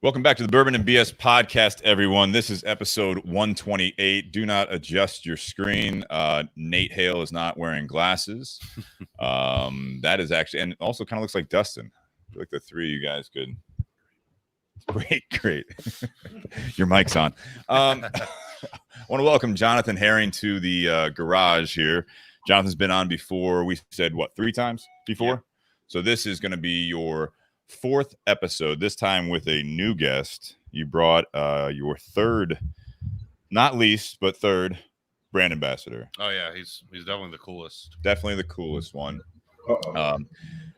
Welcome back to the Bourbon and BS podcast, everyone. This is episode 128. Do not adjust your screen. Nate Hale is not wearing glasses. That is actually, and it also kind of looks like Dustin. I feel like the three of you guys could. Great. Your mic's on. I want to welcome Jonathan Herring to the garage here. Jonathan's been on before. We said, what, 3 times before? Yeah. So this is going to be your 4th episode, this time with a new guest. You brought your third, not least, but third brand ambassador. Oh, yeah, he's definitely the coolest. Definitely the coolest one. I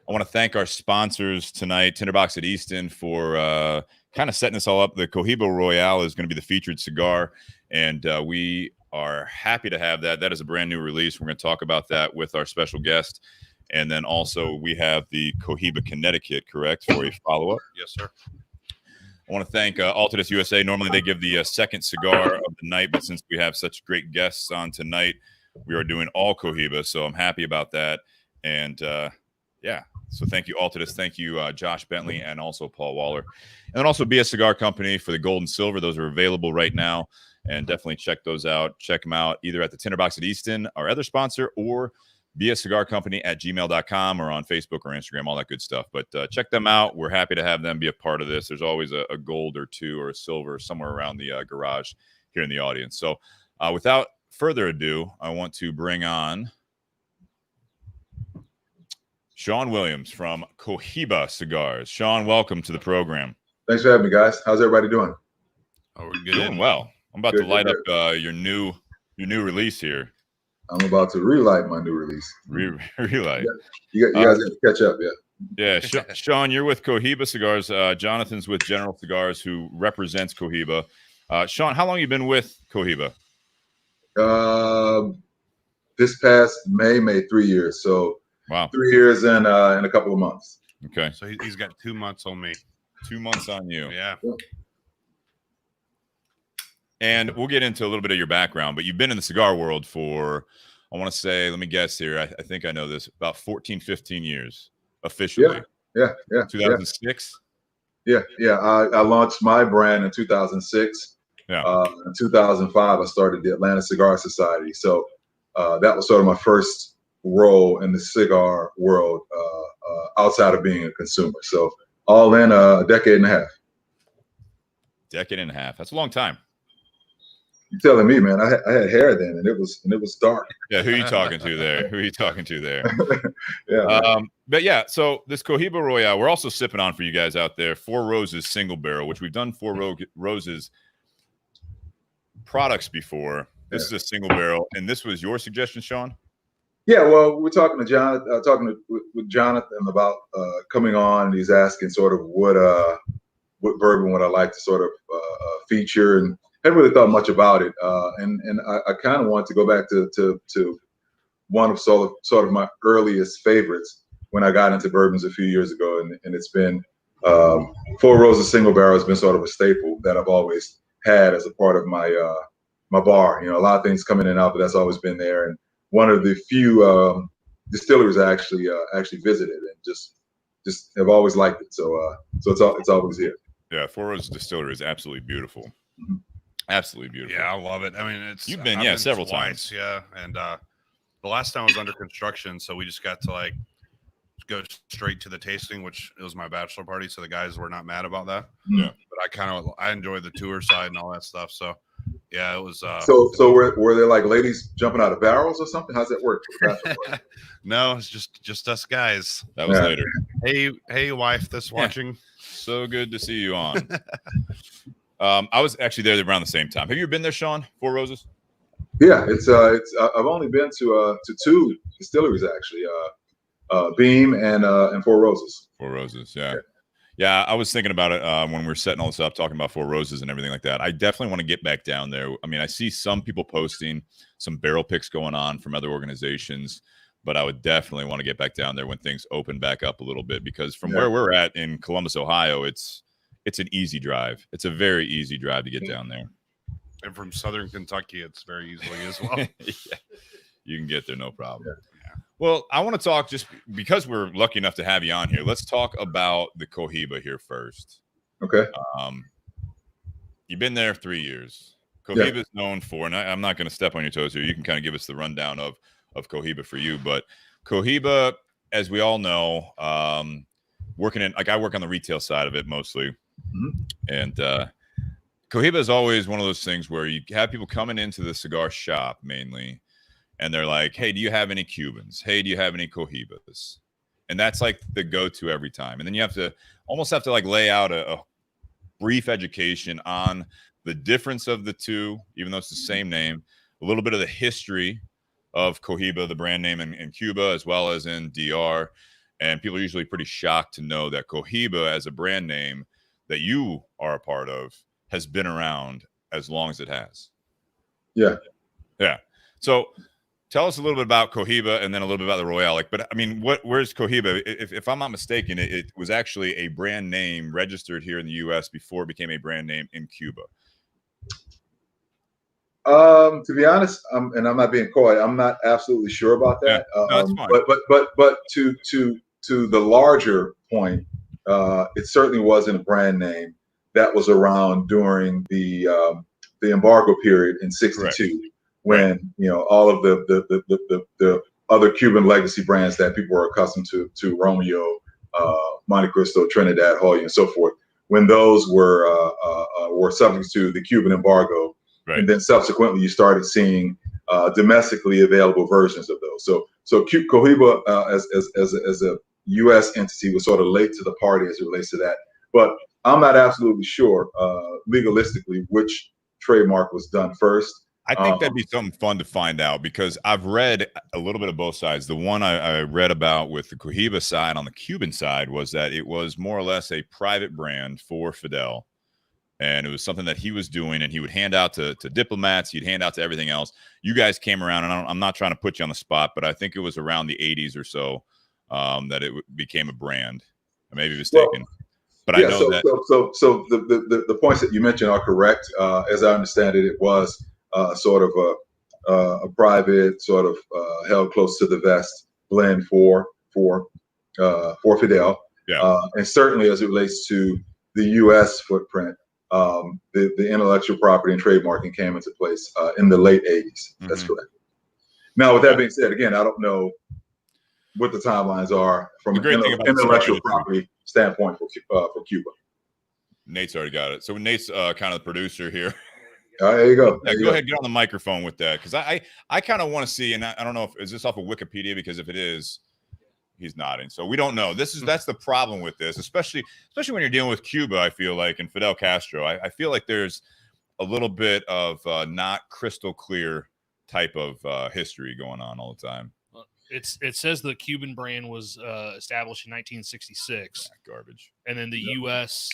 want to thank our sponsors tonight, Tinderbox at Easton, for kind of setting this all up. The Cohiba Royale is going to be the featured cigar, and we are happy to have that. That is a brand new release. We're going to talk about that with our special guest. And then also we have the Cohiba Connecticut, correct, for a follow-up? Yes, sir. I want to thank Altadis USA. Normally they give the second cigar of the night, but since we have such great guests on tonight, we are doing all Cohiba, so I'm happy about that. And, yeah, so thank you, Altadis. Thank you, Josh Bentley, and also Paul Waller. And then also BS Cigar Company for the Gold and Silver. Those are available right now, and definitely check those out. Check them out either at the Tinderbox at Easton, our other sponsor, or bscigarcompany@gmail.com or on Facebook or Instagram, all that good stuff. But check them out. We're happy to have them be a part of this. There's always a gold or two or a silver somewhere around the garage here in the audience. So without further ado, I want to bring on Sean Williams from Cohiba Cigars. Sean, welcome to the program. Thanks for having me, guys. How's everybody doing? Oh, we're good. Doing well. I'm about to light up your new release here. I'm about to relight my new release. Relight. You guys have to catch up, yeah. Sean, you're with Cohiba Cigars. Jonathan's with General Cigars, who represents Cohiba. Sean, how long have you been with Cohiba? This past May 3 years. So wow, 3 years in a couple of months. Okay. So he's got 2 months on me. 2 months on you. Yeah. And we'll get into a little bit of your background, but you've been in the cigar world for, I want to say, let me guess here. I think I know this, about 14, 15 years officially. Yeah. 2006? Yeah. I launched my brand in 2006. Yeah. In 2005, I started the Atlanta Cigar Society. So that was sort of my first role in the cigar world outside of being a consumer. So all in a decade and a half. Decade and a half. That's a long time. You're telling me, man. I had hair then, and it was dark. Yeah, who are you talking to there? Yeah. But yeah, so this Cohiba Royale, we're also sipping on for you guys out there. 4 Roses single barrel, which we've done 4 Roses products before. This is a single barrel, and this was your suggestion, Sean? Yeah. Well, we're talking to Jonathan, with Jonathan about coming on, and he's asking sort of what bourbon would I like to sort of feature, and I hadn't really thought much about it, and I kind of want to go back to one of sort of my earliest favorites when I got into bourbons a few years ago, and it's been 4 Roses single barrel has been sort of a staple that I've always had as a part of my my bar. You know, a lot of things come in and out, but that's always been there, and one of the few distilleries I actually visited, and just have always liked it. So it's always here. Yeah, 4 Roses Distillery is absolutely beautiful. Mm-hmm. Absolutely beautiful. Yeah, I love it. I mean, I've been several times. Yeah, and the last time I was under construction, so we just got to go straight to the tasting, which it was my bachelor party, so the guys were not mad about that. Yeah, but I enjoyed the tour side and all that stuff. So yeah, it was. So were there like ladies jumping out of barrels or something? How's that work? No, it's just us guys. That was later. Hey, wife, that's watching. So good to see you on. I was actually there around the same time. Have you been there, Sean? 4 Roses? Yeah, it's I've only been to 2 distilleries actually, Beam and 4 Roses. 4 Roses, yeah. I was thinking about it when we were setting all this up, talking about 4 Roses and everything like that. I definitely want to get back down there. I mean, I see some people posting some barrel picks going on from other organizations, but I would definitely want to get back down there when things open back up a little bit, because from where we're at in Columbus, Ohio, it's an easy drive. It's a very easy drive to get down there. And from Southern Kentucky, it's very easily as well. Yeah, you can get there, no problem. Yeah. Well, I want to talk, just because we're lucky enough to have you on here, let's talk about the Cohiba here first. Okay. You've been there 3 years. Cohiba is known for, and I'm not going to step on your toes here. You can kind of give us the rundown of Cohiba for you, but Cohiba, as we all know, working in, like, I work on the retail side of it mostly, and Cohiba is always one of those things where you have people coming into the cigar shop mainly, and they're like, "Hey, do you have any Cubans? Hey, do you have any Cohibas?" And that's like the go-to every time. And then you almost have to like lay out a brief education on the difference of the two, even though it's the same name, a little bit of the history of Cohiba, the brand name in Cuba, as well as in DR. And people are usually pretty shocked to know that Cohiba, as a brand name that you are a part of, has been around as long as it has. Yeah. Yeah. So tell us a little bit about Cohiba and then a little bit about the Royale. Like, but I mean, where's Cohiba? If I'm not mistaken, it was actually a brand name registered here in the U.S. before it became a brand name in Cuba. To be honest, and I'm not being coy, I'm not absolutely sure about that. Yeah, no, that's fine. But to the larger point, it certainly wasn't a brand name that was around during the embargo period in '62, when all of the other Cuban legacy brands that people were accustomed to Romeo, Monte Cristo, Trinidad, Hoya, and so forth, when those were subject to the Cuban embargo. Right. And then subsequently, you started seeing domestically available versions of those. So Cohiba as a U.S. entity was sort of late to the party as it relates to that. But I'm not absolutely sure legalistically which trademark was done first. I think that'd be something fun to find out, because I've read a little bit of both sides. The one I read about with the Cohiba side on the Cuban side was that it was more or less a private brand for Fidel. And it was something that he was doing, and he would hand out to diplomats. He'd hand out to everything else. You guys came around, and I'm not trying to put you on the spot, but I think it was around the 80s or so that it became a brand. I may be mistaken, but I know that. So the points that you mentioned are correct. As I understand it, it was sort of a private, sort of held close to the vest blend for Fidel. Yeah. And certainly as it relates to the U.S. footprint, the intellectual property and trademarking came into place in the late 80s. That's correct. Now, with that being said, again, I don't know what the timelines are from an intellectual property standpoint for Cuba. Nate's already got it. So Nate's kind of the producer here. There you go. Yeah, go ahead, get on the microphone with that, because I kind of want to see, and I don't know is this off of Wikipedia, because if it is, he's nodding. So we don't know. That's the problem with this, especially when you're dealing with Cuba. I feel like, and Fidel Castro, I feel like there's a little bit of not crystal clear type of history going on all the time. It says the Cuban brand was established in 1966. Garbage. And then the U.S.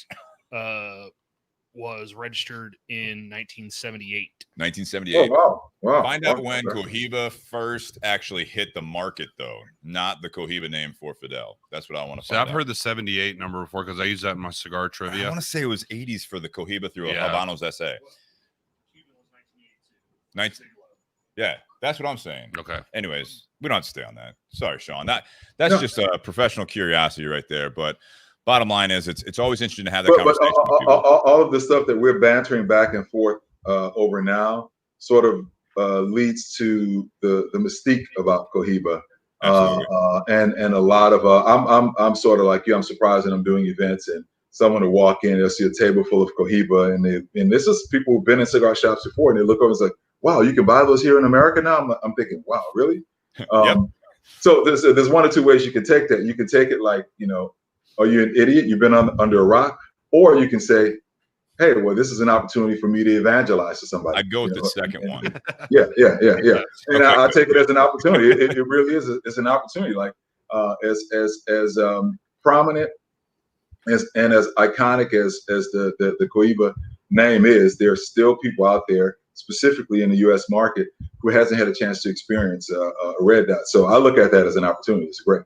Was registered in 1978. 1978. Oh, wow. Find out when Cohiba first actually hit the market, though, not the Cohiba name for Fidel. That's what I want to find out. I've heard the 78 number before, because I use that in my cigar trivia. I want to say it was 80s for the Cohiba through Habano's SA. Yeah, that's what I'm saying. Okay. Anyways, we don't have to stay on that. Sorry, Sean. That's just a professional curiosity right there. But bottom line is, it's always interesting to have that conversation. All of the stuff that we're bantering back and forth over now sort of leads to the mystique about Cohiba. And a lot of I'm sort of like you. I'm surprised that I'm doing events and someone will walk in, they'll see a table full of Cohiba, and this is people who've been in cigar shops before, and they look over and it's like, wow, you can buy those here in America now. I'm thinking, wow, really? Yep. So there's one or two ways you can take that. You can take it like, are you an idiot? You've been under a rock, or you can say, hey, well, this is an opportunity for me to evangelize to somebody. I'd go with the second one. Yeah. And okay, I take it as an opportunity. It really is. It's an opportunity. Like as prominent and as iconic as the Cohiba name is, there are still people out there, specifically in the U.S. market, who hasn't had a chance to experience a red dot. So I look at that as an opportunity. It's great.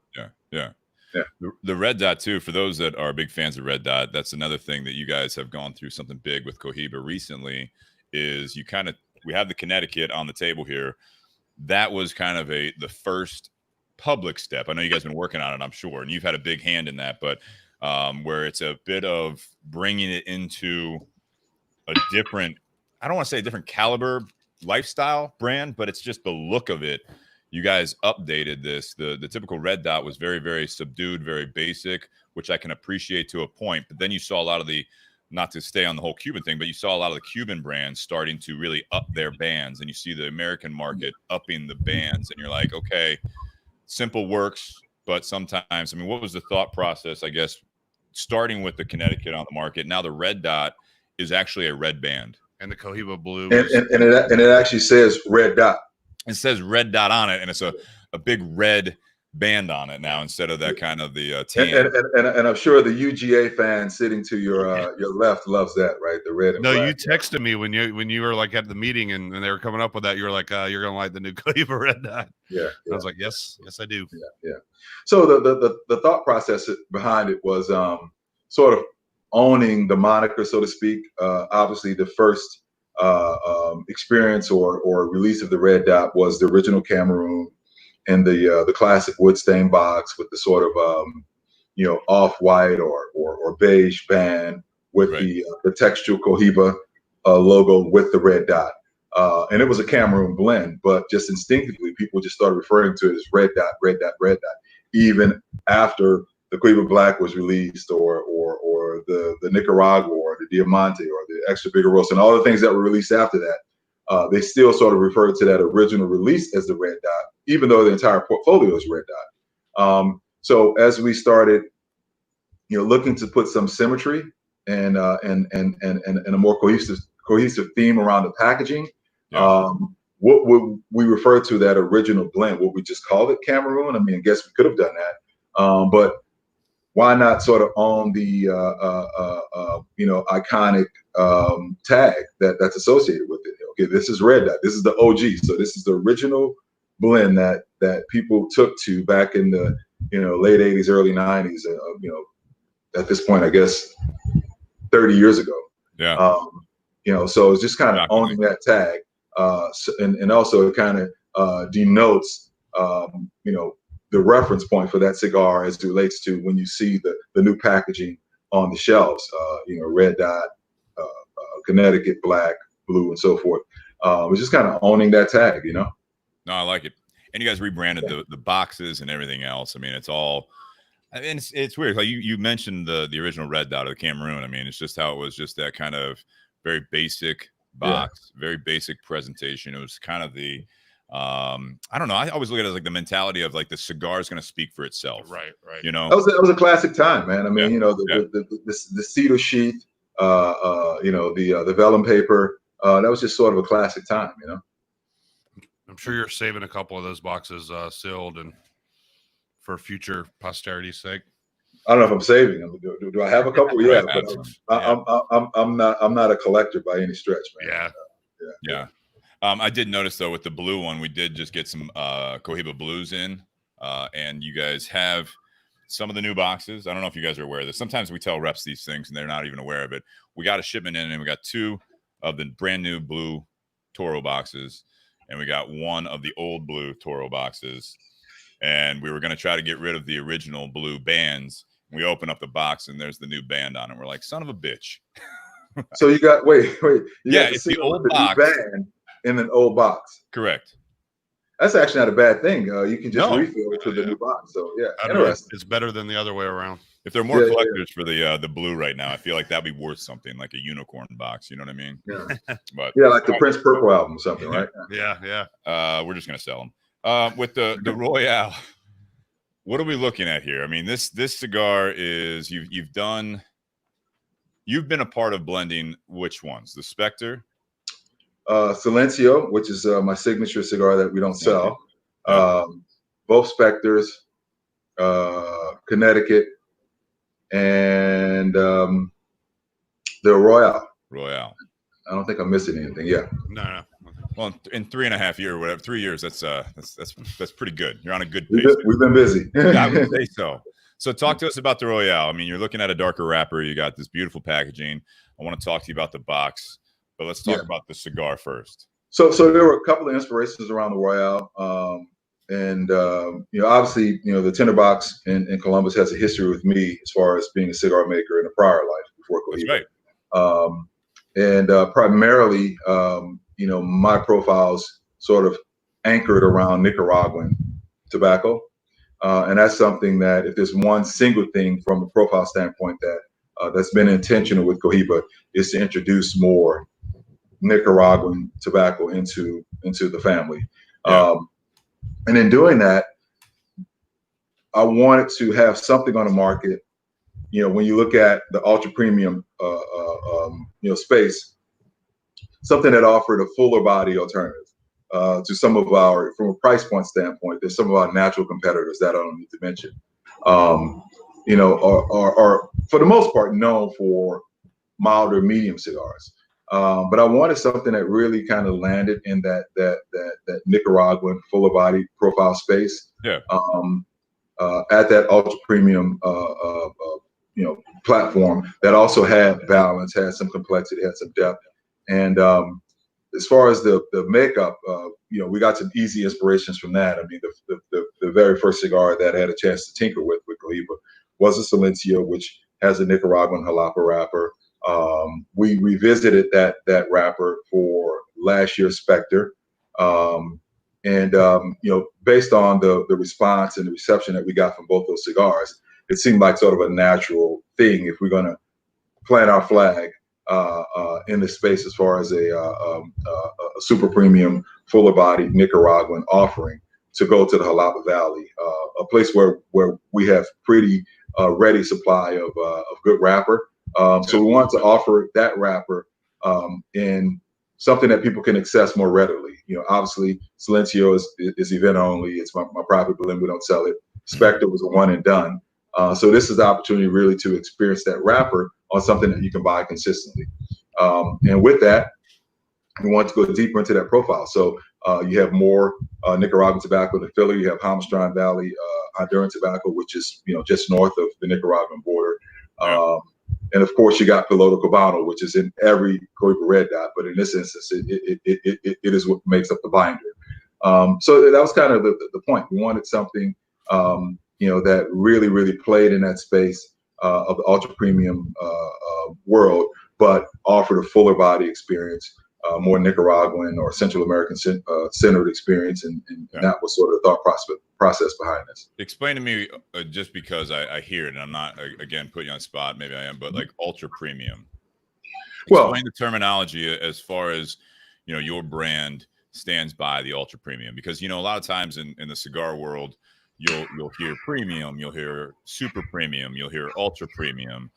Yeah. The red dot too, for those that are big fans of red dot, that's another thing that you guys have gone through something big with Cohiba recently, is we have the Connecticut on the table here. That was kind of the first public step. I know you guys have been working on it, I'm sure, and you've had a big hand in that, but where it's a bit of bringing it into a different, I don't want to say a different caliber lifestyle brand, but it's just the look of it. You guys updated this. The typical red dot was very, very subdued, very basic, which I can appreciate to a point. But then you saw a lot of the, not to stay on the whole Cuban thing, but you saw a lot of the Cuban brands starting to really up their bands, and you see the American market upping the bands, and you're like, okay, simple works, but sometimes, I mean, what was the thought process, I guess, starting with the Connecticut on the market? Now the red dot is actually a red band. And the Cohiba blue. And it actually says red dot. It says red dot on it, and it's a big red band on it now instead of that kind of the tan. And I'm sure the UGA fan sitting to your left loves that, right? The red and no, black. you texted me when you were like at the meeting and they were coming up with that. You were like, you're gonna like the new Cohiba red dot. Yeah, I was like, yes, I do. Yeah. So the thought process behind it was sort of owning the moniker, so to speak. Obviously, the first experience or release of the red dot was the original Cameroon and the classic wood stain box with the sort of off-white or beige band with the textual Cohiba logo with the red dot. And it was a Cameroon blend, but just instinctively people just started referring to it as red dot, even after the Cohiba Black was released, or the Nicaragua, or the Diamante, or the Extra Vigoroso, and all the things that were released after that. They still sort of referred to that original release as the red dot, even though the entire portfolio is red dot. So as we started, looking to put some symmetry and a more cohesive theme around the packaging, what would we refer to that original blend? Would we just call it Cameroon? I mean, I guess we could have done that, but why not sort of own the iconic tag that's associated with it? Okay, this is red dot. This is the OG. So this is the original blend that people took to back in the late '80s, early '90s. At this point, I guess 30 years ago. Yeah. So it's just kind of owning that tag, and also it kind of denotes the reference point for that cigar as it relates to when you see the new packaging on the shelves, red dot, Connecticut, black, blue, and so forth. We're just kind of owning that tag, No, I like it. And you guys rebranded the boxes and everything else. I mean, it's all, I mean, it's weird. Like you mentioned the original red dot of the Cameroon. I mean, it's just how it was, just that kind of very basic box, very basic presentation. It was kind of the, I don't know. I always look at it as like the mentality of like the cigar is going to speak for itself. Right. That was a classic time, man. I mean, the cedar sheath, the vellum paper, that was just sort of a classic time, I'm sure you're saving a couple of those boxes sealed and for future posterity's sake. I don't know if I'm saving them. Do I have a couple? Yeah, but I'm not a collector by any stretch, man. Yeah. I did notice though with the blue one, we did just get some Cohiba blues in, and you guys have some of the new boxes. I don't know if you guys are aware of this. Sometimes we tell reps these things and they're not even aware of it. We got a shipment in, and we got 2 of the brand new blue Toro boxes, and we got 1 of the old blue Toro boxes. And we were going to try to get rid of the original blue bands. We open up the box and there's the new band on it. We're like, son of a bitch. So you got wait. It's the old box band in an old box. Correct. That's actually not a bad thing. You can just refill it to the new box. So interesting. It's better than the other way around. If there are more collectors for the blue right now, I feel like that'd be worth something, like a unicorn box. You know what I mean? Yeah. But like the Prince Purple album or something, right? Yeah. We're just gonna sell them. With the Royale, what are we looking at here? I mean, this cigar is you've been a part of blending which ones? The Spectre, Silencio, which is my signature cigar that we don't sell. Both Spectres, Connecticut, and the Royale. I don't think I'm missing anything. Yeah. No. Well, in 3.5 years, or whatever, 3 years, that's pretty good. You're on a good pace. We've been busy. I would say so. So talk to us about the Royale. I mean, you're looking at a darker wrapper. You got this beautiful packaging. I want to talk to you about the box, but let's talk about the cigar first. So there were a couple of inspirations around the Royale. obviously, the tinderbox in Columbus has a history with me as far as being a cigar maker in a prior life before Cohiba. That's right. Primarily, my profile's sort of anchored around Nicaraguan tobacco. And that's something that if there's one single thing from a profile standpoint that's been intentional with Cohiba is to introduce more Nicaraguan tobacco into the family. Yeah. And in doing that, I wanted to have something on the market. When you look at the ultra premium, space, something that offered a fuller body alternative to some of our, from a price point standpoint, there's some of our natural competitors that I don't need to mention, are for the most part known for milder medium cigars. But I wanted something that really kind of landed in that Nicaraguan fuller body profile space. Yeah. At that ultra premium, platform that also had balance, had some complexity, had some depth. And as far as the makeup, we got some easy inspirations from that. I mean, the very first cigar that I had a chance to tinker with Cohiba was a Silencio, which has a Nicaraguan jalapa wrapper. We revisited that wrapper for last year's Spectre. Based on the response and the reception that we got from both those cigars, it seemed like sort of a natural thing if we're going to plant our flag in this space as far as a super premium, fuller bodied Nicaraguan offering to go to the Jalapa Valley, a place where we have pretty ready supply of good wrapper. So we wanted to offer that wrapper in something that people can access more readily. Obviously Silencio is event only. It's my private blend. We don't sell it. Spectre was a one and done. So this is the opportunity really to experience that wrapper on something that you can buy consistently. And with that, we want to go deeper into that profile. So you have more Nicaraguan tobacco in the filler. You have Homastron Valley Honduran tobacco, which is just north of the Nicaraguan border. And of course, you got Piloto Cabano, which is in every Cohiba Red Dot, but in this instance, it is what makes up the binder. So that was kind of the point. We wanted something that really played in that space of the ultra premium world, but offered a fuller body experience, more Nicaraguan or Central American centered experience, and that was sort of the thought process behind this. Explain to me, just because I hear it, and I'm not again putting you on the spot, maybe I am, but like ultra premium. Explain the terminology as far as your brand stands by the ultra premium, because a lot of times in the cigar world, you'll hear premium, you'll hear super premium, you'll hear ultra premium,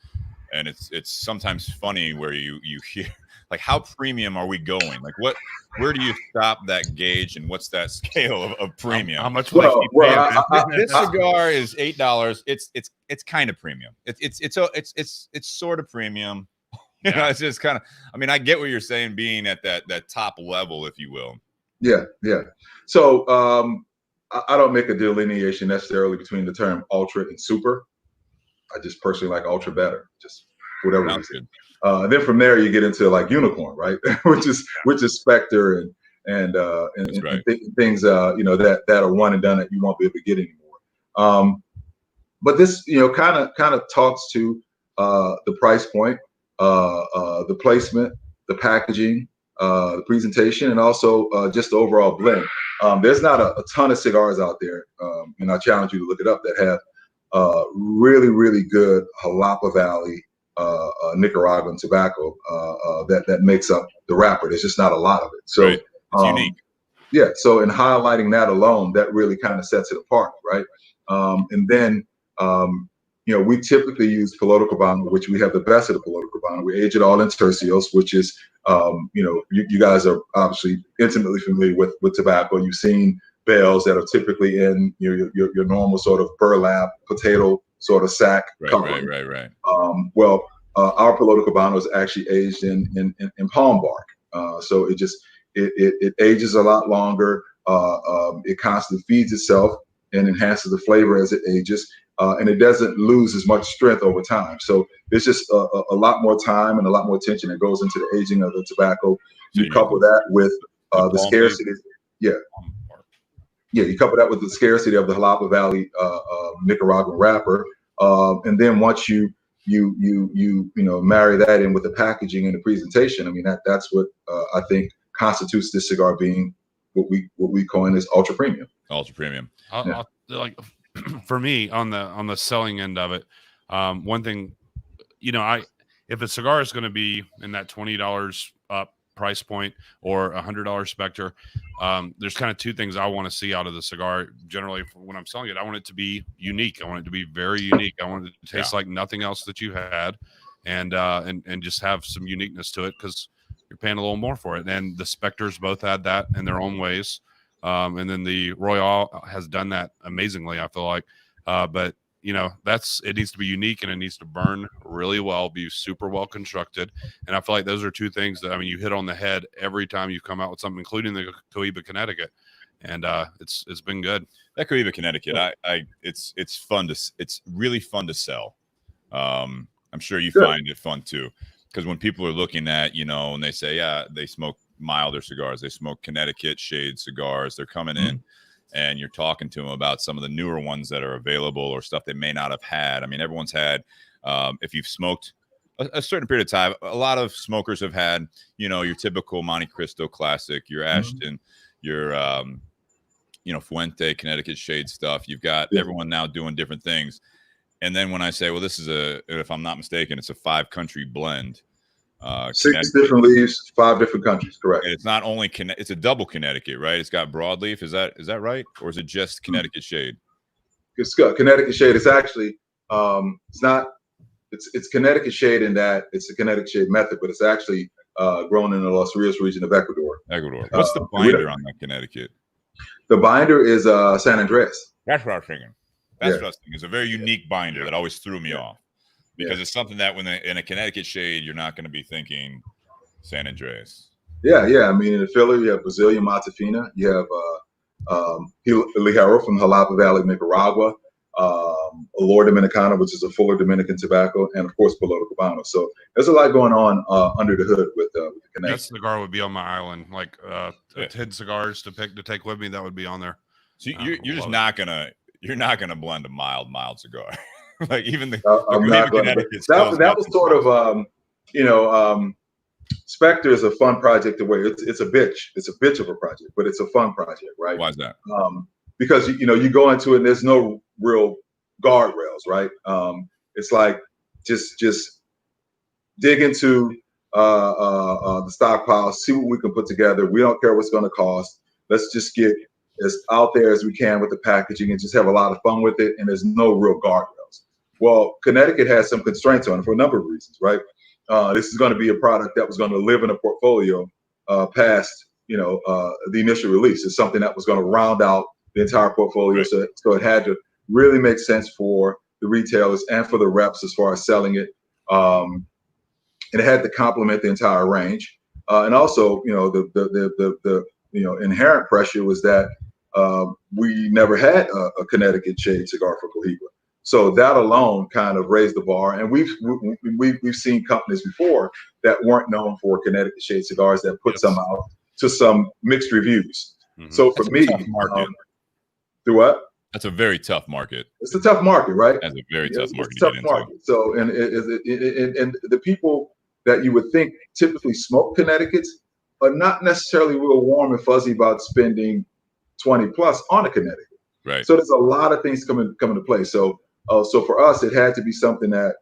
and it's sometimes funny where you hear like, how premium are we going? Like, where do you stop that gauge, and what's that scale of premium? How much? This cigar is $8. It's kind of premium. It's sort of premium. It's just kind of. I mean, I get what you're saying, being at that top level, if you will. Yeah. So I don't make a delineation necessarily between the term ultra and super. I just personally like ultra better, just whatever reason. Then from there you get into like unicorn, right? which is Spectre and things that are one and done that you won't be able to get anymore. But this kind of talks to the price point, the placement, the packaging, the presentation, and also just the overall blend. There's not a ton of cigars out there, and I challenge you to look it up, that have really good Jalapa Valley Nicaraguan tobacco that makes up the wrapper. There's just not a lot of it. So it's unique. Yeah. So in highlighting that alone, that really kind of sets it apart, right? And then we typically use Piloto Cabano, which we have the best of the Piloto Cabano. We age it all in tercios, which is you guys are obviously intimately familiar with tobacco. You've seen bales that are typically in your normal sort of burlap potato sort of sack covering. Right. Our Piloto Cabano is actually aged in palm bark, so it ages a lot longer. It constantly feeds itself and enhances the flavor as it ages, and it doesn't lose as much strength over time. So there's just a lot more time and a lot more attention that goes into the aging of the tobacco. You couple that with the scarcity. Yeah. Yeah, you couple that with the scarcity of the Jalapa Valley Nicaraguan wrapper, and then once you marry that in with the packaging and the presentation. I mean, that's what I think constitutes this cigar being what we coin as ultra premium. Ultra premium. Like for me on the selling end of it, one thing, if a cigar is going to be in that $20 up price point or $100 Spectre, there's kind of two things I want to see out of the cigar. Generally, when I'm selling it, I want it to be unique. I want it to be very unique. I want it to taste like nothing else that you had, and just have some uniqueness to it because you're paying a little more for it. And the Spectres both had that in their own ways, and then the Royale has done that amazingly, I feel like. But it needs to be unique and it needs to burn really well, be super well constructed. And I feel like those are two things that, you hit on the head every time you come out with something, including the Cohiba Connecticut. And it's been good. That Cohiba Connecticut, it's really fun to sell. I'm sure you find it fun too, because when people are looking at, and they say, yeah, they smoke milder cigars, they smoke Connecticut shade cigars, they're coming in. And you're talking to them about some of the newer ones that are available or stuff they may not have had. I mean, everyone's had, if you've smoked a certain period of time, a lot of smokers have had, your typical Monte Cristo classic, your Ashton, your, Fuente, Connecticut shade stuff. You've got everyone now doing different things. And then when I say, well, this is if I'm not mistaken, it's a 5-country blend. 6 different leaves, 5 different countries, correct? And it's not only it's a double Connecticut, right? It's got broadleaf. Is that right, or is it just Connecticut shade? It's got Connecticut shade. It's actually it's not. It's Connecticut shade in that it's a Connecticut shade method, but it's actually grown in the Los Rios region of Ecuador. What's the binder on that Connecticut? The binder is San Andres. That's what I was thinking. That's what I was thinking. It's a very unique binder that always threw me off. Because it's something that when in a Connecticut shade, you're not going to be thinking San Andres. Yeah. I mean, in the filler, you have Brazilian Matafina. You have Ligero from Jalapa Valley, Nicaragua. Olor Dominicana, which is a fuller Dominican tobacco. And, of course, Piloto Cubano. So there's a lot going on under the hood with the Connecticut. That cigar would be on my island. Like 10 cigars to take with me, that would be on there. So you're just not going to – you're not going to blend a mild cigar. Like even the Connecticut. That was sort of Spectre is a fun project to wear. It's a bitch. It's a bitch of a project, but it's a fun project, right? Why is that? Because you go into it and there's no real guardrails, right? It's like just dig into the stockpile, see what we can put together. We don't care what's going to cost. Let's just get as out there as we can with the packaging and just have a lot of fun with it. And there's no real guardrails. Well, Connecticut has some constraints on it for a number of reasons, right? This is going to be a product that was going to live in a portfolio past, the initial release. It's something that was going to round out the entire portfolio. Right. So it had to really make sense for the retailers and for the reps as far as selling it. And it had to complement the entire range. And also, the inherent pressure was that we never had a Connecticut shade cigar for Cohiba. So that alone kind of raised the bar, and we've seen companies before that weren't known for Connecticut shade cigars that put some out to some mixed reviews. Mm-hmm. So for me, do what? That's a very tough market. It's a tough market, right? That's a very tough market. It's a tough market. So and the people that you would think typically smoke Connecticut's are not necessarily real warm and fuzzy about spending $20+ on a Connecticut. Right. So there's a lot of things coming into play. So for us, it had to be something that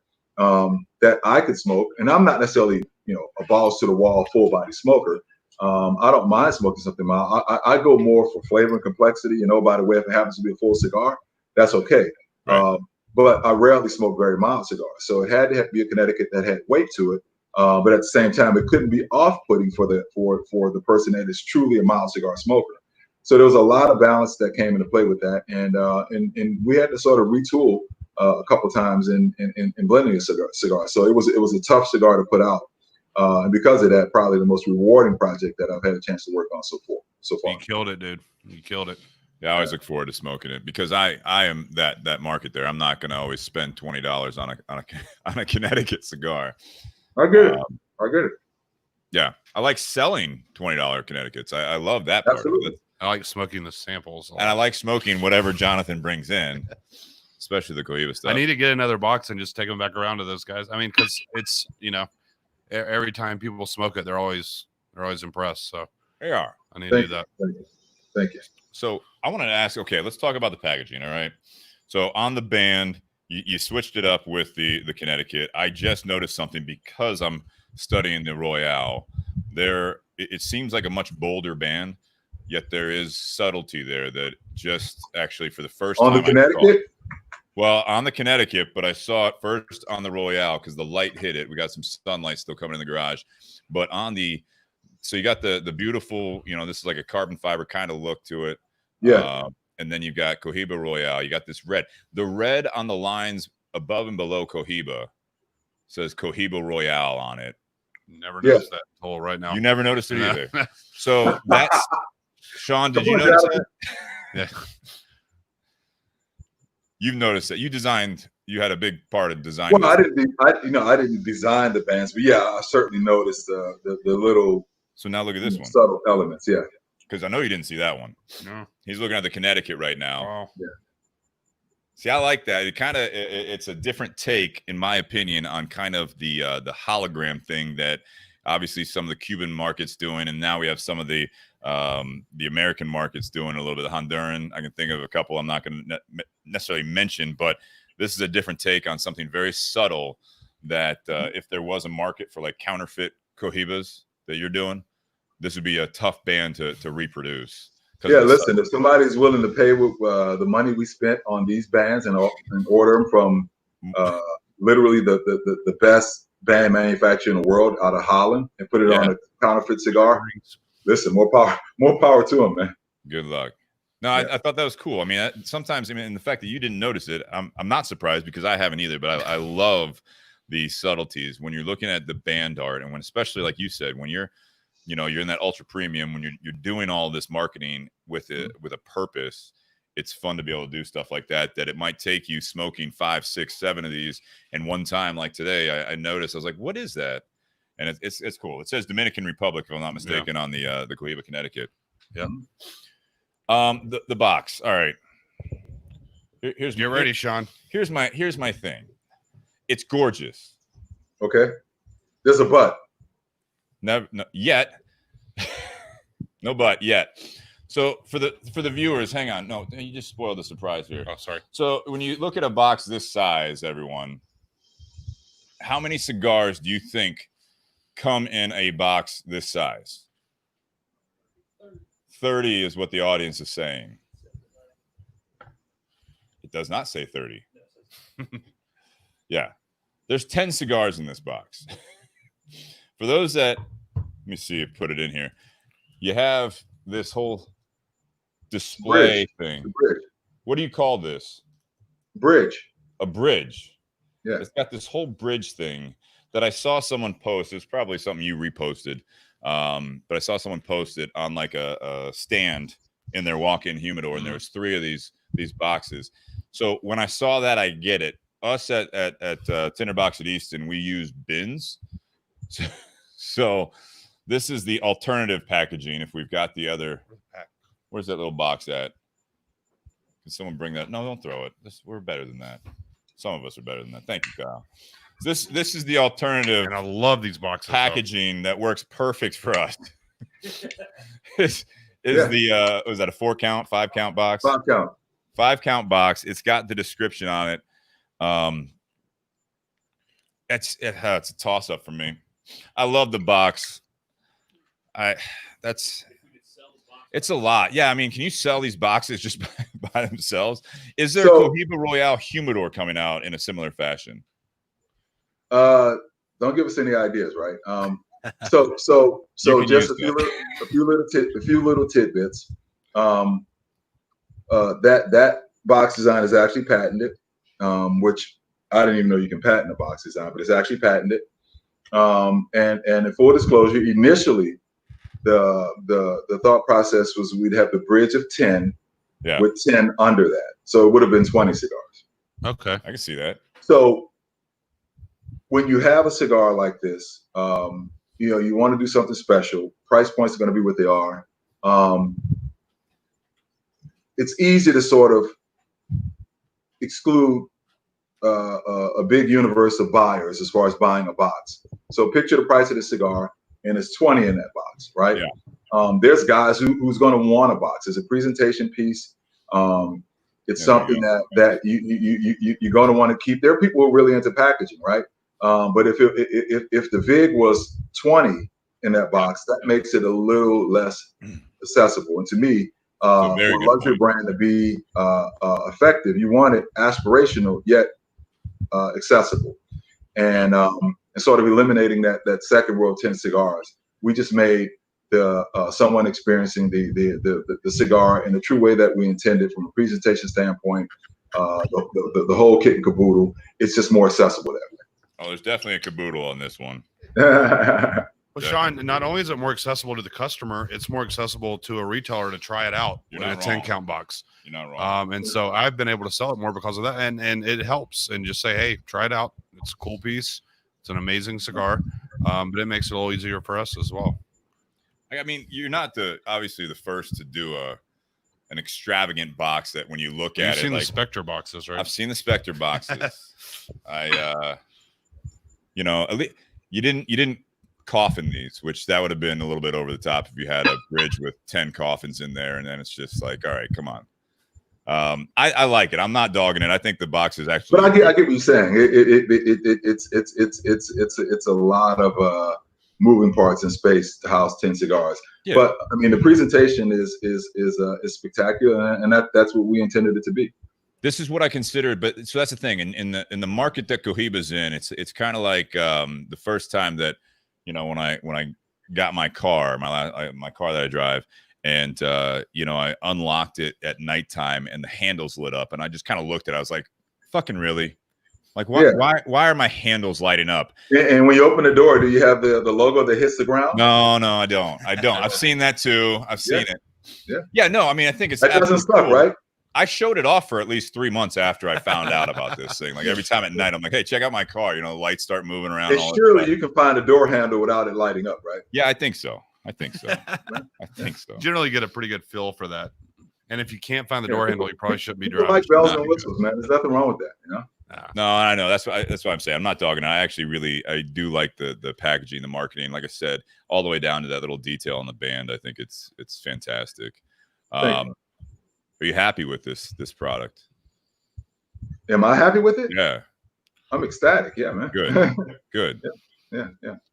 that I could smoke, and I'm not necessarily a balls to the wall full body smoker. I don't mind smoking something mild. I go more for flavor and complexity. By the way, if it happens to be a full cigar, that's okay. Right. But I rarely smoke very mild cigars, so it had to be a Connecticut that had weight to it. But at the same time, it couldn't be off-putting for the person that is truly a mild cigar smoker. So there was a lot of balance that came into play with that, and we had to sort of retool a couple times in blending a cigar. So it was a tough cigar to put out, and because of that, probably the most rewarding project that I've had a chance to work on so far. You killed it, dude. You killed it. Yeah, I always look forward to smoking it because I am that market there. I'm not going to always spend $20 on a Connecticut cigar. I get it. Yeah, I like selling $20 Connecticut's. I love that part. Absolutely. I like smoking the samples. And I like smoking whatever Jonathan brings in, especially the Cohiba stuff. I need to get another box and just take them back around to those guys. I mean, because it's, you know, every time people smoke it, they're always impressed. So They are. I need to do that. Thank you. So I wanted to ask, okay, let's talk about the packaging. All right. So on the band, you switched it up with the Connecticut. I just noticed something because I'm studying the Royale. It seems like a much bolder band, yet there is subtlety there that just actually for the first On time the Connecticut? Well, on the Connecticut, but I saw it first on the Royale because the light hit it. We got some sunlight still coming in the garage. But so you got the beautiful, you know, this is like a carbon fiber kind of look to it. Yeah. And then you've got Cohiba Royale. You got this red. The red on the lines above and below Cohiba says Cohiba Royale on it. Never noticed that until right now. You never noticed it either. So that's Sean. Did you notice that? Yeah. You've noticed that you had a big part of designing. Well, I didn't design the bands, but yeah, I certainly noticed the little. So now look at this one. Subtle elements, yeah. Because I know you didn't see that one. No. He's looking at the Connecticut right now. Oh. Yeah. See, I like that. It's a different take, in my opinion, on kind of the hologram thing that obviously some of the Cuban markets doing, and now we have some of the American markets doing a little bit of Honduran. I can think of a couple I'm not going to necessarily mention, but this is a different take on something very subtle that if there was a market for like counterfeit Cohibas that you're doing, this would be a tough band to reproduce. Yeah, listen, if somebody's willing to pay with the money we spent on these bands and order them from literally the best band manufacturer in the world out of Holland and put it on a counterfeit cigar, listen, more power to them, man. Good luck. No, I thought that was cool. I mean, sometimes, and the fact that you didn't notice it, I'm not surprised because I haven't either, but I love the subtleties when you're looking at the band art, and when, especially like you said, when you're in that ultra premium, when you're doing all this marketing with a purpose, it's fun to be able to do stuff like that it might take you smoking 5, 6, 7 of these. And one time, like today, I noticed, I was like, what is that? And it's cool. It says Dominican Republic, if I'm not mistaken, on the Cohiba, Connecticut. Yeah. The box. All right. Get ready, Sean. Here's my thing. It's gorgeous. Okay. There's a but. No, yet. No but yet. So for the viewers, hang on. No, you just spoiled the surprise here. Oh, sorry. So when you look at a box this size, everyone, how many cigars do you think come in a box this size? 30 is what the audience is saying. It does not say 30. Yeah. There's 10 cigars in this box. For those that, let me see if put it in here. You have this whole display thing. Bridge. What do you call this? Bridge. A bridge. Yeah. It's got this whole bridge thing that I saw someone post. It's probably something you reposted. But I saw someone post it on like a stand in their walk-in humidor, and there was 3 of these boxes. So when I saw that, I get it. Us at Tinderbox at Easton, we use bins. So this is the alternative packaging. If we've got the other, where's that little box at? Can someone bring that? No, don't throw it. We're better than that. Some of us are better than that. Thank you, Kyle. This is the alternative, and I love these boxes. Packaging that works perfect for us. Was that a 4 count, 5 count box? 5 count. 5 count box. It's got the description on it. It's a toss up for me. I love the box. It's a lot. Yeah, I mean, can you sell these boxes just by themselves? Is there a Cohiba Royale humidor coming out in a similar fashion? Don't give us any ideas, right? So just a few little tidbits. That box design is actually patented, which I didn't even know you can patent a box design, but it's actually patented. And in full disclosure, initially the thought process was we'd have the bridge of 10 with 10 under that. So it would have been 20 cigars. Okay. I can see that. So when you have a cigar like this, you want to do something special. Price points are going to be what they are. it's easy to sort of exclude a big universe of buyers as far as buying a box. So picture the price of the cigar, and it's 20 in that box, right? Yeah. There's guys who's going to want a box. It's a presentation piece. It's something that you're going to want to keep. There are people who are really into packaging, right? But if the VIG was 20 in that box, that makes it a little less accessible. And to me, for a luxury brand to be effective, you want it aspirational yet accessible, and sort of eliminating that second row of 10 cigars. We just made the someone experiencing the cigar in the true way that we intended from a presentation standpoint. The whole kit and caboodle. It's just more accessible that way. Oh, there's definitely a caboodle on this one. Well, Sean, not only is it more accessible to the customer, it's more accessible to a retailer to try it out in a 10-count box. You're not wrong. And so I've been able to sell it more because of that, and it helps. And just say, hey, try it out. It's a cool piece. It's an amazing cigar, but it makes it a little easier for us as well. I mean, you're not obviously the first to do an extravagant box that when you look at it, you've seen the Spectre boxes, right? I've seen the Spectre boxes. You know, you didn't coffin these, which that would have been a little bit over the top if you had a bridge with 10 coffins in there, and then it's just like, all right, come on. I like it. I'm not dogging it. I think the box is actually. But I get what you're saying. It's a lot of moving parts in space to house 10 cigars. Yeah. But I mean, the presentation is spectacular, and that's what we intended it to be. This is what I consider, but so that's the thing. In the market that Cohiba's in, it's kind of like the first time that, you know, when I got my car, my car that I drive, and you know, I unlocked it at nighttime and the handles lit up, and I just kind of looked at it. I was like, fucking really? Like, why are my handles lighting up? And when you open the door, do you have the logo that hits the ground? No, I don't. I've seen that too. I've seen it. Yeah. No, I mean, I think it's that doesn't suck, cool. Right? I showed it off for at least 3 months after I found out about this thing. Like every time at night, I'm like, hey, check out my car. You know, the lights start moving around. And surely you can find a door handle without it lighting up, right? Yeah, I think so. I think so. Generally get a pretty good feel for that. And if you can't find the door handle, you probably shouldn't be driving. Like bells and whistles, man. There's nothing wrong with that, you know? No, I know. That's what I'm saying. I'm not dogging it. I actually I do like the packaging, the marketing. Like I said, all the way down to that little detail on the band. I think it's fantastic. Are you happy with this product? Am I happy with it? Yeah. I'm ecstatic. Yeah, man. Good. Yeah.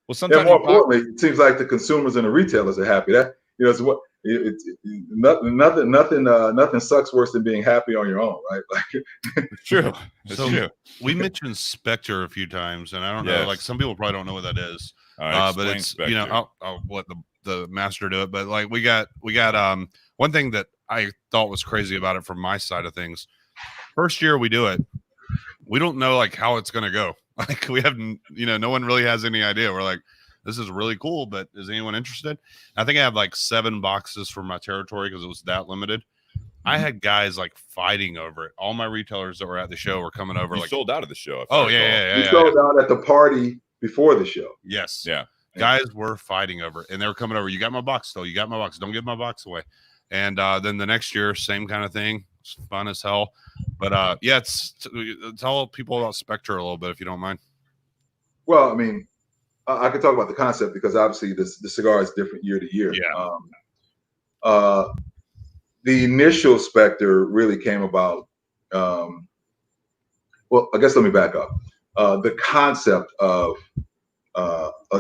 Well, sometimes more importantly, it seems like the consumers and the retailers are happy. That, you know, it's what nothing sucks worse than being happy on your own, right? Like, it's true. True. We mentioned Spectre a few times, and I don't know, like some people probably don't know what that is. Right, but it's Spectre. You know, I'll let the master do it. But like we got one thing that I thought was crazy about it from my side of things. First year we do it, we don't know like how it's gonna go. Like we have, you know, no one really has any idea. We're like, this is really cool, but is anyone interested? I think I have like 7 boxes for my territory because it was that limited. I had guys like fighting over it. All my retailers that were at the show were coming over. You like sold out of the show. Yeah. You sold out at the party before the show. Yes. Yeah. Guys were fighting over it, and they were coming over. You got my box still. You got my box. Don't give my box away. And then the next year, same kind of thing. It's fun as hell. But yeah, tell people about Spectre a little bit if you don't mind. Well, I mean, I could talk about the concept because obviously the cigar is different year to year. Yeah. The initial Spectre really came about. Well, I guess let me back up. The concept of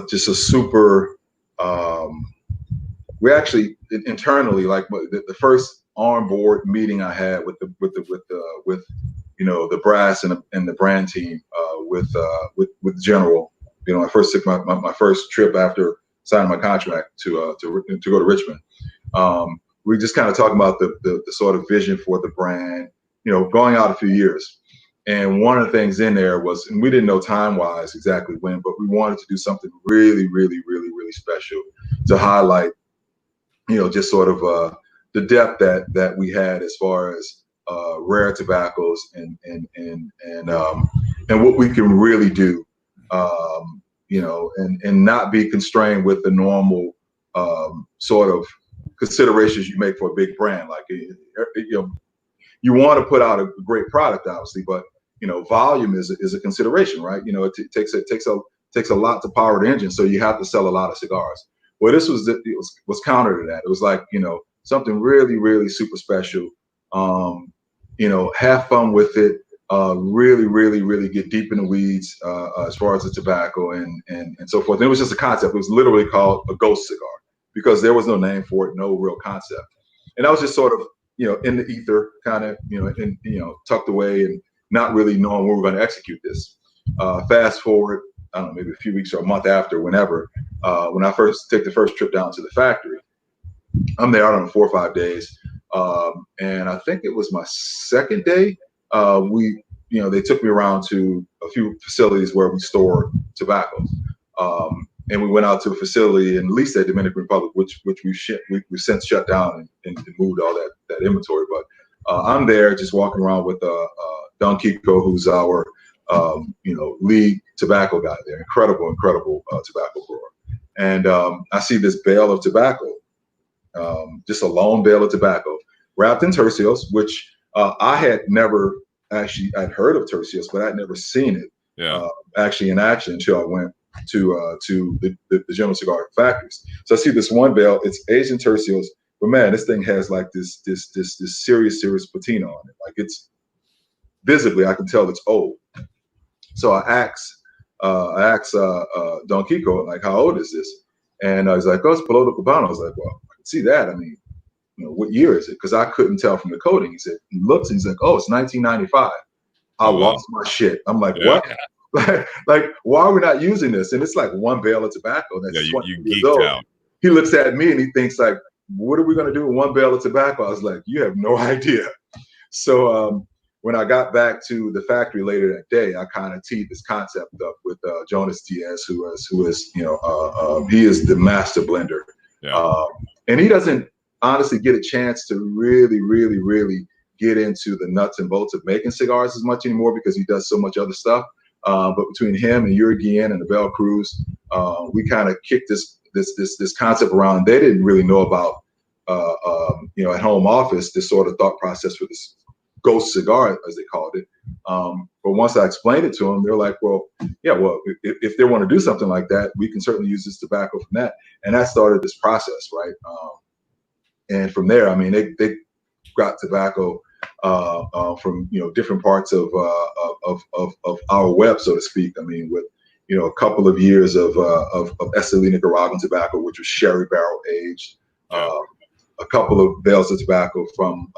just a super. We actually internally, like the first on board meeting I had with you know, the brass and the brand team with General. You know, I first took my first trip after signing my contract to go to Richmond. We just kind of talking about the sort of vision for the brand, you know, going out a few years. And one of the things in there was, and we didn't know time-wise exactly when, but we wanted to do something really, really, really, really special to highlight, you know, just sort of the depth that we had as far as rare tobaccos and what we can really do, you know, and not be constrained with the normal sort of considerations you make for a big brand. Like, you know, you want to put out a great product, obviously, but you know, volume is a consideration, right? You know, it takes a lot to power the engine, so you have to sell a lot of cigars. Well, this was counter to that. It was like, you know, something really, really super special. You know, have fun with it. Really, really, really get deep in the weeds as far as the tobacco and so forth. And it was just a concept. It was literally called a ghost cigar because there was no name for it, no real concept. And I was just sort of, you know, in the ether, kind of, you know, tucked away and not really knowing where we're going to execute this. Fast forward, I don't know, maybe a few weeks or a month after, whenever, when I first take the first trip down to the factory, I'm there, I don't know, 4 or 5 days. And I think it was my second day, you know, they took me around to a few facilities where we store tobacco. And we went out to a facility in Lisa, Dominican Republic, which we've since shut down and moved all that inventory. But I'm there just walking around with Don Kiko, who's our you know, lead tobacco guy there. Incredible tobacco grower. And I see this bale of tobacco, just a long bale of tobacco wrapped in tercios, which I had never actually, I'd heard of tercios, but I'd never seen it actually in action until I went to the General Cigar factories. So I see this one bale, it's aged in tercios, but man, this thing has like this serious patina on it. Like, it's visibly, I can tell it's old. So I asked Don Kiko, like, how old is this? And I was like, oh, it's Piloto Cubano. I was like, well, I can see that. I mean, you know, what year is it? Because I couldn't tell from the coating. He said, he looks and he's like, oh, it's 1995. I lost my shit. I'm like, what? Like, why are we not using this? And it's like one bale of tobacco. That's 20 you years geeked old. out. He looks at me and he thinks like, what are we going to do with one bale of tobacco? I was like, you have no idea. So when I got back to the factory later that day, I kind of teed this concept up with Jonas Diaz, who is you know, he is the master blender. And he doesn't honestly get a chance to really get into the nuts and bolts of making cigars as much anymore because he does so much other stuff. But between him and Yuri Guillen and the Bell Cruz, we kind of kicked this concept around. They didn't really know about you know, at home office, this sort of thought process for this ghost cigar, as they called it. But once I explained it to them, they're like, well, yeah, well, if they want to do something like that, we can certainly use this tobacco from that. And that started this process, right? And from there, I mean, they got tobacco from, you know, different parts of our web, so to speak. I mean, with, you know, a couple of years of Esteli Nicaraguan tobacco, which was sherry barrel aged. A couple of bales of tobacco from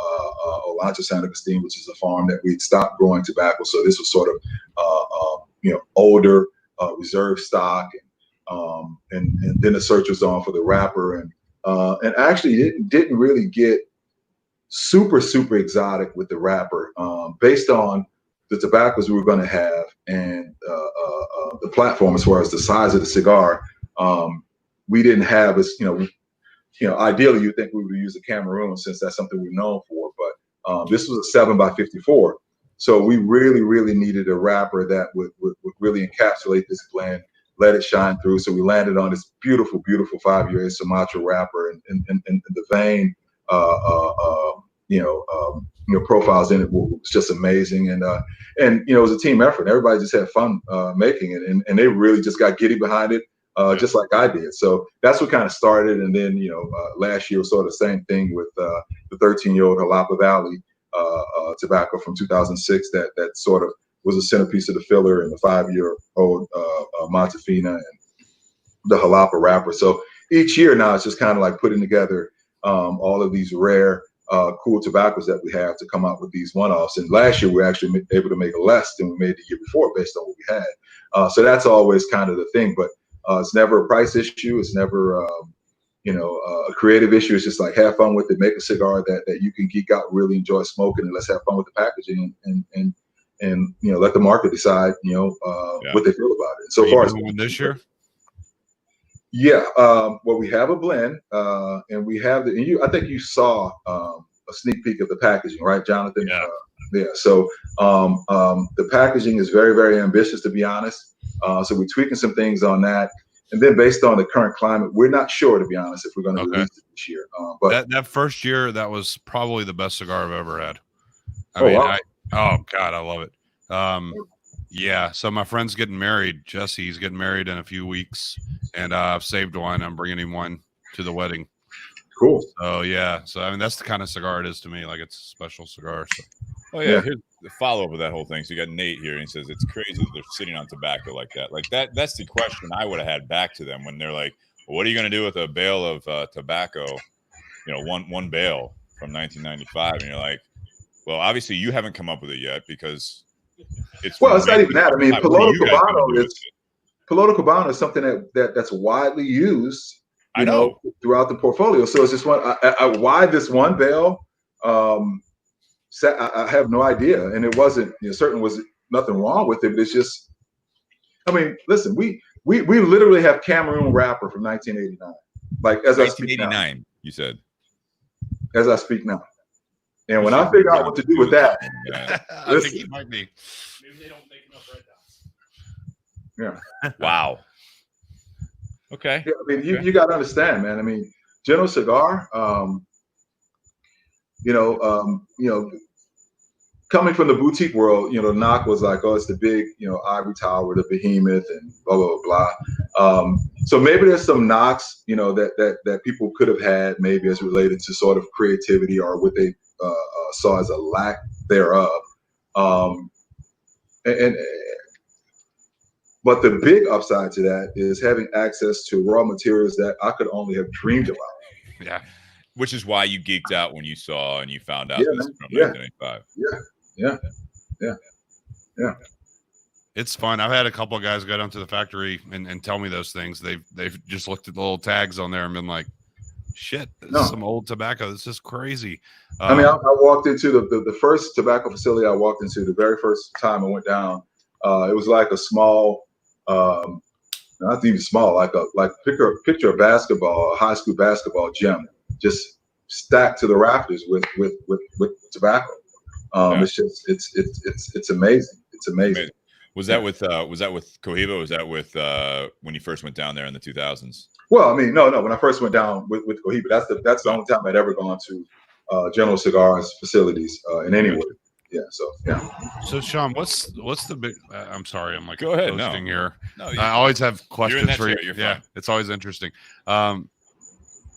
Olancho San Agustin, which is a farm that we'd stopped growing tobacco. So this was sort of, you know, older reserve stock. And then the search was on for the wrapper. And actually it didn't really get super exotic with the wrapper based on the tobaccos we were going to have and the platform as far as the size of the cigar. We didn't have as, you know, ideally you'd think we would use a Cameroon since that's something we're known for, but this was a 7x54. So we really needed a wrapper that would really encapsulate this blend, let it shine through. So we landed on this beautiful 5-year Sumatra wrapper, and the vein, profiles in it was just amazing. And you know, it was a team effort. Everybody just had fun making it, and they really just got giddy behind it. Just like I did. So that's what kind of started. And then, you know, last year was sort of the same thing with the 13-year-old Jalapa Valley tobacco from 2006 that sort of was a centerpiece of the filler, and the 5-year-old Montefina and the Jalapa wrapper. So each year now it's just kind of like putting together all of these rare, cool tobaccos that we have to come out with these one-offs. And last year we were actually able to make less than we made the year before based on what we had. So that's always kind of the thing. But it's never a price issue. It's never, a creative issue. It's just like have fun with it. Make a cigar that you can geek out, really enjoy smoking, and let's have fun with the packaging and you know, let the market decide, you know, what they feel about it. So far, one this year. Yeah. Well, we have a blend, and we have I think you saw a sneak peek of the packaging, right, Jonathan? Yeah. So the packaging is very ambitious, to be honest. So we're tweaking some things on that. And then based on the current climate, we're not sure, to be honest, if we're going to release it this year. But that first year, that was probably the best cigar I've ever had. Wow. Oh God, I love it. Yeah. So my friend's getting married. Jesse's getting married in a few weeks, and I've saved one. I'm bringing him one to the wedding. Cool. So yeah. So I mean, that's the kind of cigar it is to me. Like, it's a special cigar. So. Oh yeah. Here's the follow up of that whole thing. So you got Nate here, and he says it's crazy that they're sitting on tobacco like that. Like that's the question I would have had back to them when they're like, well, "What are you going to do with a bale of tobacco? You know, one bale from 1995?" And you're like, "Well, obviously you haven't come up with it yet because it's not even that. I mean, Piloto Cubano is something that's widely used, you know, throughout the portfolio. So it's just why this one bale. I have no idea, and it wasn't. Certainly was nothing wrong with it. But it's just, I mean, listen, we literally have Cameroon wrapper from 1989. Like as 1989, you said. As I speak now, and when I figure out what to do with that, I think he might be. Maybe they don't make enough red dots. Yeah. Wow. Okay. Yeah, I mean, you got to understand, man. I mean, General Cigar. Coming from the boutique world, the knock was like, oh, it's the big, ivory tower, the behemoth, and blah blah blah. So maybe there's some knocks, that people could have had, maybe as related to sort of creativity or what they saw as a lack thereof. But the big upside to that is having access to raw materials that I could only have dreamed about. Yeah. Which is why you geeked out when you saw and you found out this from 1985. Yeah. It's fun. I've had a couple of guys go down to the factory and tell me those things. They've just looked at the little tags on there and been like, shit, this is some old tobacco. This is crazy. I mean, I walked into the first tobacco facility I walked into the very first time I went down. It was like a small, not even small, like picture a basketball, a high school basketball gym, just stacked to the rafters with tobacco. It's just it's amazing. It's amazing. Was that with Cohiba? Was that with when you first went down there in the 2000s? Well, I mean, no. When I first went down with Cohiba, that's the only time I'd ever gone to General Cigars facilities in any way. Yeah. So yeah. So Sean, what's the big? I'm sorry, I'm like go ahead. Here. No, I always have questions for you. You're yeah, fine. It's always interesting.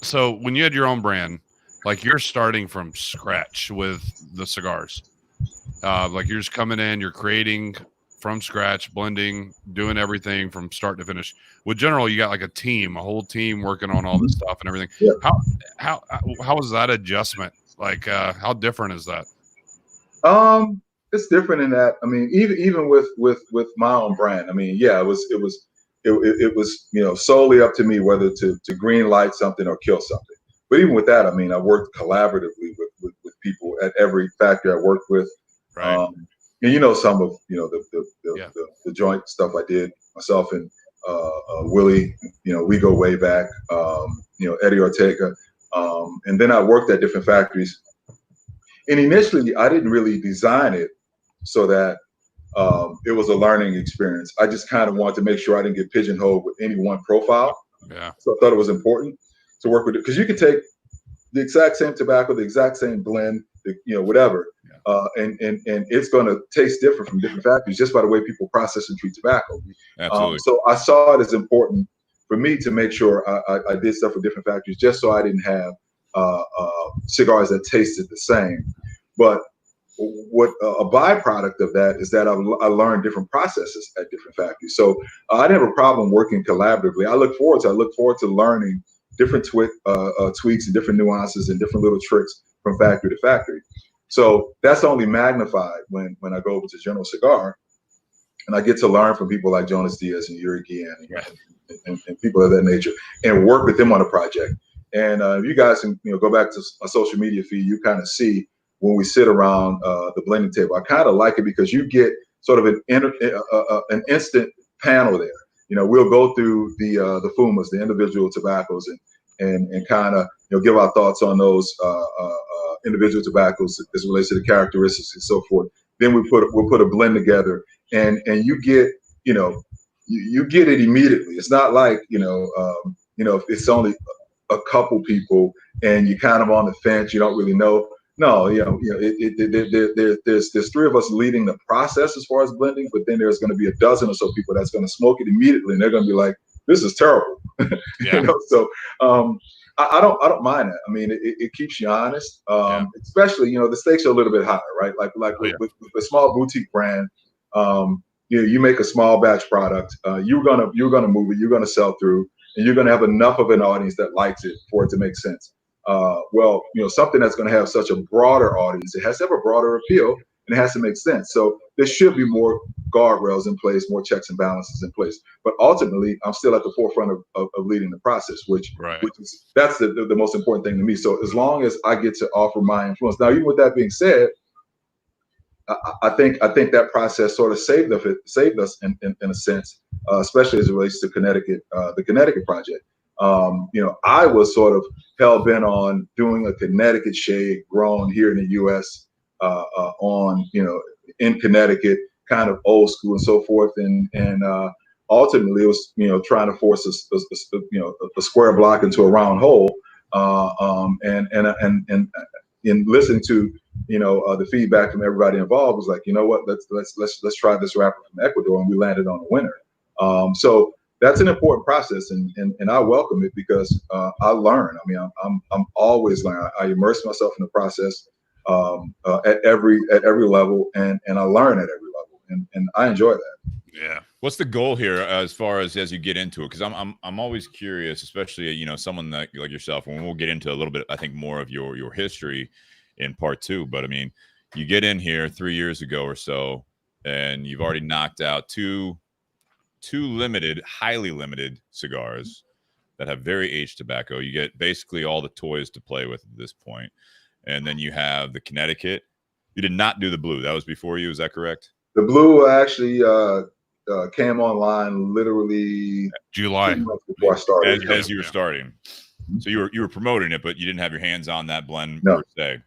So when you had your own brand, like you're starting from scratch with the cigars, like you're just coming in, you're creating from scratch, blending, doing everything from start to finish. With General, you got like a whole team working on all this stuff and everything. Yeah. How was that adjustment? Like, how different is that? It's different in that. I mean, even with my own brand. I mean, yeah, it was solely up to me whether to green light something or kill something. But even with that, I mean, I worked collaboratively with people at every factory I worked with. Right. And some of the joint stuff I did myself and Willie. We go way back. Eddie Ortega. And then I worked at different factories. And initially, I didn't really design it so that it was a learning experience. I just kind of wanted to make sure I didn't get pigeonholed with any one profile. Yeah. So I thought it was important to work with it because you could take the exact same tobacco, the exact same blend, whatever, and it's going to taste different from different factories just by the way people process and treat tobacco. Absolutely. So I saw it as important for me to make sure I did stuff with different factories just so I didn't have cigars that tasted the same. But what a byproduct of that is that I learned different processes at different factories. So I didn't have a problem working collaboratively. I look forward to learning different tweaks and different nuances and different little tricks from factory to factory. So that's only magnified when I go over to General Cigar and I get to learn from people like Jonas Diaz and Yuri Guillen and people of that nature and work with them on a project. And if you guys can go back to my social media feed, you kind of see when we sit around the blending table. I kind of like it because you get sort of an instant panel there. We'll go through the fumas, the individual tobaccos, and kind of give our thoughts on those individual tobaccos as it relates to the characteristics and so forth. Then we'll put a blend together, and you get you get it immediately. It's not like if it's only a couple people and you're kind of on the fence, you don't really know. No, there's three of us leading the process as far as blending, but then there's going to be a dozen or so people that's going to smoke it immediately, and they're going to be like, "This is terrible." Yeah. So I don't mind that. I mean, it keeps you honest, especially the stakes are a little bit higher, right? Like with a small boutique brand, you make a small batch product, you're gonna move it, you're gonna sell through, and you're gonna have enough of an audience that likes it for it to make sense. Something that's going to have such a broader audience, it has to have a broader appeal, and it has to make sense. So there should be more guardrails in place, more checks and balances in place. But ultimately, I'm still at the forefront of leading the process, which is that's the most important thing to me. So as long as I get to offer my influence, now even with that being said, I think that process sort of saved us in a sense, especially as it relates to Connecticut, the Connecticut project. I was sort of hell bent on doing a Connecticut shade grown here in the U.S. In Connecticut, kind of old school and so forth, and ultimately it was trying to force a square block into a round hole, and in listening to the feedback from everybody involved was like, what, let's try this wrapper from Ecuador, and we landed on a winner. So that's an important process, and I welcome it because I learn. I mean, I'm always learning. I immerse myself in the process at every level, and I learn at every level, and I enjoy that. Yeah. What's the goal here as far as you get into it? Because I'm always curious, especially someone like yourself. And we'll get into a little bit, I think, more of your history in part two. But I mean, you get in here 3 years ago or so, and you've already knocked out two highly limited cigars that have very aged tobacco. You get basically all the toys to play with at this point. And then you have the Connecticut. You did not do the blue. That was before you. Is that correct? The blue actually came online literally July before I started. As you were starting. So you were promoting it, but you didn't have your hands on that blend per se.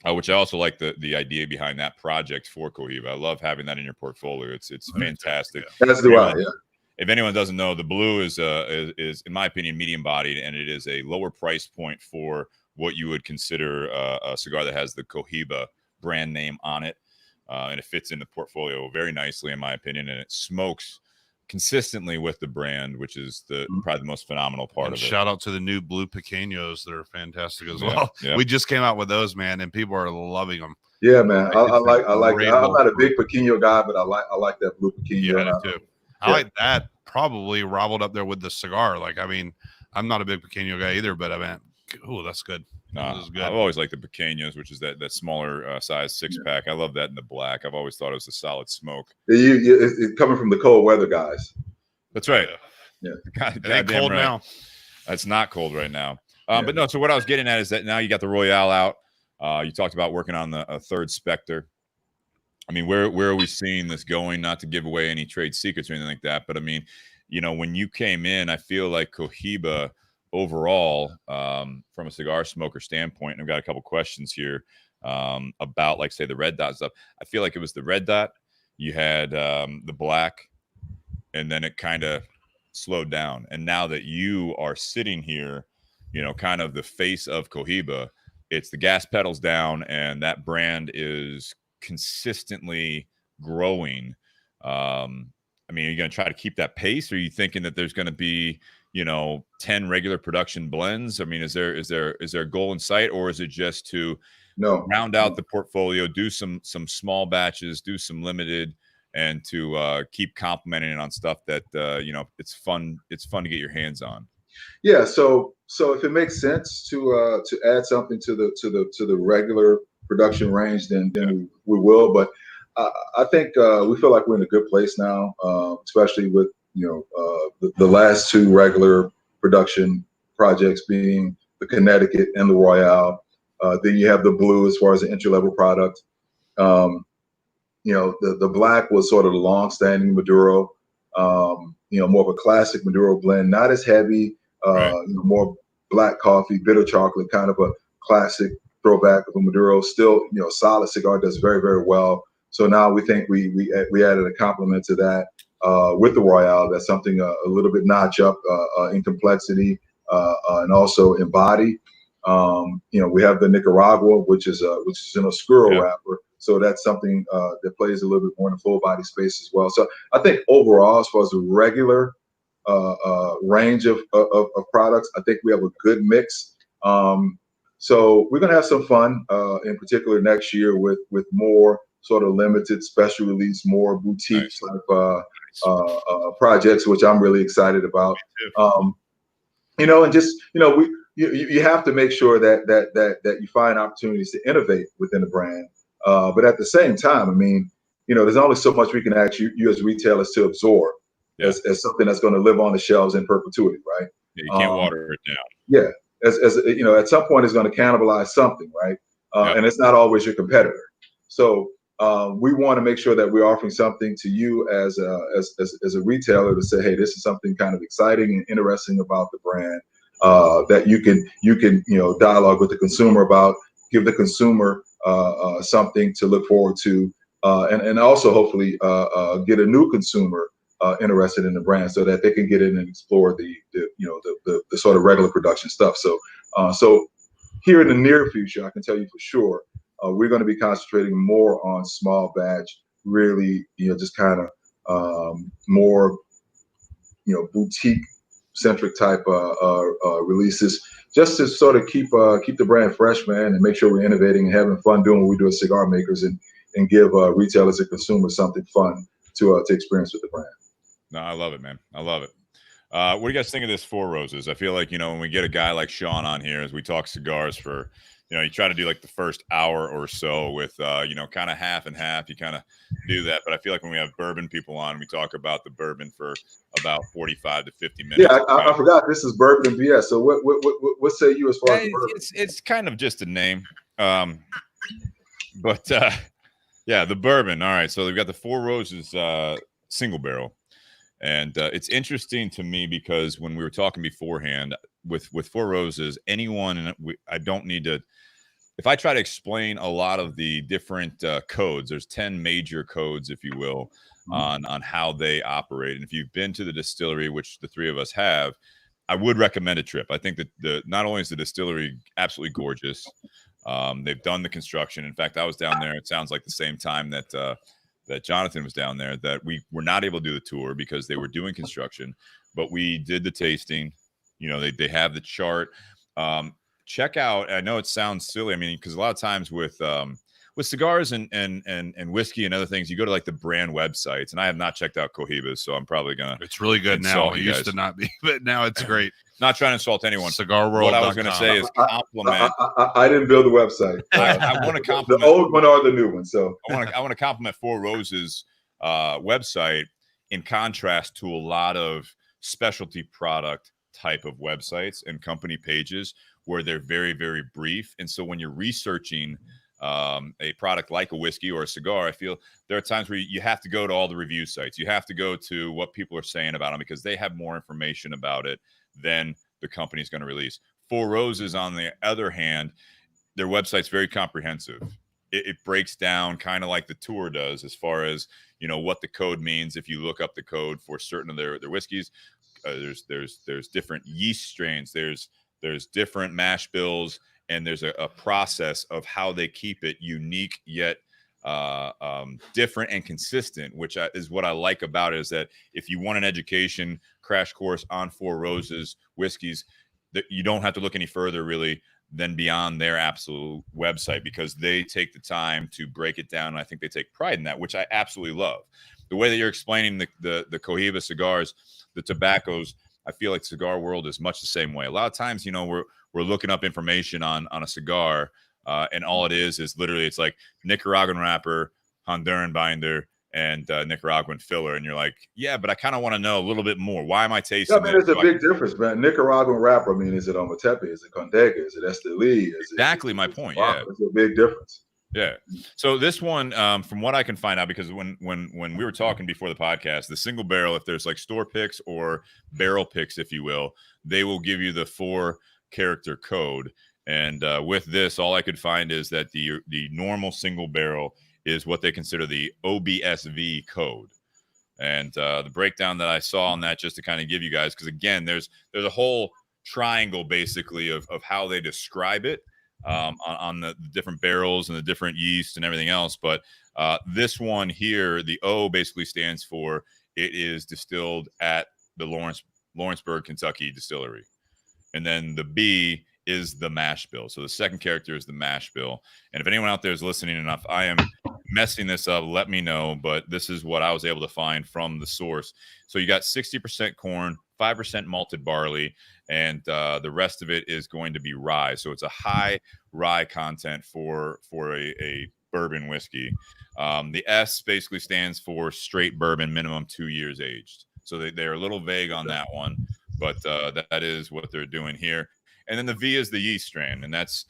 Which I also like the idea behind that project for Cohiba. I love having that in your portfolio. It's fantastic. That's the way. Yeah. If anyone doesn't know, the blue is in my opinion medium bodied, and it is a lower price point for what you would consider a cigar that has the Cohiba brand name on it, and it fits in the portfolio very nicely in my opinion, and it smokes consistently with the brand, which is probably the most phenomenal part of it. Shout out to the new blue pequeños. They're fantastic as well. Yeah. We just came out with those, man, and people are loving them. Yeah, man. I like I'm not a big pequeño guy, but I like that blue pequeño. Yeah, too. I like that probably rivaled up there with the cigar. Like, I mean, I'm not a big pequeño guy either, but I mean, oh, that's good. This is good. I've always liked the pequeños, which is that smaller size 6-pack. I love that in the black. I've always thought it was a solid smoke. It's coming from the cold weather guys. That's right. Yeah. God cold right. now. It's not cold right now. But no, so what I was getting at is that now you got the Royale out. You talked about working on a third Spectre. I mean, where are we seeing this going? Not to give away any trade secrets or anything like that, but I mean, when you came in, I feel like Cohiba overall, from a cigar smoker standpoint, and I've got a couple questions here about, like, say, the red dot stuff. I feel like it was the red dot. You had the black, and then it kind of slowed down. And now that you are sitting here, kind of the face of Cohiba, it's the gas pedals down, and that brand is consistently growing. I mean, are you going to try to keep that pace? Or are you thinking that there's going to be 10 regular production blends? I mean, is there a goal in sight, or is it just to round out the portfolio, do some small batches, do some limited, and to keep complementing it on stuff that it's fun to get your hands on? Yeah. So if it makes sense to add something to the regular production range, then we will. But I think we feel like we're in a good place now, especially with the last two regular production projects being the Connecticut and the Royale. Then you have the blue as far as the entry-level product. The black was sort of the long-standing Maduro, more of a classic Maduro blend, not as heavy, more black coffee, bitter chocolate, kind of a classic throwback of a Maduro. Still, solid cigar, does very, very well. So now we think we added a complement to that. with the Royale. That's something a little bit notch up in complexity and also in body. We have the Nicaragua, which is in a squirrel wrapper. So that's something that plays a little bit more in the full body space as well. So I think overall, as far as the regular range of products, I think we have a good mix. So we're going to have some fun, in particular next year with more sort of limited special release, more boutique type projects, which I'm really excited about. And just you have to make sure that you find opportunities to innovate within the brand. But at the same time, I mean, there's only so much we can ask you as retailers to absorb as something that's going to live on the shelves in perpetuity, right? Yeah, you can't water it down. Yeah, as at some point it's going to cannibalize something, right? And it's not always your competitor. So we want to make sure that we're offering something to you as a retailer to say, hey, this is something kind of exciting and interesting about the brand that you can dialogue with the consumer about, give the consumer something to look forward to, and also hopefully get a new consumer interested in the brand so that they can get in and explore the sort of regular production stuff. So here in the near future, I can tell you for sure, we're going to be concentrating more on small batch, really, just kind of more, boutique centric type releases, just to sort of keep the brand fresh, man, and make sure we're innovating and having fun doing what we do as cigar makers, and give retailers and consumers something fun to experience with the brand. No, I love it, man. I love it. What do you guys think of this Four Roses? I feel like, when we get a guy like Sean on here, as we talk cigars for, you try to do like the first hour or so with, kind of half and half. You kind of do that. But I feel like when we have bourbon people on, we talk about the bourbon for about 45 to 50 minutes. Yeah, I forgot this is Bourbon and BS. So what say you as far as the bourbon? It's kind of just a name. But the bourbon. All right. So we've got the Four Roses single barrel. And it's interesting to me because when we were talking beforehand with Four Roses, I don't need to, if I try to explain a lot of the different codes, there's 10 major codes, if you will, on how they operate. And if you've been to the distillery, which the three of us have, I would recommend a trip. I think that not only is the distillery absolutely gorgeous, they've done the construction. In fact, I was down there. It sounds like the same time that Jonathan was down there, that we were not able to do the tour because they were doing construction, but we did the tasting. They have the chart. Check out, I know it sounds silly. I mean, because a lot of times with cigars and whiskey and other things, you go to like the brand websites, and I have not checked out Cohiba's, so I'm probably gonna. It's really good now. It used to not be, but now it's great. Not trying to insult anyone. Cigar World. What I was going to say is compliment. I didn't build the website. I want to compliment the old one or the new one. So I want to compliment Four Roses website in contrast to a lot of specialty product type of websites and company pages where they're very, very brief. And so when you're researching a product like a whiskey or a cigar, I feel there are times where you have to go to all the review sites. You have to go to what people are saying about them because they have more information about it than the company's going to release. Four Roses, on the other hand, their website's very comprehensive. It breaks down kind of like the tour does as far as, what the code means. If you look up the code for certain of their whiskeys, there's different yeast strains, there's different mash bills, and there's a process of how they keep it unique yet different and consistent, which is what I like about it, is that if you want an education crash course on Four Roses whiskeys, that you don't have to look any further really than beyond their absolute website, because they take the time to break it down. And I think they take pride in that, which I absolutely love. The way that you're explaining the Cohiba cigars, the tobaccos, I feel like Cigar World is much the same way. A lot of times, we're looking up information on a cigar, and all it is literally, it's like Nicaraguan wrapper, Honduran binder, and Nicaraguan filler. And you're like, yeah, but I kind of want to know a little bit more. Why am I tasting it? There's a big difference, man. Nicaraguan wrapper, I mean, is it Ometepe? Is it Condega? Is it Esteli? Exactly my point, yeah. It's a big difference. Yeah. So this one, from what I can find out, because when we were talking before the podcast, the single barrel, if there's like store picks or barrel picks, if you will, they will give you the 4-character code. And with this, all I could find is that the normal single barrel is what they consider the OBSV code. And the breakdown that I saw on that, just to kind of give you guys, because again, there's a whole triangle basically of how they describe it on the different barrels and the different yeast and everything else. But this one here, the O basically stands for it is distilled at the Lawrenceburg, Kentucky distillery. And then the B is the mash bill. So the second character is the mash bill. And if anyone out there is listening enough, I am messing this up, let me know. But this is what I was able to find from the source. So you got 60% corn, 5% malted barley, and the rest of it is going to be rye. So it's a high rye content for a bourbon whiskey. The S basically stands for straight bourbon, minimum 2 years aged. So they're a little vague on that one, but that is what they're doing here. And then the V is the yeast strain, and that's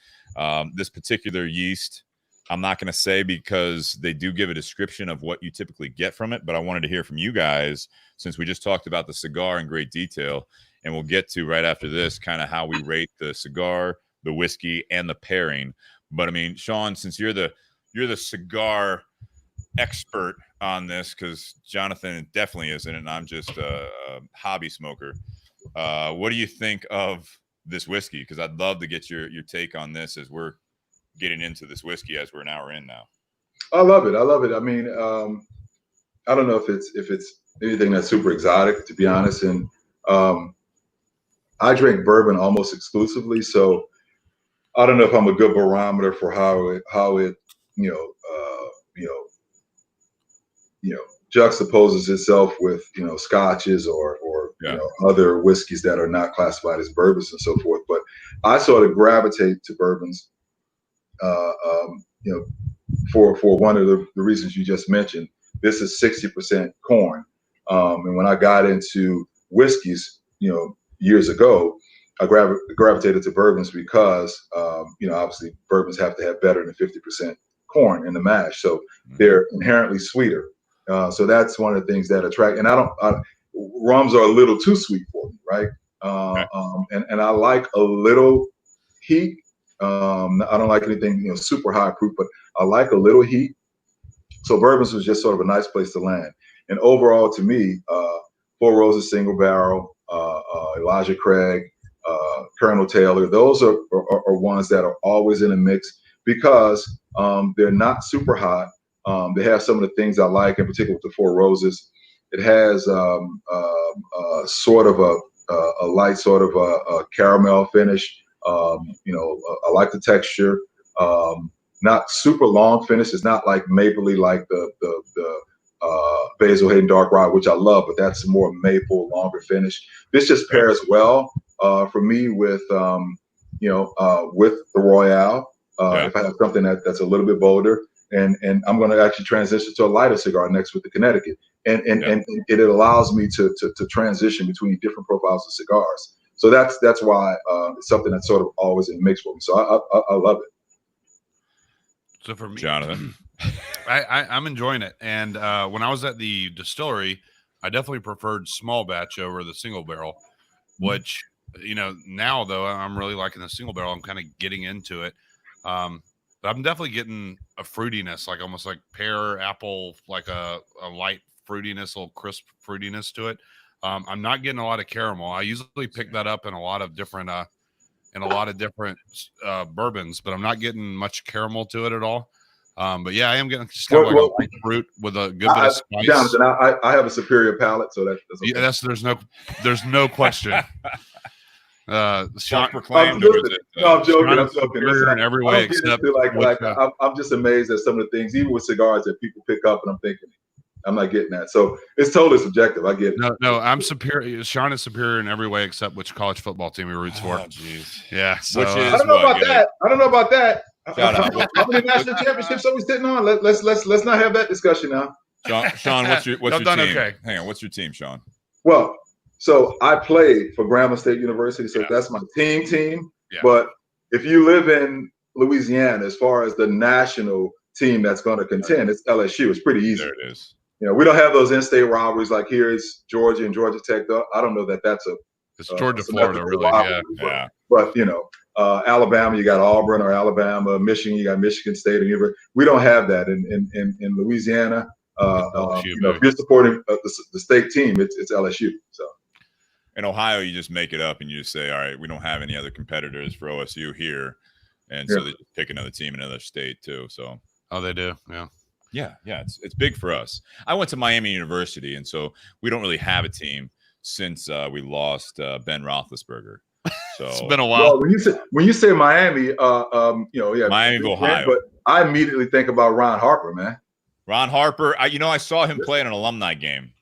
this particular yeast. I'm not going to say because they do give a description of what you typically get from it, but I wanted to hear from you guys since we just talked about the cigar in great detail, and we'll get to right after this kind of how we rate the cigar, the whiskey, and the pairing. But I mean, Sean, since you're the cigar expert on this, because Jonathan definitely isn't, and I'm just a hobby smoker. What do you think of this whiskey? Because I'd love to get your take on this as we're getting into this whiskey as we're an hour in now. I love it. I mean, I don't know if it's anything that's super exotic, to be honest. And I drink bourbon almost exclusively, so I don't know if I'm a good barometer for how it juxtaposes itself with scotches or other whiskeys that are not classified as bourbons and so forth. But I sort of gravitate to bourbons, for one of the reasons you just mentioned. This is 60% corn, and when I got into whiskeys, years ago, I gravitated to bourbons because obviously bourbons have to have better than 50% corn in the mash, so they're inherently sweeter. So that's one of the things that attract. And rums are a little too sweet for me, right? And I like a little heat. I don't like anything super high proof, but I like a little heat. So bourbons was just sort of a nice place to land. And overall, to me, Four Roses Single Barrel, Elijah Craig, Colonel Taylor, those are ones that are always in a mix because they're not super hot. They have some of the things I like, in particular with the Four Roses. It has sort of a light sort of a caramel finish. I like the texture. Not super long finish. It's not like mapley like the Basil Hayden Dark Rye, which I love, but that's more maple, longer finish. This just pairs well for me with with the Royale. If I have something that's a little bit bolder. And I'm going to actually transition to a lighter cigar next with the Connecticut, and it allows me to transition between different profiles of cigars. So that's why it's something that's sort of always in the mix for me. So I love it. So for me, Jonathan, I'm enjoying it. And when I was at the distillery, I definitely preferred small batch over the single barrel, which now though I'm really liking the single barrel. I'm kind of getting into it. But I'm definitely getting a fruitiness, like almost like pear, apple, like a light fruitiness, a little crisp fruitiness to it. I'm not getting a lot of caramel. I usually pick that up in a lot of different bourbons, but I'm not getting much caramel to it at all. But yeah, I am getting just kind of like a light fruit with a good bit of spice. Jonathan, I have a superior palate, so that's okay. Yeah, there's no question. Sean proclaimed. I'm joking. Listen, in every way except I'm just amazed at some of the things, even with cigars, that people pick up, and I'm thinking, I'm not getting that. So it's totally subjective. I get it. No, I'm superior. Sean is superior in every way except which college football team he roots for. Yeah. So, which is I don't know about that. Shout out. How many national championships are we sitting on? Let's not have that discussion now. Sean, what's your team? Okay. Hang on, what's your team, Sean? Well, so I played for Grambling State University, so that's my team. Yeah. But if you live in Louisiana, as far as the national team that's going to contend, it's LSU. It's pretty easy. There it is. We don't have those in-state rivalries like here is Georgia and Georgia Tech. I don't know that's it's Georgia, Florida, really. Yeah. But Alabama, you got Auburn or Alabama. Michigan, you got Michigan State or University. We don't have that in Louisiana. if you're supporting the state team, it's LSU. So in Ohio, you just make it up and you just say, all right, we don't have any other competitors for OSU here, and so they just pick another team in another state too. So they do, yeah, it's big for us. I went to Miami University, and so we don't really have a team since we lost Ben Roethlisberger. So it's been a while. Well, when you say Miami, Miami, Ohio, but I immediately think about Ron Harper, man. Ron Harper, I saw him play in an alumni game.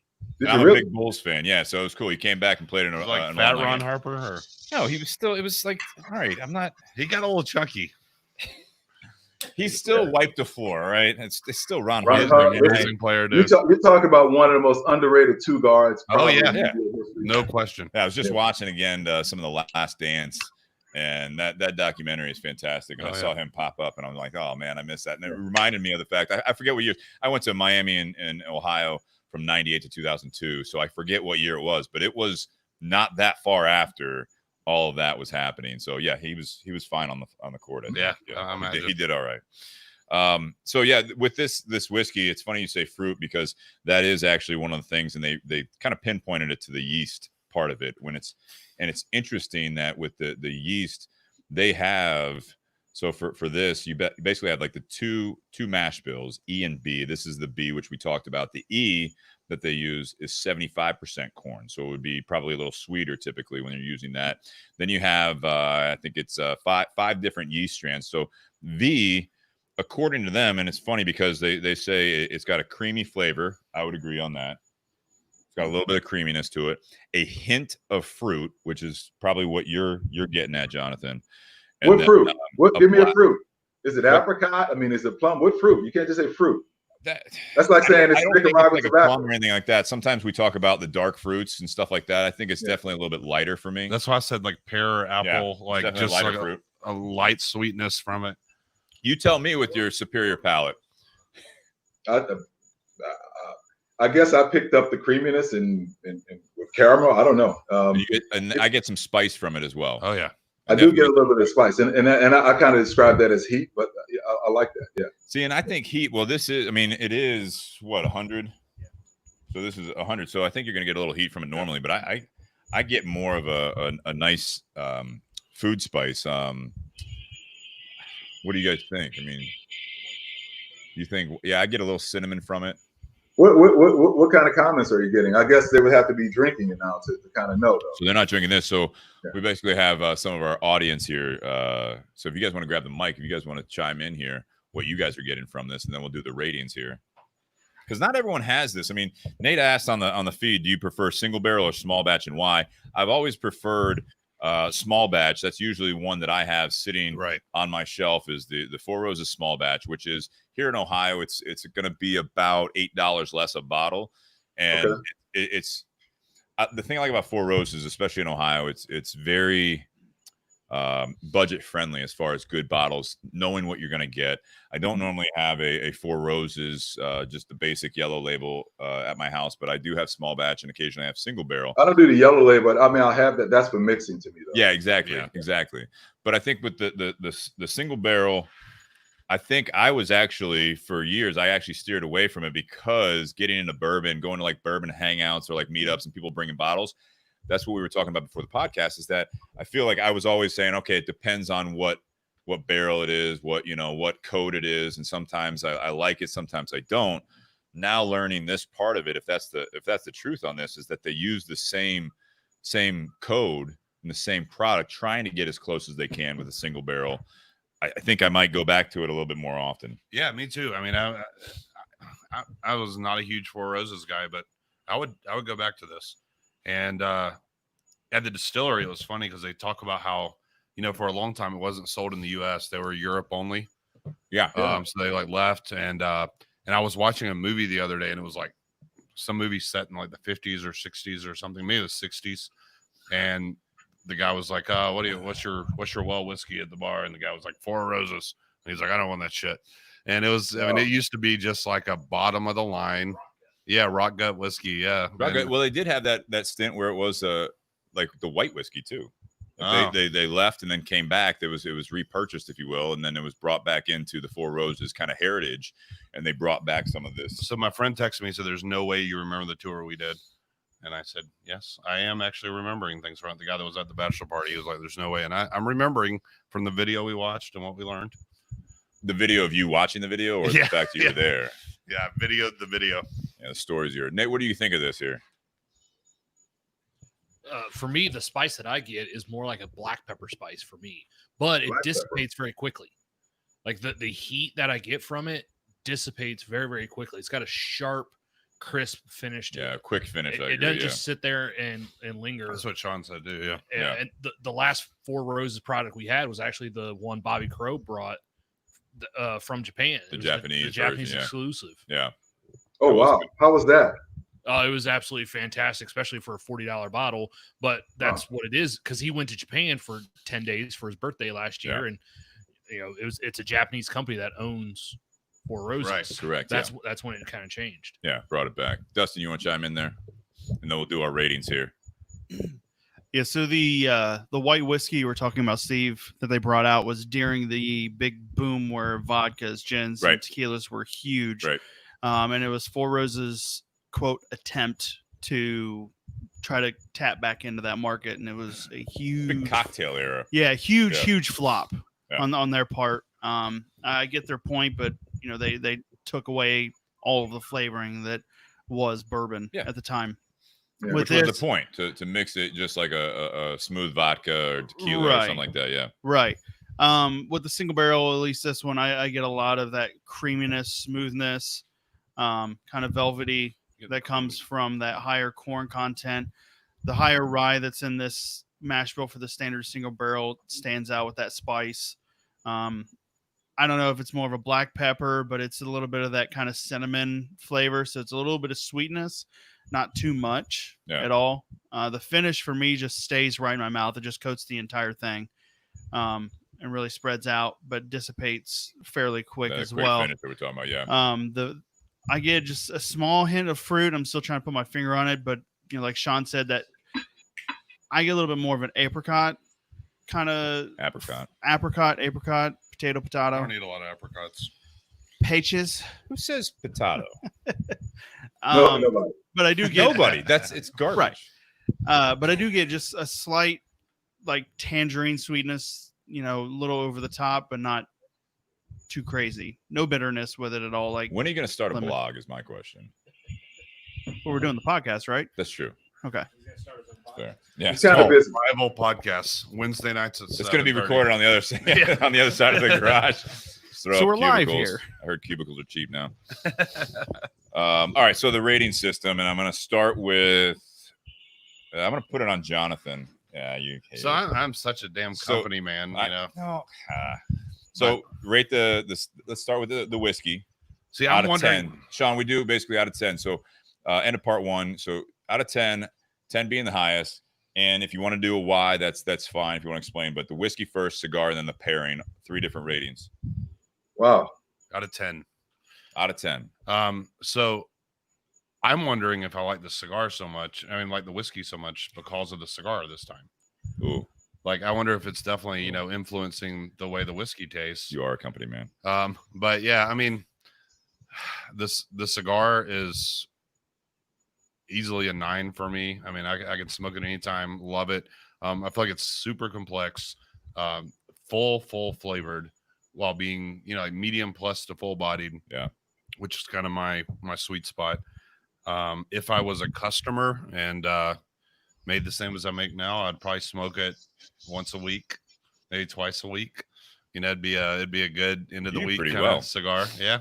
I'm a big Bulls fan, yeah. So it was cool. He came back and played in an fat Ron Harper. Or? No, he was still. It was like, all right, I'm not. He got a little chunky. He still wiped the floor, right? It's still Ron Harper, amazing player, dude. You're talking about one of the most underrated two guards. Oh yeah, no question. Yeah, I was just watching again some of the Last Dance. And that documentary is fantastic. And I saw him pop up, and I'm like, oh man, I missed that. And it reminded me of the fact I forget what year I went to Miami in Ohio from '98 to 2002. So I forget what year it was, but it was not that far after all of that was happening. So yeah, he was fine on the court. He did all right. So yeah, with this whiskey, it's funny you say fruit because that is actually one of the things, and they kind of pinpointed it to the yeast part of it and it's interesting that with the yeast they have. So for this, you basically have like the two mash bills, E and B. This is the B, which we talked about. The E that they use is 75% corn. So it would be probably a little sweeter typically when you're using that. Then you have, I think it's five different yeast strands. So V, according to them, and it's funny because they say it's got a creamy flavor. I would agree on that. It's got a little bit of creaminess to it. A hint of fruit, which is probably what you're getting at, Jonathan. And what fruit? Give me a fruit. Is it apricot? I mean, is it plum? What fruit? You can't just say fruit. That's like saying it's like a plum or anything like that. Sometimes we talk about the dark fruits and stuff like that. I think it's definitely a little bit lighter for me. That's why I said like pear, apple, like just like a light sweetness from it. You tell me with your superior palate. I guess I picked up the creaminess and with caramel. I don't know. I get some spice from it as well. Oh yeah. I do get a little bit of spice, and I kind of describe that as heat, but I like that. Yeah. See, and I think heat. Well, this is. I mean, it is what 100. So this is 100. So I think you're going to get a little heat from it normally, but I get more of a nice food spice. What do you guys think? I mean, you think? Yeah, I get a little cinnamon from it. What kind of comments are you getting? I guess they would have to be drinking it now to kind of know, though. So they're not drinking this. So we basically have some of our audience here. So if you guys want to grab the mic, if you guys want to chime in here, what you guys are getting from this, and then we'll do the ratings here. Because not everyone has this. I mean, Nate asked on the feed, do you prefer single barrel or small batch, and why? I've always preferred small batch. That's usually one that I have sitting on my shelf is the Four Roses small batch, which is here in Ohio. It's going to be about $8 less a bottle, and it's the thing I like about Four Roses, especially in Ohio. It's very budget friendly as far as good bottles, knowing what you're going to get. I don't normally have a Four Roses, just the basic yellow label at my house, but I do have small batch and occasionally I have single barrel. I don't do the yellow label, but I mean, I'll have that. That's for mixing to me, though. Yeah, exactly. But I think with the single barrel, I think I was actually, for years, I actually steered away from it because getting into bourbon, going to like bourbon hangouts or like meetups and people bringing bottles, that's what we were talking about before the podcast, is that I feel like I was always saying, okay, it depends on what barrel it is, what code it is. And sometimes I like it, sometimes I don't. Now learning this part of it, if that's the truth on this, is that they use the same code and the same product, trying to get as close as they can with a single barrel. I think I might go back to it a little bit more often. Yeah, me too. I mean, I was not a huge Four Roses guy, but I would go back to this. And at the distillery, it was funny because they talk about how, for a long time it wasn't sold in the U.S. They were Europe only. Yeah. So they like left, and I was watching a movie the other day, and it was like some movie set in like the 50s or 60s or something, maybe the 60s, and the guy was like, what's your well whiskey at the bar? And the guy was like, Four Roses. And he's like, I don't want that shit. And it was, I mean, it used to be just like a bottom of the line. Yeah. Rock gut whiskey. Yeah. Rock gut. Well, they did have that stint where it was like the white whiskey too. They left and then came back. It was repurchased, if you will, and then it was brought back into the Four Roses kind of heritage, and they brought back some of this. So my friend texted me and said, "There's no way you remember the tour we did." And I said, "Yes, I am actually remembering things from it." The guy that was at the bachelor party, he was like, "There's no way." And I'm remembering from the video we watched and what we learned. The video of you watching the video, or the fact that you were there? Yeah, videoed the video. Yeah, the stories here. Nate, what do you think of this here? For me, the spice that I get is more like a black pepper spice for me, but it dissipates very quickly. Like the heat that I get from it dissipates very, very quickly. It's got a sharp, crisp finish to it. Quick finish. It doesn't just sit there and linger. That's what Sean said, too. Yeah. And the last Four Roses product we had was actually the one Bobby Crow brought from Japan. The Japanese the Japanese version, exclusive. Yeah. Oh, wow. How was that? It was absolutely fantastic, especially for a $40 bottle. But that's what it is, because he went to Japan for 10 days for his birthday last year, and it's a Japanese company that owns Four Roses. Right, correct. That's when it kind of changed. Yeah, brought it back. Dustin, you want to chime in there, and then we'll do our ratings here. Yeah, so the white whiskey we're talking about, Steve, that they brought out was during the big boom where vodkas, gins, and tequilas were huge. Right. And it was Four Roses' quote attempt to try to tap back into that market, and it was a huge big cocktail era. Yeah, huge flop on their part. I get their point, but they took away all of the flavoring that was bourbon at the time. Yeah. Which was the point, to mix it just like a smooth vodka or tequila or something like that. Yeah. Right. With the single barrel, at least this one, I get a lot of that creaminess, smoothness, kind of velvety that comes from that higher corn content. The higher rye that's in this mash bill for the standard single barrel stands out with that spice. I don't know if it's more of a black pepper, but it's a little bit of that kind of cinnamon flavor. So it's a little bit of sweetness, not too much at all. The finish for me just stays right in my mouth. It just coats the entire thing and really spreads out, but dissipates fairly quick as well. Finish that we're talking about, I get just a small hint of fruit. I'm still trying to put my finger on it, but like Sean said, that I get a little bit more of an apricot kind of apricot, potato. I don't eat a lot of apricots. Peaches. Who says potato? Nobody. But I do get nobody. It's garbage. Right. But I do get just a slight like tangerine sweetness, a little over the top, but not too crazy. No bitterness with it at all. Like, when are you going to start a blog is my question. Well, we're doing the podcast, right? That's true. Okay. Fair. Yeah. It's kind of busy. Rival podcasts Wednesday nights. It's going to be recorded on the other side. On the other side of the garage. So we're live here. I heard cubicles are cheap now. All right. So the rating system, and I'm going to start with. I'm going to put it on Jonathan. Yeah, you. So I'm such a damn company man. So rate the. Let's start with the whiskey. See, out I'm of 10. Sean, we do basically out of 10. So end of part one. So out of 10, 10 being the highest. And if you want to do a why, that's fine if you want to explain. But the whiskey first, cigar, and then the pairing, 3 different ratings. Wow. Out of 10. Out of 10. So I'm wondering if I like the cigar so much. I mean, like the whiskey so much because of the cigar this time. Ooh. Like, I wonder if it's definitely, influencing the way the whiskey tastes. You are a company man. But yeah, I mean, the cigar is easily a 9 for me. I mean, I can smoke it anytime. Love it. I feel like it's super complex, full flavored, while being like medium plus to full bodied. Yeah, which is kind of my sweet spot. If I was a customer and made the same as I make now, I'd probably smoke it once a week, maybe twice a week. It'd be a good end of the week kind of cigar. Yeah.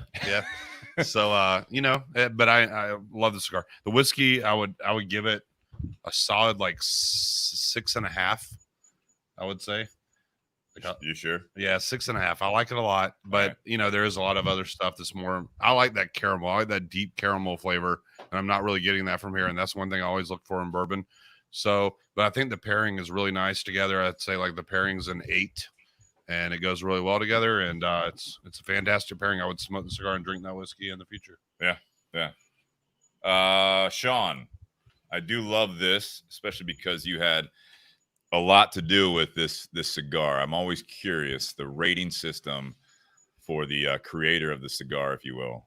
So but I love the cigar. The whiskey, I would give it a solid like 6.5. I would say. You sure? Yeah, 6.5. I like it a lot, but there is a lot of other stuff that's more. I like that caramel. I like that deep caramel flavor, and I'm not really getting that from here. And that's one thing I always look for in bourbon. So, but I think the pairing is really nice together. I'd say like the pairing's an 8. And it goes really well together, and it's a fantastic pairing. I would smoke the cigar and drink that whiskey in the future. Yeah. Sean, I do love this, especially because you had a lot to do with this cigar. I'm always curious the rating system for the creator of the cigar, if you will.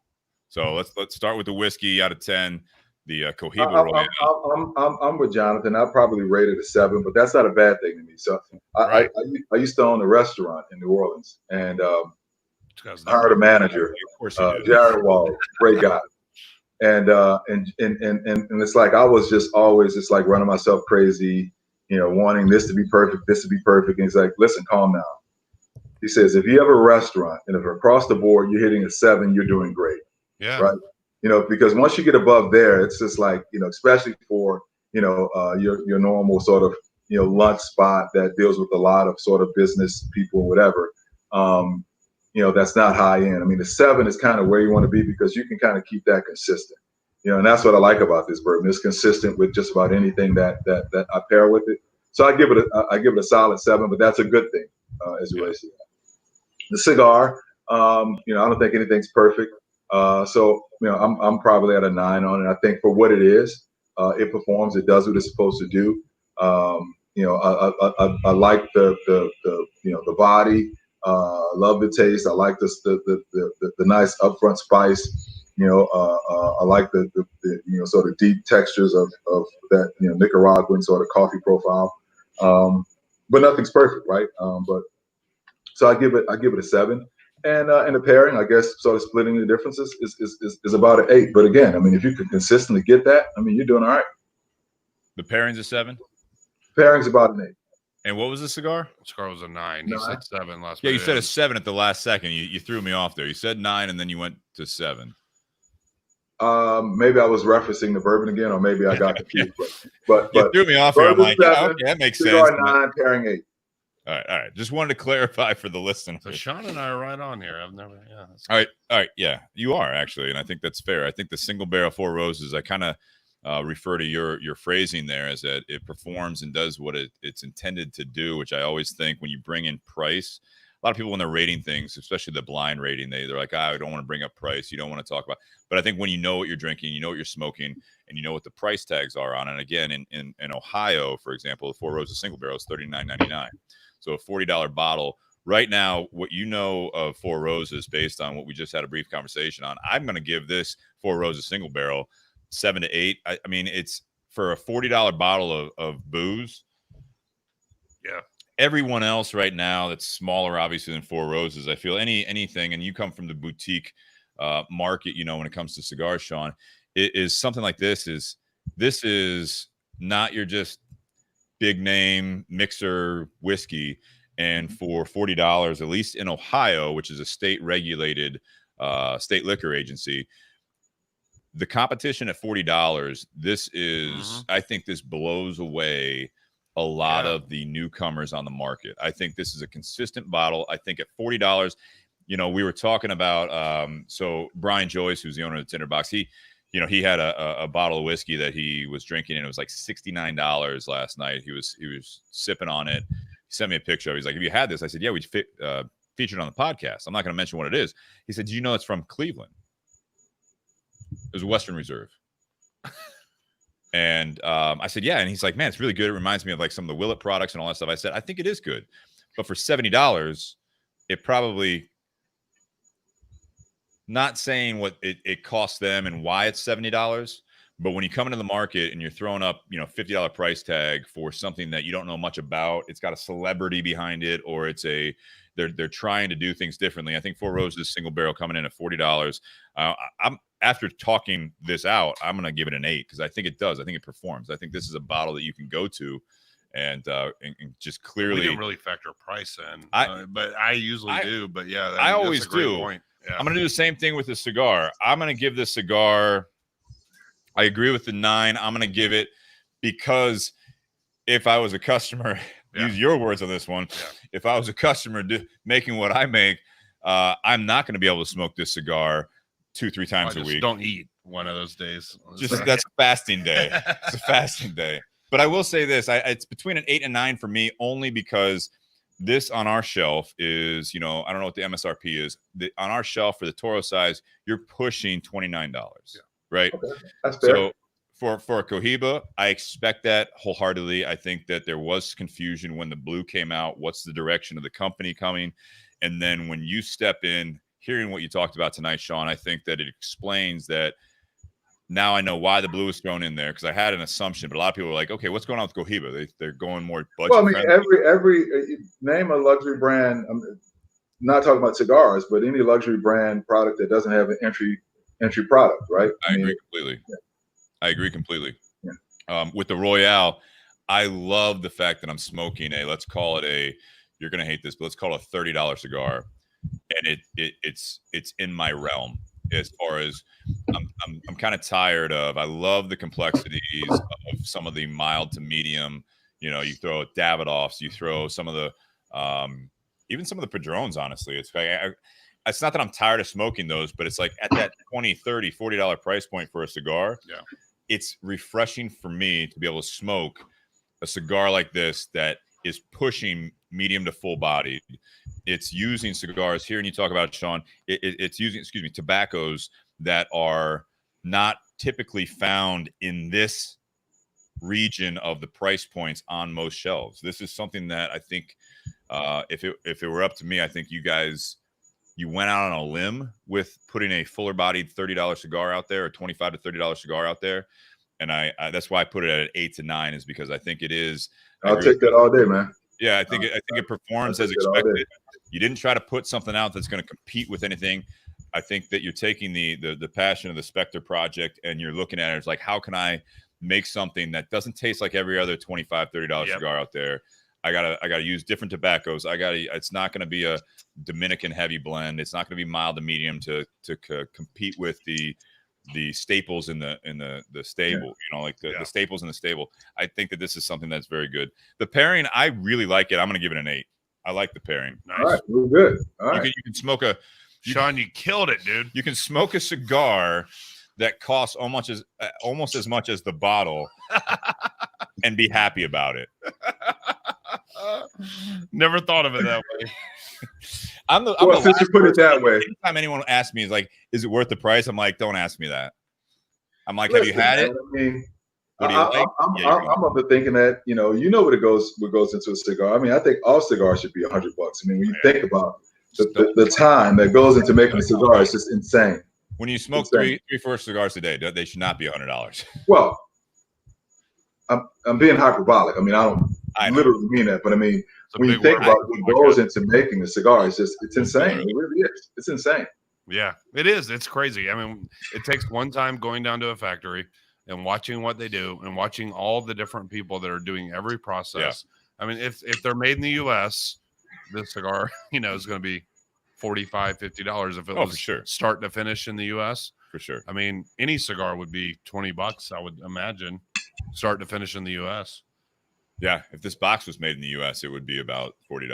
So let's start with the whiskey out of 10. The Cohiba Royale. I'm with Jonathan. I probably rated a 7, but that's not a bad thing to me. So I used to own a restaurant in New Orleans, and I hired a manager, Of course you did. Jared Wall, great guy. And it's like I was just always just like running myself crazy, wanting this to be perfect, this to be perfect. And he's like, listen, calm down. He says, if you have a restaurant and if across the board you're hitting a 7, you're doing great. Yeah. Right. Because once you get above there, it's just like, especially for, your normal sort of, lunch spot that deals with a lot of sort of business people or whatever. That's not high end. I mean, the 7 is kind of where you want to be because you can kind of keep that consistent, and that's what I like about this bourbon. It's consistent with just about anything that I pair with it. So I give it a solid 7, but that's a good thing as it relates to that. The cigar, I don't think anything's perfect. So I'm probably at a 9 on it. I think for what it is, it performs. It does what it's supposed to do. I like the body. I love the taste. I like the nice upfront spice. I like the sort of deep textures of that Nicaraguan sort of coffee profile. But nothing's perfect, right? But so I give it a 7. And in the pairing, I guess sort of splitting the differences is about an 8. But again, I mean, if you can consistently get that, I mean, you're doing all right. The pairing's a 7. Pairing's about an 8. And what was the cigar? The cigar was a 9. He said 7 last. Yeah, you said a 7 at the last second. You threw me off there. You said 9, and then you went to 7. Maybe I was referencing the bourbon again, or maybe I got confused. But you threw me off here. I'm like, 7, okay, that makes sense. Cigar 9, pairing 8. All right. Just wanted to clarify for the listener. So Sean and I are right on here. I've never, All right. Yeah, you are actually, and I think that's fair. I think the single barrel Four Roses, I kind of refer to your phrasing there as that it performs and does what it's intended to do, which I always think when you bring in price, a lot of people when they're rating things, especially the blind rating, they're like, I don't want to bring up price. You don't want to talk about. But I think when you know what you're drinking, you know what you're smoking, and you know what the price tags are on. And again, in Ohio, for example, the Four Roses single barrel is $39.99. So a $40 bottle. Right now, what you know of Four Roses, based on what we just had a brief conversation on, I'm going to give this Four Roses single barrel 7 to 8. I mean, it's for a $40 bottle of booze. Yeah. Everyone else right now that's smaller, obviously, than Four Roses, I feel anything, and you come from the boutique market, when it comes to cigars, Sean, it is something like this is not your just big name mixer whiskey. And for $40, at least in Ohio, which is a state regulated state liquor agency, the competition at $40, this is, I think this blows away a lot of the newcomers on the market. I think this is a consistent bottle. I think at $40, we were talking about, so Brian Joyce, who's the owner of the Tinderbox, he had a bottle of whiskey that he was drinking, and it was like $69 last night. He was sipping on it. He sent me a picture of it. He's like, have you had this? I said, yeah, we featured on the podcast. I'm not going to mention what it is. He said, do you know it's from Cleveland? It was Western Reserve. And I said, yeah. And he's like, man, it's really good. It reminds me of like some of the Willet products and all that stuff. I said, I think it is good. But for $70, it probably, not saying what it costs them and why it's $70, but when you come into the market and you're throwing up, $50 price tag for something that you don't know much about, it's got a celebrity behind it, or they're trying to do things differently. I think Four Roses single barrel coming in at $40. I'm after talking this out, I'm going to give it an 8 because I think it does. I think it performs. I think this is a bottle that you can go to and just clearly. We didn't really factor price in, but I usually do. But yeah, I always do. Point. Yeah. I'm going to do the same thing with the cigar. I'm going to give this cigar. I agree with the 9. I'm going to give it because if I was a customer, use your words on this one. Yeah. If I was a customer making what I make, I'm not going to be able to smoke this cigar 2-3 times a week. Don't eat one of those days. That's a fasting day. It's a fasting day. But I will say this: it's between an 8 and 9 for me, only because this on our shelf is, I don't know what the MSRP is. On our shelf for the Toro size, you're pushing $29, right? Okay. That's fair. So for a Cohiba, I expect that wholeheartedly. I think that there was confusion when the blue came out. What's the direction of the company coming? And then when you step in, hearing what you talked about tonight, Sean, I think that it explains that now I know why the blue is thrown in there, because I had an assumption, but a lot of people were like, okay, what's going on with Cohiba? They're going more budget. Well, I mean, friendly. every name a luxury brand. I'm not talking about cigars, but any luxury brand product that doesn't have an entry product, right? I agree completely. Yeah. I agree completely. Yeah. With the Royale, I love the fact that I'm smoking let's call it you're going to hate this, but let's call it a $30 cigar. And it's in my realm as far as I'm kind of tired of. I love the complexities of some of the mild to medium. You know, you throw Davidoffs, you throw some of the, even some of the Padrones, honestly. It's like, it's not that I'm tired of smoking those, but it's like at that $20, $30, $40 price point for a cigar. Yeah. It's refreshing for me to be able to smoke a cigar like this that is pushing medium to full body. It's using cigars here, and you talk about, Sean, it's using, tobaccos that are not typically found in this region of the price points on most shelves. This is something that I think if it were up to me, I think you went out on a limb with putting a fuller bodied $30 cigar out there, or $25 to $30 cigar out there. And I that's why I put it at an 8 to 9, is because I think it is. I'll take that all day, man. Yeah, I think it performs as expected. You didn't try to put something out that's going to compete with anything. I think that you're taking the passion of the Spectre project, and you're looking at it as like, how can I make something that doesn't taste like every other $25, $30 cigar out there? I gotta use different tobaccos. It's not going to be a Dominican heavy blend. It's not going to be mild to medium to compete with the staples in the stable. You know, like the staples in the stable. I think that this is something that's very good. The pairing, I really like it. I'm going to give it an 8. I like the pairing. Nice. All right, we're good. All right. You can smoke Sean, you killed it, dude. You can smoke a cigar that costs almost as much as the bottle and be happy about it. Never thought of it that way. Since you put it that way. Anytime anyone asks me, is like, is it worth the price? I'm like, don't ask me that. I'm like, have you had it? I mean, what do you like? I'm of the thinking that you know what goes into a cigar. I mean, I think all cigars should be $100. I mean, when you think about the time that goes into making a cigar, it's just insane. When you smoke three, 4 cigars a day, they should not be $100. Well, I'm being hyperbolic. I mean, I literally mean that, but I mean, when you think about what goes into making a cigar, it's insane. It really is. It's insane. Yeah, it is. It's crazy. I mean, it takes one time going down to a factory and watching what they do and watching all the different people that are doing every process. Yeah. I mean, if they're made in the U.S., this cigar, is going to be $45, $50 if it was for sure. Start to finish in the U.S. For sure. I mean, any cigar would be $20, I would imagine, start to finish in the U.S. Yeah, if this box was made in the U.S., it would be about $40.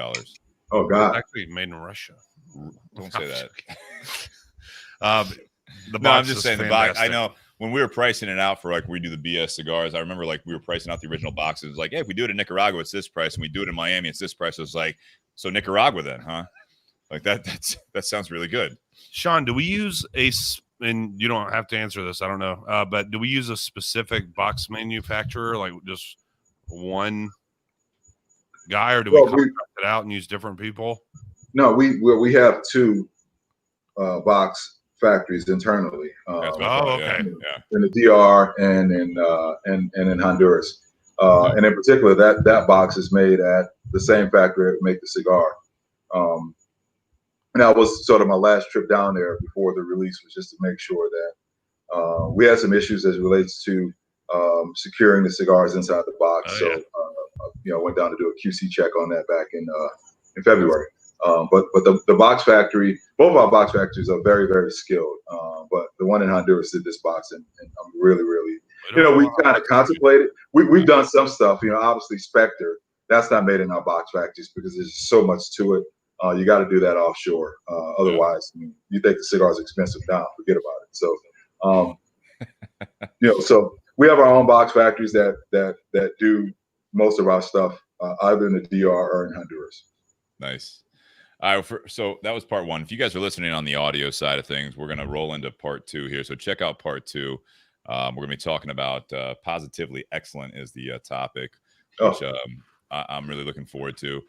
Oh God! It's actually made in Russia. Don't say that. The box I'm just saying fantastic. the box. I know when we were pricing it out for like we do the BS cigars. I remember like we were pricing out the original boxes. Like, hey, if we do it in Nicaragua, it's this price, and we do it in Miami, it's this price. It was like, so Nicaragua then, huh? Like that sounds really good. Sean, do we use and you don't have to answer this, I don't know, but do we use a specific box manufacturer, like just one guy, or do we contract it out and use different people? No, we have 2 box factories internally. Okay. In the DR and in Honduras, and in particular, that box is made at the same factory that make the cigar. And that was sort of my last trip down there before the release, was just to make sure that we had some issues as it relates to securing the cigars inside the box. I went down to do a QC check on that back in February. But the box factory, both of our box factories are very, very skilled. But the one in Honduras did this box, and I'm really, we kind of contemplated. We've done some stuff, obviously Spectre, that's not made in our box factories because there's so much to it. You got to do that offshore. Otherwise, you think the cigar is expensive now, forget about it. So, so we have our own box factories that do most of our stuff, either in the DR or in Honduras. Nice. All right, so that was part 1. If you guys are listening on the audio side of things, we're going to roll into part 2 here. So check out part 2. We're going to be talking about positively excellent is the topic, Oh. which I'm really looking forward to.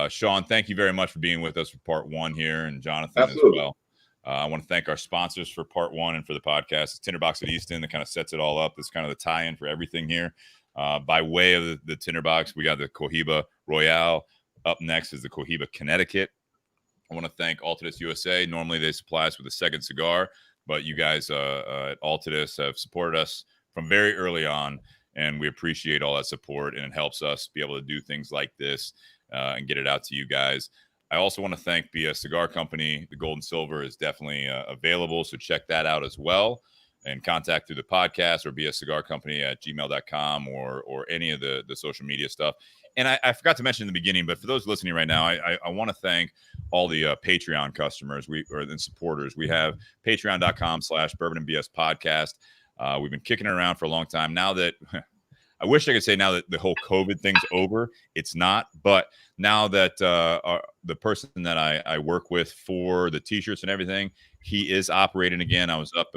Sean, thank you very much for being with us for part one here, and Jonathan Absolutely. as well. I want to thank our sponsors for part one and for the podcast. It's Tinderbox at Easton that kind of sets it all up. It's kind of the tie-in for everything here. By way of the Tinderbox, we got the Cohiba Royale. Up next is the Cohiba Connecticut. I want to thank Altadis USA. Normally they supply us with a second cigar, but you guys at Altadis have supported us from very early on, and we appreciate all that support, and it helps us be able to do things like this and get it out to you guys. I also want to thank BS Cigar Company. The Gold and Silver is definitely available, so check that out as well. And contact through the podcast or bscigarcompany@gmail.com or any of the social media stuff. And I forgot to mention in the beginning, but for those listening right now, I want to thank all the Patreon customers and supporters. We have patreon.com/Bourbon and BS podcast. We've been kicking it around for a long time. Now that I wish I could say now that the whole COVID thing's over, it's not. But now that the person that I work with for the T-shirts and everything, he is operating again. I was up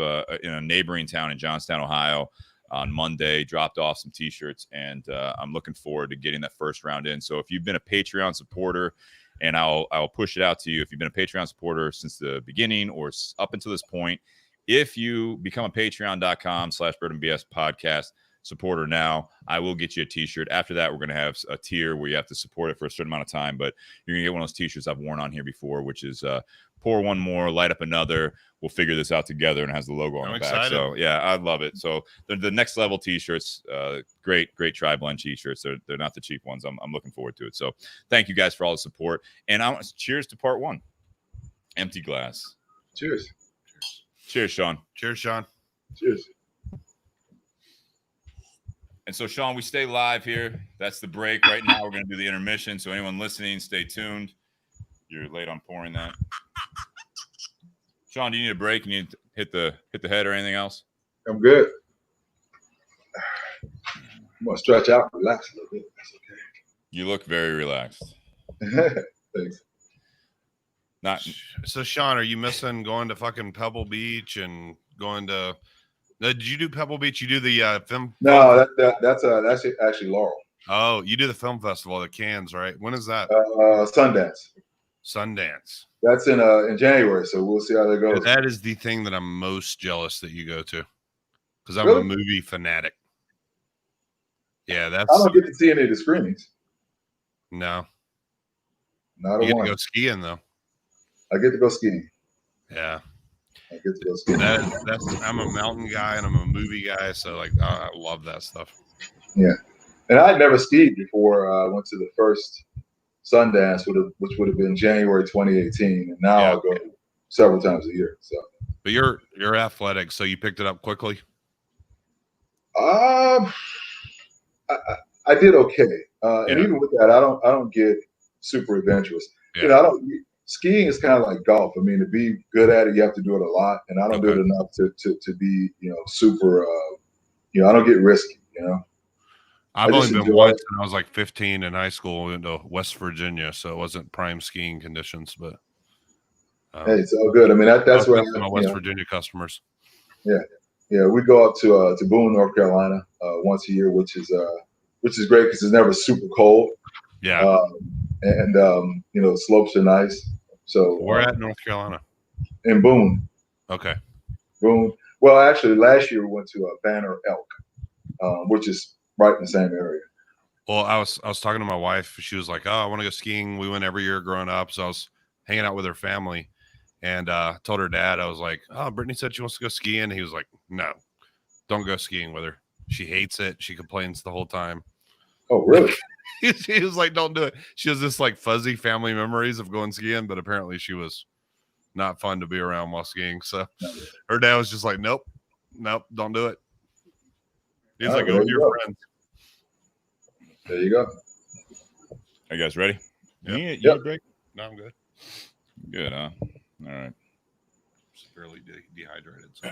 in a neighboring town in Johnstown, Ohio on Monday, dropped off some T-shirts, and I'm looking forward to getting that first round in. So if you've been a Patreon supporter, and I'll push it out to you, if you've been a Patreon supporter since the beginning or up until this point, if you become a patreon.com/Bourbon BS podcast supporter now, I will get you a T-shirt. After that, we're going to have a tier where you have to support it for a certain amount of time, but you're going to get one of those T-shirts I've worn on here before, which is pour one more, light up another. We'll figure this out together, and it has the logo on the back. Excited. So yeah, I love it. So the next level T-shirts, great tri-blend T-shirts. They're not the cheap ones. I'm looking forward to it. So thank you guys for all the support, and I want cheers to part one. Empty glass. Cheers. Cheers, Sean. Cheers, Sean. Cheers. And so, Sean, we stay live here. That's the break. Right now, we're going to do the intermission. So anyone listening, stay tuned. You're late on pouring that. Sean, do you need a break? You need to hit the head or anything else? I'm good. I'm going to stretch out, relax a little bit. That's You look very relaxed. okay. Thanks. Not So, Sean, are you missing going to fucking Pebble Beach and going to? Did you do Pebble Beach? You do the film? No, that's actually Laurel. Oh, you do the film festival at Cannes, right? When is that? Sundance. Sundance. That's in January, so we'll see how that goes. That is the thing that I'm most jealous that you go to, because I'm Really? a movie fanatic. Yeah, I that's don't get to see any of the screenings. no. Not You a get one. to go skiing though. I get to go skiing. Yeah, I get to go skiing. that's. I'm a mountain guy and I'm a movie guy, so like I love that stuff. And I'd never skied before I went to the first Sundance, which would have been January 2018, and now Yeah. I'll go several times a year. So, But you're athletic, so you picked it up quickly. I did okay, and Yeah. even with that, I don't get super adventurous. Yeah. You know, I don't. Skiing is kind of like golf. I mean, to be good at it, you have to do it a lot, and I don't do it Okay. enough to be, super. I don't get risky. I've I only just been enjoy once it. when I was like 15 in high school. We went to West Virginia, so it wasn't prime skiing conditions, but Hey, it's all good. I mean, that's I where was with my West Virginia customers. Yeah, we go up to Boone, North Carolina, once a year, which is great because it's never super cold. Yeah, And the slopes are nice. So we're at North Carolina. in Boone. Okay. Boone. Well, actually, last year we went to Banner Elk, which is right in the same area. Well, I was talking to my wife. She was like, "Oh, I want to go skiing." We went every year growing up, so I was hanging out with her family, and told her dad, I was like, "Oh, Brittany said she wants to go skiing." He was like, "No, don't go skiing with her. She hates it. She complains the whole time." Oh, really? He was like, "Don't do it." She has this like fuzzy family memories of going skiing, but apparently she was not fun to be around while skiing. So her dad was just like, "Nope, don't do it." He's Oh, like, "Go there with you your go. friends." There you go. Are you guys ready? Yep. You need Yep. a break? No, I'm good. Good, huh? All right. Severely dehydrated. So.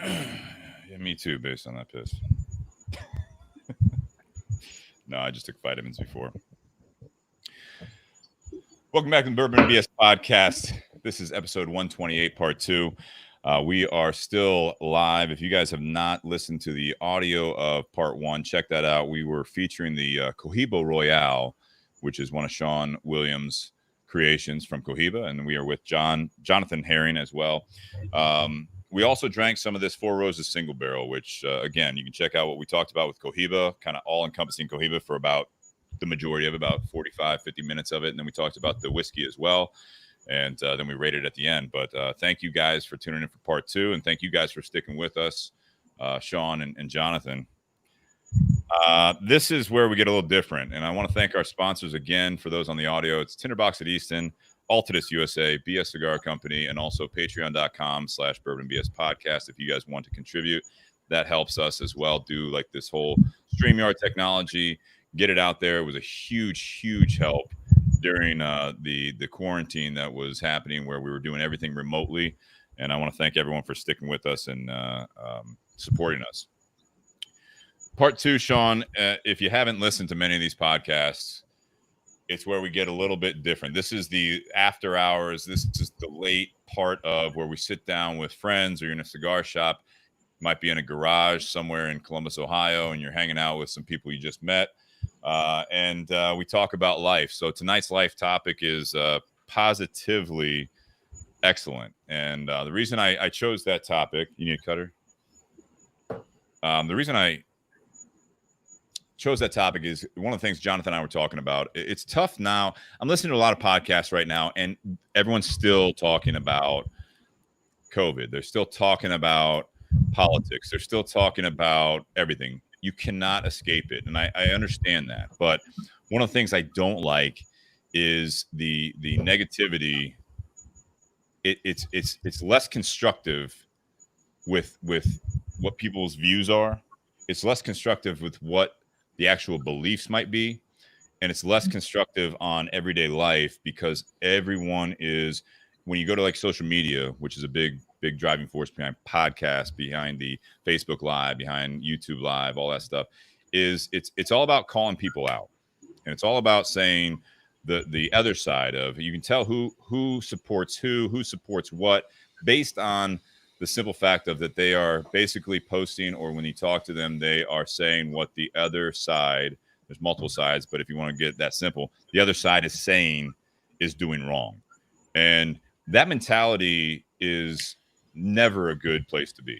Yeah, me too, based on that piss. No, I just took vitamins before. Welcome back to the Bourbon BS podcast. This is episode 128, part 2. We are still live. If you guys have not listened to the audio of part 1, check that out. We were featuring the Cohiba Royale, which is one of Sean Williams' creations from Cohiba, and we are with Jonathan Herring as well. We also drank some of this Four Roses single barrel, which, again, you can check out what we talked about with Cohiba, kind of all-encompassing Cohiba for about the majority of about 45, 50 minutes of it. And then we talked about the whiskey as well. And then we rated at the end. But thank you guys for tuning in for part 2. And thank you guys for sticking with us, Sean and Jonathan. This is where we get a little different. And I want to thank our sponsors again for those on the audio. It's Tinderbox at Easton, Altadis USA, BS Cigar Company, and also patreon.com/bourbonbs podcast. If you guys want to contribute, that helps us as well. Do like this whole StreamYard technology, get it out there. It was a huge, huge help during the quarantine that was happening, where we were doing everything remotely. And I want to thank everyone for sticking with us and supporting us. Part 2, Sean, if you haven't listened to many of these podcasts, it's where we get a little bit different. This is the after hours. This is the late part of where we sit down with friends, or you're in a cigar shop. You might be in a garage somewhere in Columbus, Ohio, and you're hanging out with some people you just met. And we talk about life. So tonight's life topic is positively excellent. And the reason I chose that topic, you need a cutter? The reason I chose that topic is one of the things Jonathan and I were talking about. It's tough now. I'm listening to a lot of podcasts right now, and everyone's still talking about COVID. They're still talking about politics. They're still talking about everything. You cannot escape it, and I understand that. But one of the things I don't like is the negativity. It's less constructive with what people's views are. It's less constructive with what the actual beliefs might be, and it's less constructive on everyday life, because everyone is, when you go to like social media, which is a big driving force behind podcasts, behind the Facebook Live, behind YouTube Live, all that stuff, is it's all about calling people out, and it's all about saying the other side of, you can tell who supports who supports what, based on the simple fact of that they are basically posting, or when you talk to them, they are saying what the other side, there's multiple sides, but if you want to get that simple, the other side is saying is doing wrong. And that mentality is never a good place to be.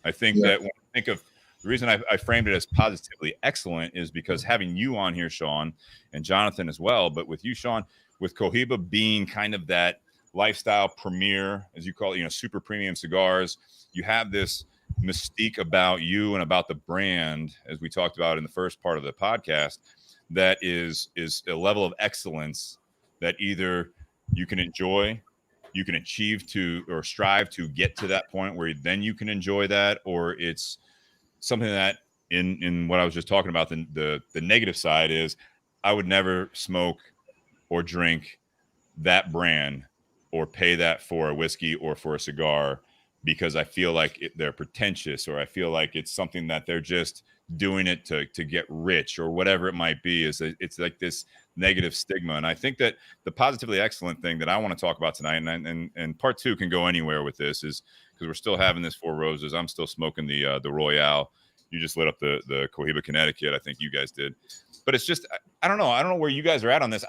I think that when I think of the reason I framed it as positively excellent is because having you on here, Sean, and Jonathan as well, but with you, Sean, with Cohiba being kind of that lifestyle premier, as you call it, super premium cigars, you have this mystique about you and about the brand, as we talked about in the first part of the podcast, that is a level of excellence that either you can enjoy, you can achieve to, or strive to get to that point where then you can enjoy that, or it's something that in what I was just talking about, the negative side is, I would never smoke or drink that brand or pay that for a whiskey or for a cigar, because I feel like they're pretentious, or I feel like it's something that they're just doing it to get rich, or whatever it might be. It's like this negative stigma. And I think that the positively excellent thing that I want to talk about tonight, and part 2 can go anywhere with this, is because we're still having this Four Roses. I'm still smoking the Royale. You just lit up the Cohiba Connecticut. I think you guys did. But it's just, I don't know where you guys are at on this.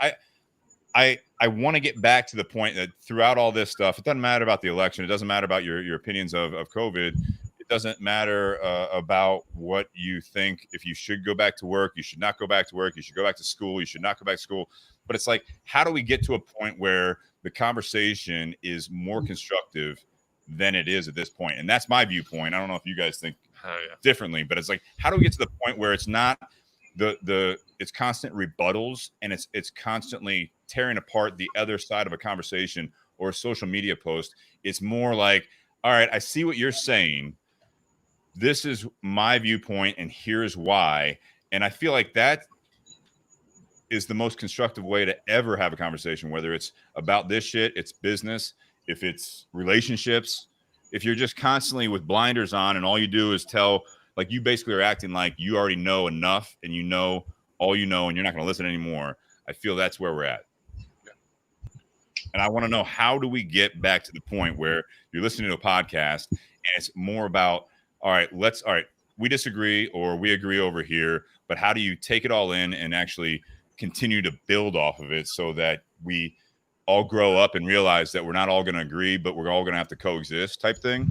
I want to get back to the point that throughout all this stuff, it doesn't matter about the election. It doesn't matter about your opinions of COVID. It doesn't matter about what you think. If you should go back to work, you should not go back to work. You should go back to school. You should not go back to school. But it's like, how do we get to a point where the conversation is more constructive than it is at this point? And that's my viewpoint. I don't know if you guys think differently, but it's like, how do we get to the point where it's not it's constant rebuttals, and it's constantly tearing apart the other side of a conversation or a social media post? It's more like, all right, I see what you're saying. This is my viewpoint, and here's why. And I feel like that is the most constructive way to ever have a conversation, whether it's about this shit, it's business, if it's relationships. If you're just constantly with blinders on, and all you do is tell, like, you basically are acting like you already know enough, and you know all you know, and you're not going to listen anymore. I feel that's where we're at. And I want to know, how do we get back to the point where you're listening to a podcast and it's more about, all right, we disagree or we agree over here, but how do you take it all in and actually continue to build off of it so that we all grow up and realize that we're not all going to agree, but we're all going to have to coexist type thing?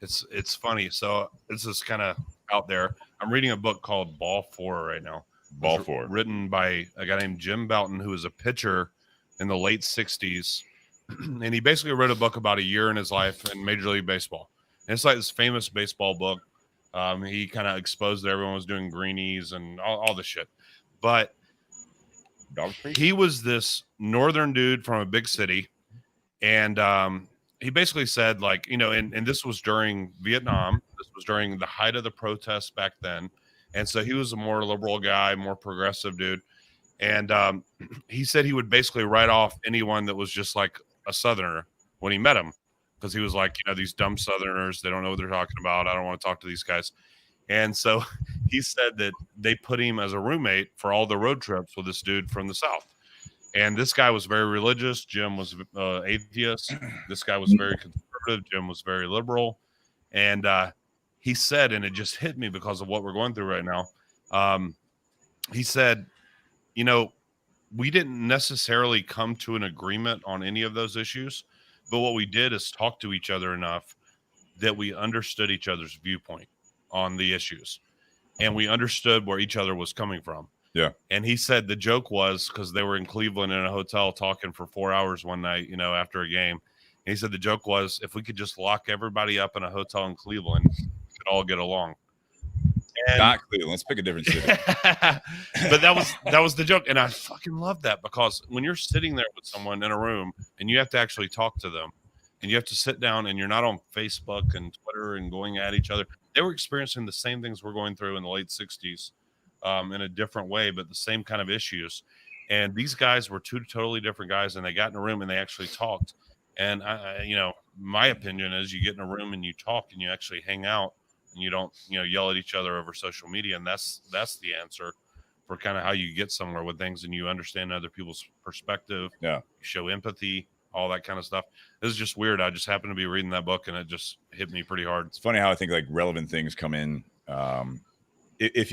It's funny. So this is kind of out there. I'm reading a book called Ball 4 right now. Ball 4. Written by a guy named Jim Bouton, who was a pitcher in the late 60s. And he basically wrote a book about a year in his life in Major League Baseball. And it's like this famous baseball book. He kind of exposed that everyone was doing greenies and all the shit. But he was this northern dude from a big city. And he basically said, like, you know, and this was during Vietnam. This was during the height of the protests back then. And so he was a more liberal guy, more progressive dude. And he said he would basically write off anyone that was just like a Southerner when he met him, because he was like, you know, these dumb Southerners, they don't know what they're talking about. I don't want to talk to these guys. And so he said that they put him as a roommate for all the road trips with this dude from the South. And this guy was very religious. Jim was atheist. This guy was very conservative. Jim was very liberal. And he said, and it just hit me because of what we're going through right now. He said, you know, we didn't necessarily come to an agreement on any of those issues, but what we did is talk to each other enough that we understood each other's viewpoint on the issues, and we understood where each other was coming from. Yeah. And he said the joke was, because they were in Cleveland in a hotel talking for 4 hours one night, you know, after a game. And he said the joke was, if we could just lock everybody up in a hotel in Cleveland, we could all get along. And, not Cleveland. Let's pick a different city. But that was the joke, and I fucking love that, because when you're sitting there with someone in a room and you have to actually talk to them, and you have to sit down, and you're not on Facebook and Twitter and going at each other. They were experiencing the same things we're going through in the late 60s, in a different way, but the same kind of issues. And these guys were two totally different guys, and they got in a room and they actually talked. And I you know, my opinion is, you get in a room and you talk and you actually hang out, and you don't, you know, yell at each other over social media. And that's the answer for kind of how you get somewhere with things, and you understand other people's perspective. Yeah. You show empathy, all that kind of stuff. This is just weird. I just happened to be reading that book, and it just hit me pretty hard. It's funny how I think like relevant things come in. If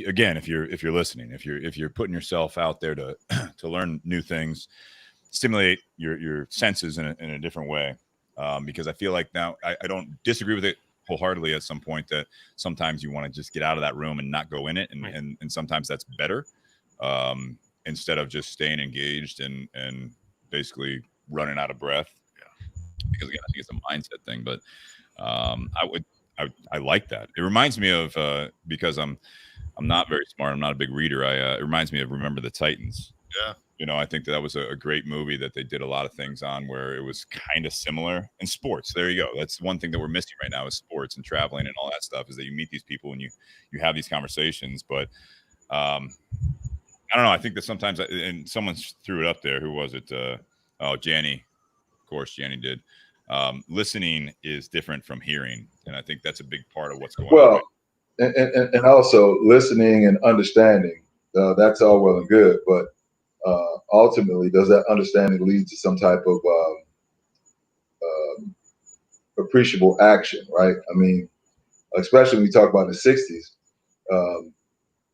you're listening, if you're putting yourself out there to learn new things, stimulate your senses in a different way. Because I feel like now I don't disagree with it wholeheartedly at some point, that sometimes you want to just get out of that room and not go in it. And sometimes that's better, instead of just staying engaged and basically running out of breath. Yeah. Because again, I think it's a mindset thing, but I like that. It reminds me of, because I'm not very smart, I'm not a big reader. It reminds me of Remember the Titans. Yeah. You know, I think that was a great movie that they did a lot of things on, where it was kind of similar in sports. There you go. That's one thing that we're missing right now, is sports and traveling and all that stuff, is that you meet these people and you have these conversations. But I don't know. I think that sometimes, and someone threw it up there. Who was it? Janny. Of course, Janny did. Listening is different from hearing. And I think that's a big part of what's going on. Well, and also listening and understanding, that's all well and good. But ultimately, does that understanding lead to some type of appreciable action, right? I mean, especially when we talk about the 60s,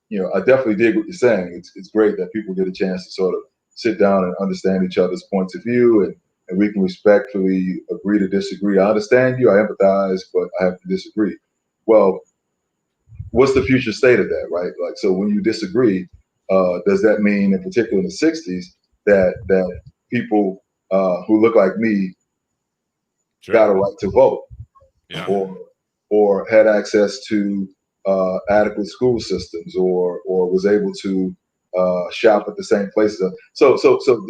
you know, I definitely dig what you're saying. It's great that people get a chance to sort of sit down and understand each other's points of view, and we can respectfully agree to disagree. I understand you, I empathize, but I have to disagree. Well, what's the future state of that, right? Like, so when you disagree, does that mean, in particular in the 60s, that people who look like me got a right to vote, Yeah. or had access to adequate school systems, or was able to shop at the same places? So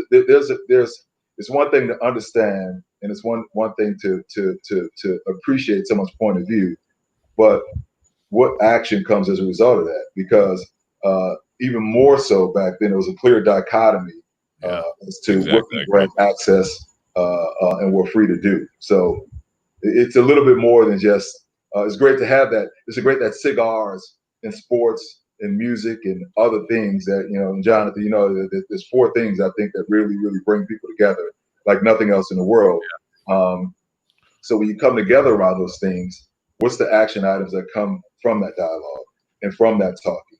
there's it's one thing to understand, and it's one thing to appreciate someone's point of view, but what action comes as a result of that? Because even more so back then, there was a clear dichotomy as to what people had access and were free to do. So it's a little bit more than just. It's great to have that. It's great that cigars and sports and music and other things that, you know, and Jonathan, you know, there's 4 things I think that really, really bring people together. like nothing else in the world. So when you come together around those things, what's the action items that come from that dialogue and from that talking?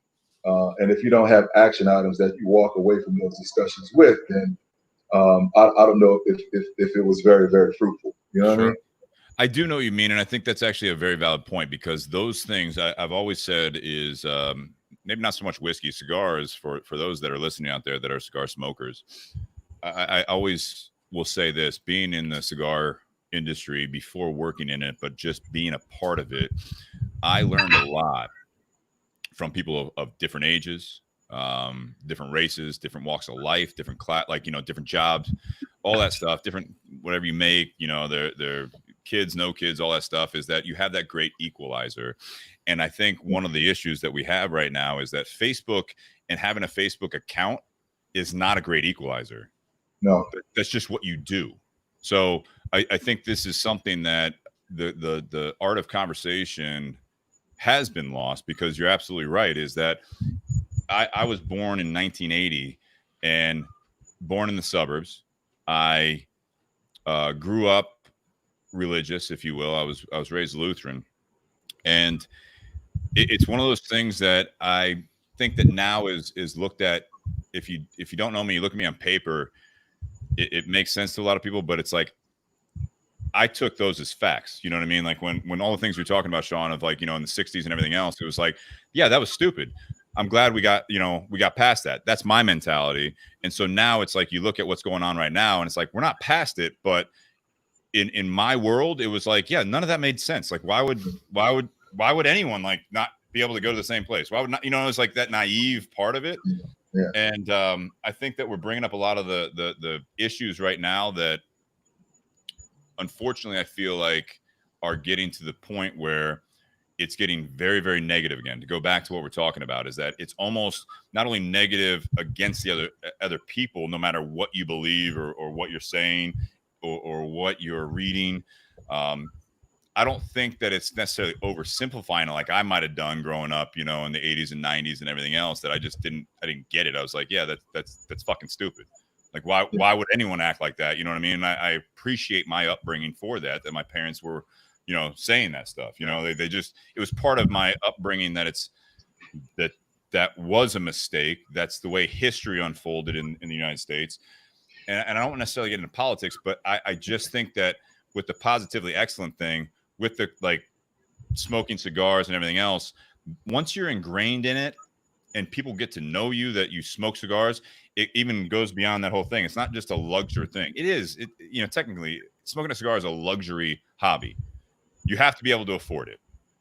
And if you don't have action items that you walk away from those discussions with, then I don't know if it was very, very fruitful. You know what I mean? I do know what you mean, and I think that's actually a very valid point, because those things I've always said is maybe not so much whiskey, cigars, for those that are listening out there that are cigar smokers. I always will say this, being in the cigar industry before working in it, but just being a part of it, I learned a lot from people of different ages, different races, different walks of life, different class, like, different jobs, all that stuff, different, whatever you make, they're kids, no kids, all that stuff, is that you have that great equalizer. And I think one of the issues that we have right now is that Facebook and having a Facebook account is not a great equalizer. No, that's just what you do. So I think this is something that the art of conversation has been lost, because you're absolutely right, is that I was born in 1980 and born in the suburbs. I grew up religious, if you will. I was raised Lutheran, and it's one of those things that I think that now is looked at. If you don't know me, you look at me on paper, it makes sense to a lot of people, but it's like, I took those as facts. You know what I mean? Like when all the things we're talking about, Sean, of like, in the 60s and everything else, it was like, yeah, that was stupid. I'm glad we got past that. That's my mentality. And so now it's like, you look at what's going on right now, and it's like, we're not past it, but in my world, it was like, yeah, none of that made sense. Like, why would anyone like not be able to go to the same place? Why would not, it was like that naive part of it. Yeah. And I think that we're bringing up a lot of the issues right now that, unfortunately, I feel like are getting to the point where it's getting very, very negative again. To go back to what we're talking about, is that it's almost not only negative against the other people, no matter what you believe or what you're saying or what you're reading. I don't think that it's necessarily oversimplifying it, like I might have done growing up, in the 80s and 90s and everything else, that I didn't get it. I was like, yeah, that's fucking stupid. Like, why would anyone act like that? You know what I mean? And I appreciate my upbringing for that my parents were, saying that stuff. They just, it was part of my upbringing that was a mistake. That's the way history unfolded in the United States. And I don't necessarily get into politics, but I just think that with the positively excellent thing, with the like smoking cigars and everything else, once you're ingrained in it and people get to know you that you smoke cigars, it even goes beyond that whole thing. It's not just a luxury thing. It is, technically smoking a cigar is a luxury hobby. You have to be able to afford it.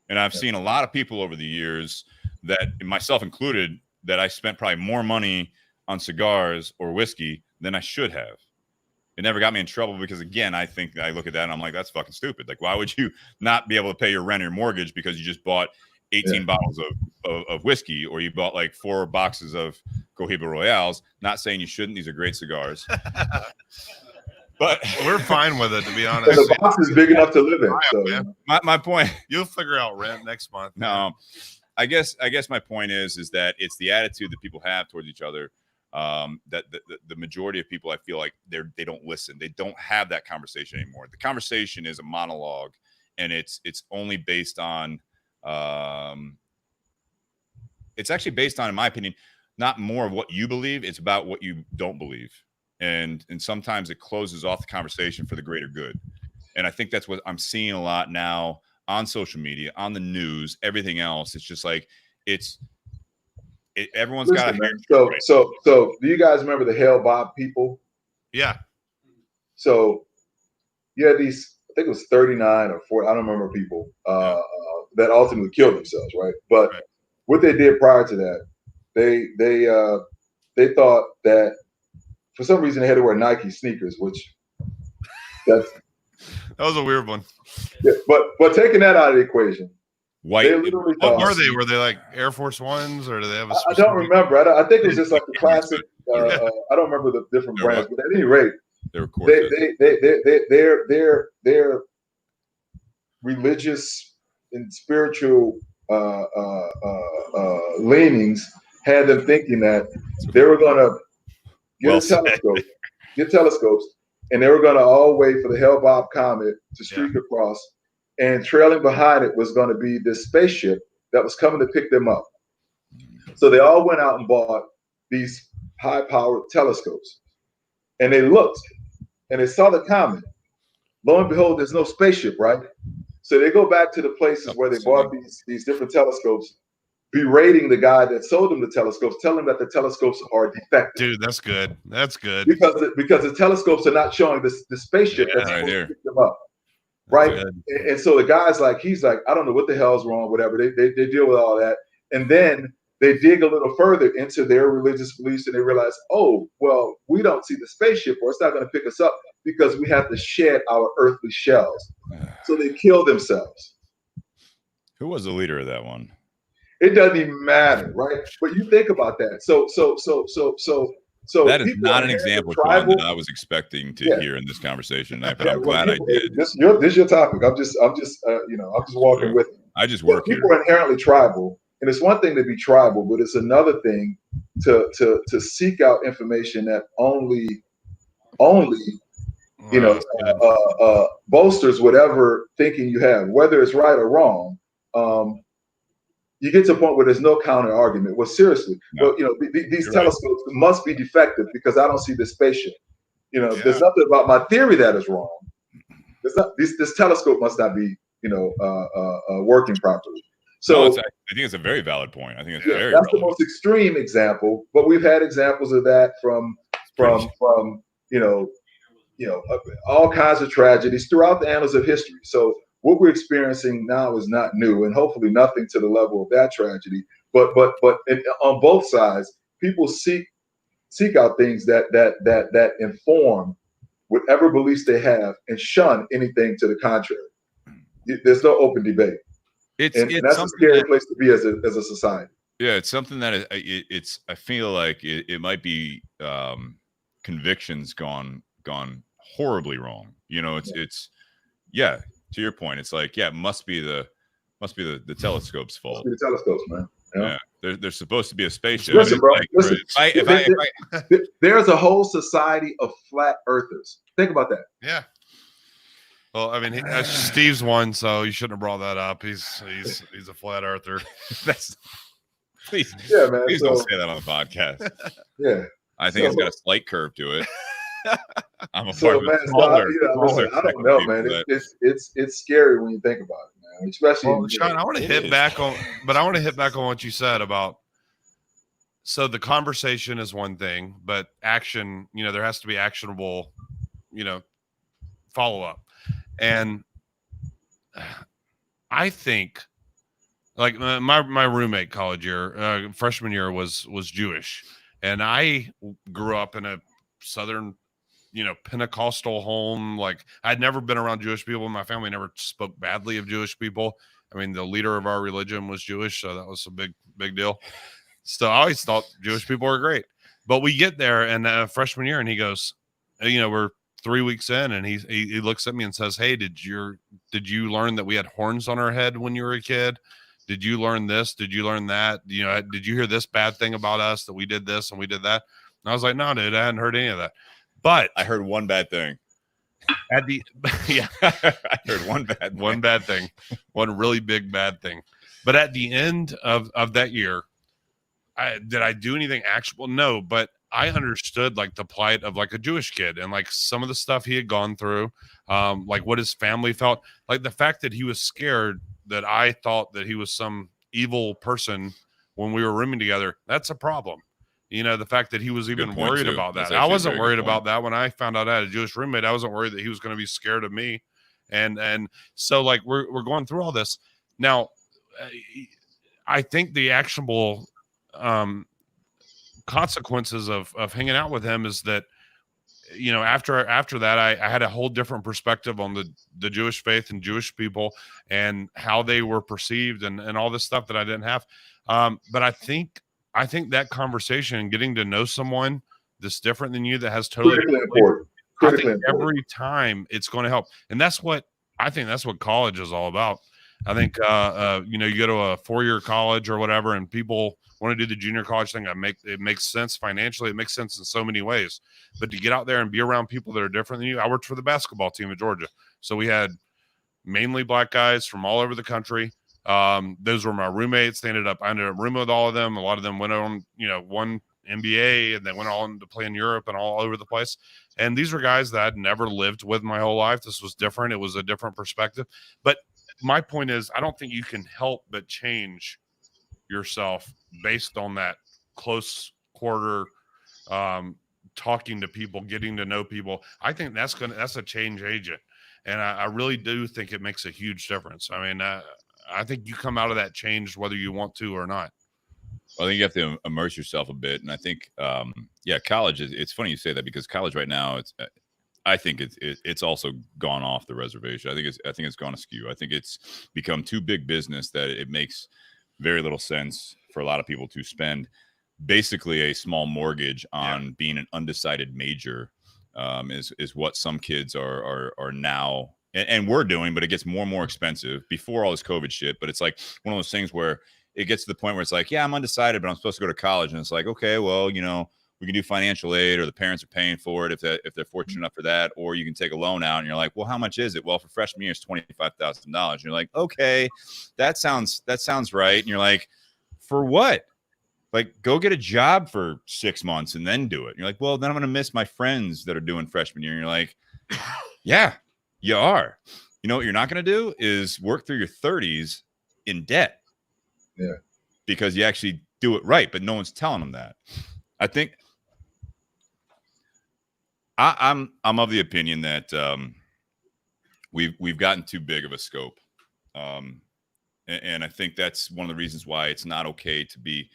And I've seen a lot of people over the years, that myself included, that I spent probably more money on cigars or whiskey than I should have. It never got me in trouble, because again, I think I look at that and I'm like, that's fucking stupid. Like, why would you not be able to pay your rent or mortgage because you just bought 18 bottles of whiskey, or you bought like 4 boxes of Cohiba Royales? Not saying you shouldn't. These are great cigars. But we're fine with it, to be honest. The box is big enough to live in. So. My point. You'll figure out rent next month. No, I guess my point is that it's the attitude that people have towards each other. That the majority of people, I feel like they don't listen. They don't have that conversation anymore. The conversation is a monologue, and it's only based on. It's actually based on, in my opinion, not more of what you believe. It's about what you don't believe. And sometimes it closes off the conversation for the greater good. And I think that's what I'm seeing a lot now on social media, on the news, everything else. It's just like, everyone's got a so do you guys remember the Hale Bob people? Yeah. So you had these, I think it was 39 or 40, I don't remember, people that ultimately killed themselves, right? But what they did prior to that, they thought that for some reason they had to wear Nike sneakers, which that was a weird one. Yeah, but taking that out of the equation, white. What were they? Were they like Air Force Ones, or do they have a? I don't remember. I think it was just like the classic. I don't remember the different brands, but at any rate, their religious and spiritual leanings had them thinking that they were going to get telescopes and they were going to all wait for the Hale-Bopp comet to streak across, and trailing behind it was going to be this spaceship that was coming to pick them up. So they all went out and bought these high-powered telescopes, and they looked, and they saw the comet. Lo and behold, there's no spaceship, right? So they go back to the places where they bought these different telescopes, berating the guy that sold them the telescopes, telling them that the telescopes are defective. Dude, that's good. That's good. Because the telescopes are not showing the spaceship that's supposed to pick them up, right? And so the guy's like, he's like, I don't know what the hell's wrong, whatever. They deal with all that, and then they dig a little further into their religious beliefs, and they realize, oh, well, we don't see the spaceship, or it's not going to pick us up because we have to shed our earthly shells. So they kill themselves. Who was the leader of that one? It doesn't even matter, right? But you think about that. So that is not an example, Sean, that I was expecting to hear in this conversation tonight, but I'm glad I did. This is your topic. I'm just walking with you. I just work here. People are inherently tribal, and it's one thing to be tribal, but it's another thing to seek out information that only bolsters whatever thinking you have, whether it's right or wrong. You get to a point where there's no counter argument. Well, seriously, these telescopes must be defective because I don't see the spaceship. There's nothing about my theory that is wrong. This telescope must not be, working properly. So I think it's a very valid point. I think it's very. That's the most extreme example, but we've had examples of that from all kinds of tragedies throughout the annals of history. So what we're experiencing now is not new, and hopefully nothing to the level of that tragedy. But on both sides, people seek out things that inform whatever beliefs they have and shun anything to the contrary. There's no open debate. It's that's a scary place to be as a society. Yeah, it's something that I feel like it might be convictions gone horribly wrong. It's to your point, it's like, it must be the telescope's fault. Must be the telescopes, man. Yeah. There's supposed to be a spaceship. Listen, bro. Like, Listen. There's a whole society of flat earthers. Think about that. Yeah. Well, I mean, Steve's one, so you shouldn't have brought that up. He's a flat earther. Please don't say that on the podcast. Yeah. I think it's got a slight curve to it. I'm a I don't know, man. It's scary when you think about it, man. Especially, Sean, I want to hit back on what you said about. So the conversation is one thing, but action, there has to be actionable, follow up, and I think, like my roommate college year, freshman year was Jewish, and I grew up in a Southern, Pentecostal home. Like, I'd never been around Jewish people. My family never spoke badly of Jewish people. I mean, the leader of our religion was Jewish, so that was a big deal. So I always thought Jewish people were great. But we get there and freshman year, and he goes, we're 3 weeks in, and he looks at me and says, "Hey, did you learn that we had horns on our head when you were a kid? Did you learn this? Did you learn that? Did you hear this bad thing about us, that we did this and we did that?" And I was like, "No, dude, I hadn't heard any of that." But I heard one bad thing. I heard one bad thing. One really big bad thing. But at the end of that year, did I do anything actual? No, but I understood like the plight of like a Jewish kid and like some of the stuff he had gone through, like what his family felt, like the fact that he was scared that I thought that he was some evil person when we were rooming together. That's a problem. The fact that he was even worried about that. I wasn't worried about that when I found out I had a Jewish roommate. I wasn't worried that he was going to be scared of me. And so like we're going through all this. Now, I think the actionable consequences of hanging out with him is that, after that, I had a whole different perspective on the Jewish faith and Jewish people and how they were perceived and all this stuff that I didn't have. But I think that conversation, getting to know someone that's different than you, that has totally critically important. Every time it's going to help. And that's what college is all about. I think you go to a 4-year college or whatever, and people want to do the junior college thing. It makes sense financially. It makes sense in so many ways. But to get out there and be around people that are different than you, I worked for the basketball team at Georgia, so we had mainly black guys from all over the country. Those were my roommates. I ended up rooming with all of them. A lot of them went on, one NBA, and they went on to play in Europe and all over the place. And these were guys that I'd never lived with my whole life. This was different. It was a different perspective. But my point is, I don't think you can help but change yourself based on that close quarter, talking to people, getting to know people. I think that's a change agent. And I really do think it makes a huge difference. I mean, I think you come out of that changed whether you want to or not. I think you have to immerse yourself a bit. And I think, college it's funny you say that, because college right now, I think it's also gone off the reservation. I think it's gone askew. I think it's become too big business that it makes very little sense for a lot of people to spend basically a small mortgage on being an undecided major. Is what some kids are now, and we're doing, but it gets more and more expensive before all this COVID shit. But it's like one of those things where it gets to the point where it's like, yeah, I'm undecided, but I'm supposed to go to college. And it's like, okay, well, we can do financial aid, or the parents are paying for it if they're fortunate enough for that, or you can take a loan out. And you're like, well, how much is it? Well, for freshman year, it's $25,000. And you're like, okay, that sounds right. And you're like, for what? Like, go get a job for 6 months and then do it. And you're like, well, then I'm going to miss my friends that are doing freshman year. And you're like, yeah, you are. You know what you're not going to do is work through your 30s in debt. Yeah. Because you actually do it right, but no one's telling them that. I think I'm of the opinion that we've gotten too big of a scope. And I think that's one of the reasons why it's not okay to be,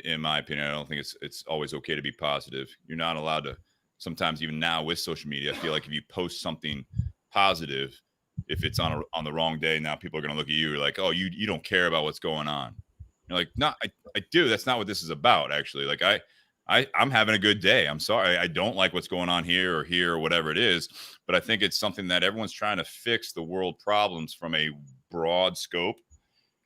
in my opinion, I don't think it's always okay to be positive. You're not allowed to, sometimes even now with social media, I feel like if you post something positive, if it's on the wrong day, now people are going to look at you like, oh, you don't care about what's going on. You're like, no, I do. That's not what this is about, actually. Like, I'm having a good day. I'm sorry. I don't like what's going on here or whatever it is. But I think it's something that everyone's trying to fix the world problems from a broad scope.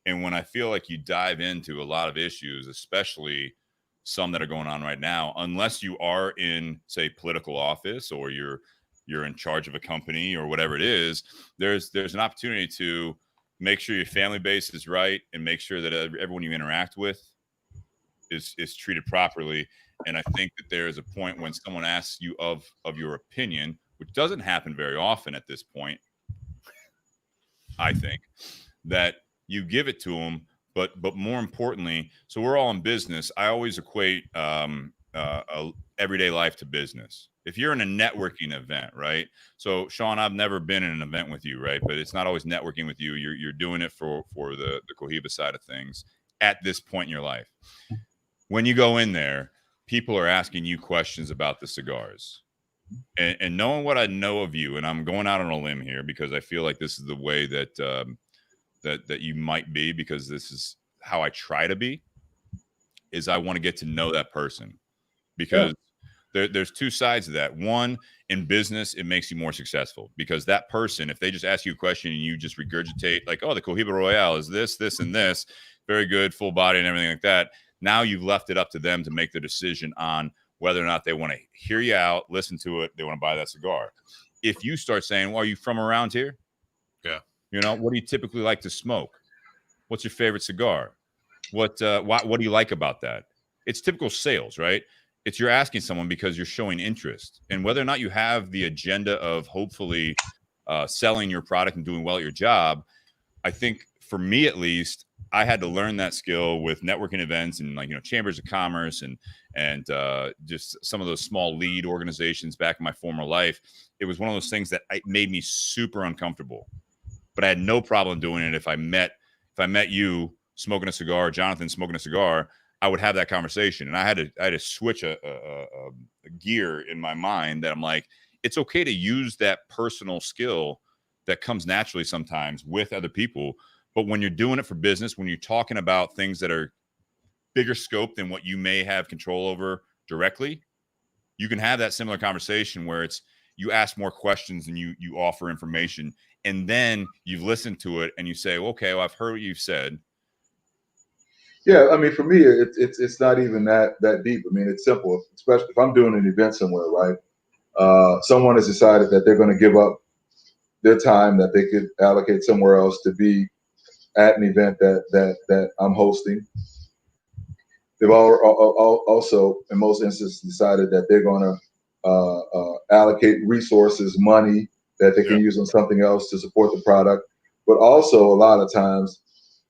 And when I feel like you dive into a lot of issues, especially some that are going on right now, unless you are in, say, political office, or you're in charge of a company or whatever it is, there's an opportunity to make sure your family base is right, and make sure that everyone you interact with is treated properly. And I think that there is a point when someone asks you of your opinion, which doesn't happen very often at this point, I think, that you give it to them. But more importantly, so we're all in business. I always equate everyday life to business. If you're in a networking event, right? So Sean, I've never been in an event with you, right? But it's not always networking with you. You're doing it for the Cohiba side of things at this point in your life. When you go in there, people are asking you questions about the cigars. And knowing what I know of you, and I'm going out on a limb here because I feel like this is the way that that you might be, because this is how I try to be, is I want to get to know that person, because there's two sides of that. One, in business, it makes you more successful, because that person, if they just ask you a question and you just regurgitate like, oh, the Cohiba Royale is this, and this, very good, full body and everything like that. Now you've left it up to them to make the decision on whether or not they want to hear you out, listen to it, they want to buy that cigar. If you start saying, well, are you from around here? Yeah. What do you typically like to smoke? What's your favorite cigar? What do you like about that? It's typical sales, right? It's you're asking someone because you're showing interest. And whether or not you have the agenda of hopefully selling your product and doing well at your job, I think for me at least, I had to learn that skill with networking events and chambers of commerce and just some of those small lead organizations back in my former life. It was one of those things that made me super uncomfortable, but I had no problem doing it. If I met you smoking a cigar, Jonathan smoking a cigar, I would have that conversation. And I had to switch a gear in my mind that I'm like, it's okay to use that personal skill that comes naturally sometimes with other people. But when you're doing it for business, when you're talking about things that are bigger scope than what you may have control over directly, you can have that similar conversation where you ask more questions and you offer information, and then you've listened to it and you say, okay, well, I've heard what you've said. Yeah, I mean, for me, it's not even that deep. I mean, it's simple. Especially if I'm doing an event somewhere, right? Someone has decided that they're going to give up their time that they could allocate somewhere else to be at an event that I'm hosting. They've also, in most instances, decided that they're going to allocate resources, money that they can use on something else to support the product. But also, a lot of times,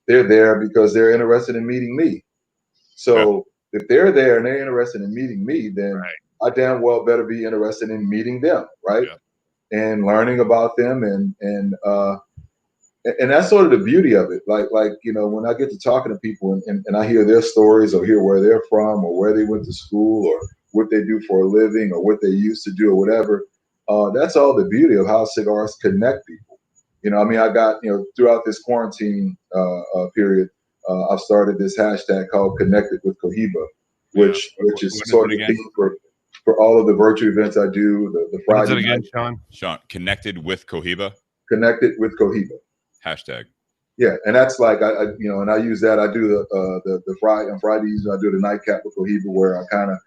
they're there because they're interested in meeting me. So if they're there and they're interested in meeting me, then I damn well better be interested in meeting them, right? Yeah. And learning about them, and that's sort of the beauty of it. Like when I get to talking to people and I hear their stories or hear where they're from or where they went to school or what they do for a living or what they used to do or whatever, that's all the beauty of how cigars connect people. I mean, I got, throughout this quarantine period, I've started this hashtag called Connected with Cohiba, which is sort of the theme for all of the virtual events I do, the Friday again, night. Sean, Connected with Cohiba? Connected with Cohiba. Hashtag. Yeah, and that's like, I and I use that. I do the Friday, on Fridays, I do the nightcap with Cohiba, where I kind of,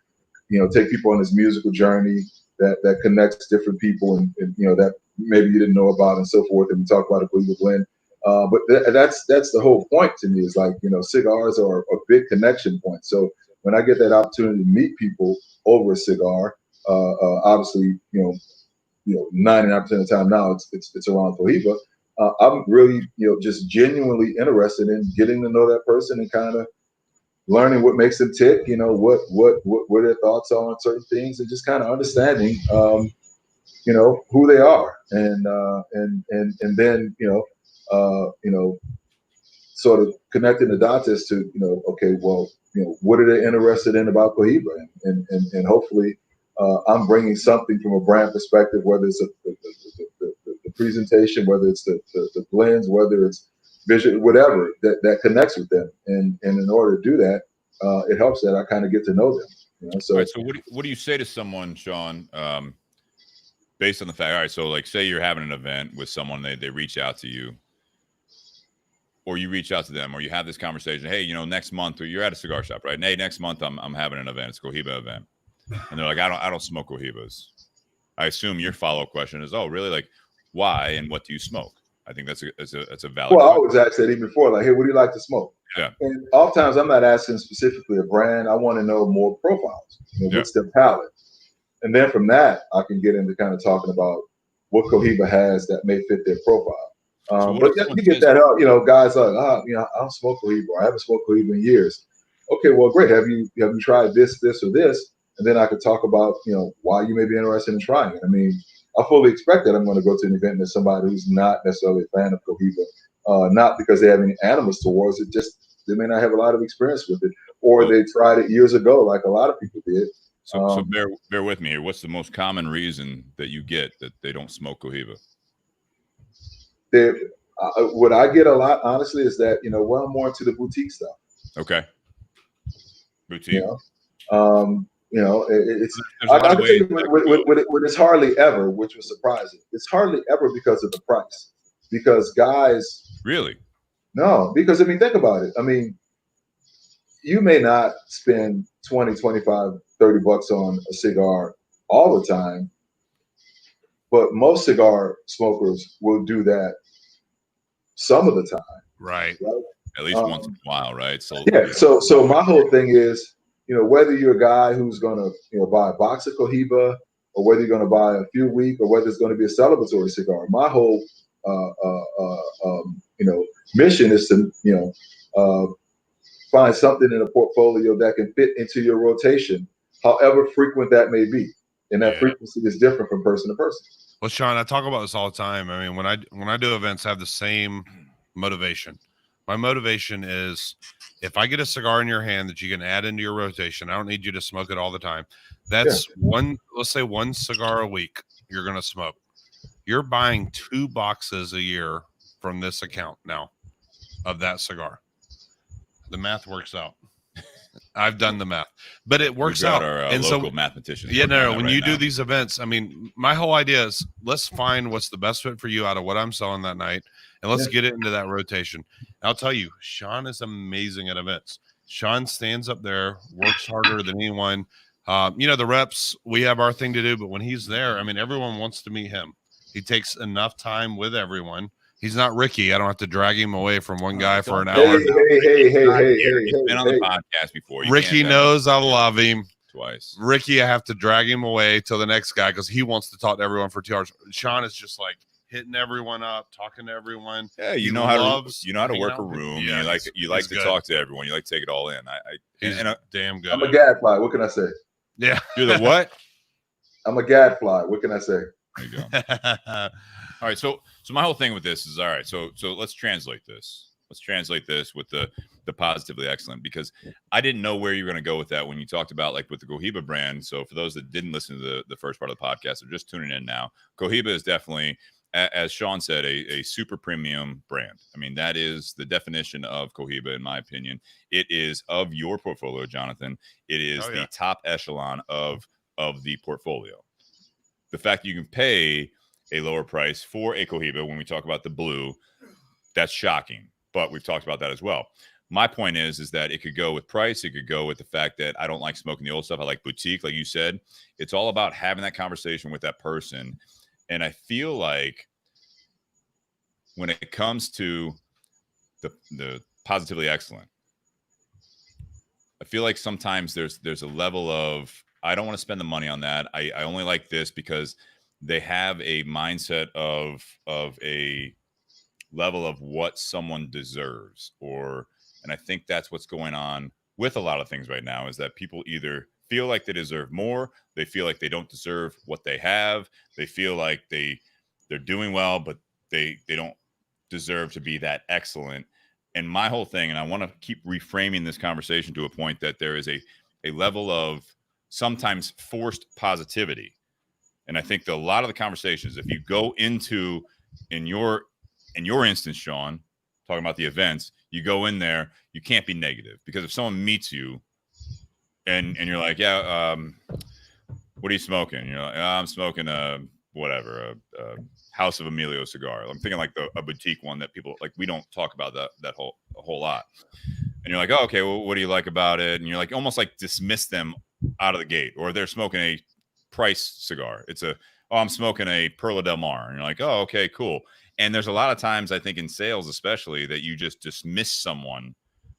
take people on this musical journey that connects different people and that maybe you didn't know about and so forth, and we talk about a Cohiba blend. But that's the whole point to me, is like, cigars are a big connection point. So when I get that opportunity to meet people over a cigar, obviously, 99% of the time now it's around Cohiba. I'm really, just genuinely interested in getting to know that person and kind of learning what makes them tick, what their thoughts are on certain things, and just kind of understanding, who they are, and then sort of connecting the dots as to, okay, well, what are they interested in about Cohiba, and hopefully I'm bringing something from a brand perspective, whether it's the presentation, whether it's the blends, whether it's vision, whatever that connects with them, and in order to do that, it helps that I kind of get to know them. So, all right, so what do you say to someone, Sean, based on the fact, all right, so like, say you're having an event with someone, they reach out to you, or you reach out to them, or you have this conversation, hey, next month, or you're at a cigar shop, right? And, hey, next month I'm having an event, it's a Cohiba event, and they're like, I don't smoke Cohibas. I assume your follow-up question is, oh, really? Like, why and what do you smoke? I think that's a valid. Well, I always ask that even before, like, hey, what do you like to smoke? Yeah. And oftentimes I'm not asking specifically a brand. I want to know more profiles. What's their palate? And then from that, I can get into kind of talking about what Cohiba has that may fit their profile. But you get that out, guys like, I don't smoke Cohiba, or I haven't smoked Cohiba in years. Okay, well, great. Have you tried this, or this? And then I could talk about, why you may be interested in trying it. I mean, I fully expect that I'm going to go to an event and there's somebody who's not necessarily a fan of Cohiba, not because they have any animus towards it, just they may not have a lot of experience with it, or they tried it years ago, like a lot of people did. So bear with me here. What's the most common reason that you get that they don't smoke Cohiba? What I get a lot, honestly, is that, well, I'm more into the boutique stuff. Okay. Boutique. It's I can think when it's hardly ever, which was surprising. It's hardly ever because of the price. Because guys, really? No, because I mean, think about it. I mean, you may not spend 20, 25, 30 bucks on a cigar all the time, but most cigar smokers will do that some of the time. Right. At least once in a while, right? So yeah. So my whole thing is, whether you're a guy who's going to, buy a box of Cohiba, or whether you're going to buy a few week, or whether it's going to be a celebratory cigar, my whole, mission is to, find something in a portfolio that can fit into your rotation, however frequent that may be. And that frequency is different from person to person. Well, Sean, I talk about this all the time. I mean, when I do events, I have the same motivation. My motivation is, if I get a cigar in your hand that you can add into your rotation, I don't need you to smoke it all the time. That's let's say one cigar a week you're going to smoke. You're buying 2 boxes a year from this account now of that cigar. The math works out. I've done the math, but it works We've got out. Our and local so, mathematicians. yeah, working on no, that when right you now. do these events, I mean, my whole idea is let's find what's the best fit for you out of what I'm selling that night, and let's get it into that rotation. And I'll tell you, Sean is amazing at events. Sean stands up there, works harder than anyone. The reps, we have our thing to do, but when he's there, I mean, everyone wants to meet him. He takes enough time with everyone. He's not Ricky. I don't have to drag him away from one guy for an hour. Hey, He's been on the podcast before. You Ricky can't knows I love him. twice. Ricky, I have to drag him away till the next guy because he wants to talk to everyone for 2 hours. Sean is just like hitting everyone up, talking to everyone. Yeah, you He know how loves to work hanging a out with room. people. Yeah, you like to good. talk to everyone. You like to take it all in. He's damn good. I'm a gadfly. What can I say? Yeah. You're the what? I'm a gadfly. What can I say? There you go. All right, so my whole thing with this is all right. So let's translate this. Let's translate this with the positively excellent, because I didn't know where you were going to go with that when you talked about like with the Cohiba brand. So for those that didn't listen to the first part of the podcast or just tuning in now, Cohiba is definitely, as Sean said, a super premium brand. I mean, that is the definition of Cohiba, in my opinion. It is of your portfolio, Jonathan. It is the top echelon of the portfolio. The fact that you can pay a lower price for a Cohiba when we talk about the blue, that's shocking. But we've talked about that as well. My point is that it could go with price. It could go with the fact that I don't like smoking the old stuff. I like boutique, like you said. It's all about having that conversation with that person. And I feel like when it comes to the positively excellent, I feel like sometimes there's a level of, I don't want to spend the money on that. I only like this because they have a mindset of a level of what someone deserves, and I think that's what's going on with a lot of things right now, is that people either feel like they deserve more, they feel like they don't deserve what they have, they feel like they're doing well, but they don't deserve to be that excellent. And my whole thing, and I want to keep reframing this conversation to a point that there is a level of sometimes forced positivity. And I think that a lot of the conversations, if you go into in your instance, Sean, talking about the events, you go in there, you can't be negative, because if someone meets you and you're like, yeah, what are you smoking? And you're like, I'm smoking a House of Emilio cigar. I'm thinking like a boutique one that people like. We don't talk about that a whole lot. And you're like, oh, okay, well, what do you like about it? And you're like, almost like dismiss them out of the gate, or they're smoking a price cigar. It's I'm smoking a Perla Del Mar. And you're like, oh, okay, cool. And there's a lot of times, I think in sales especially, that you just dismiss someone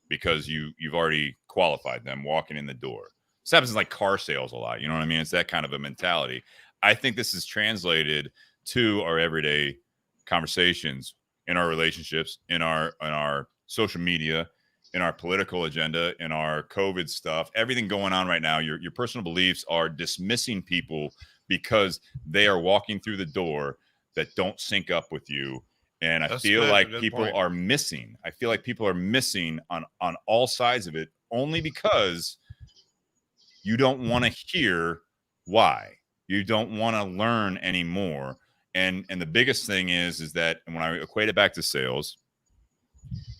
because you've already qualified them walking in the door. This happens in like car sales a lot. You know what I mean? It's that kind of a mentality. I think this is translated to our everyday conversations, in our relationships, in our social media, in our political agenda, in our COVID stuff, everything going on right now. Your personal beliefs are dismissing people because they are walking through the door that don't sync up with you. And I feel like people are missing. I feel like people are missing on all sides of it, only because you don't want to hear why. You don't want to learn anymore. And the biggest thing is that, and when I equate it back to sales,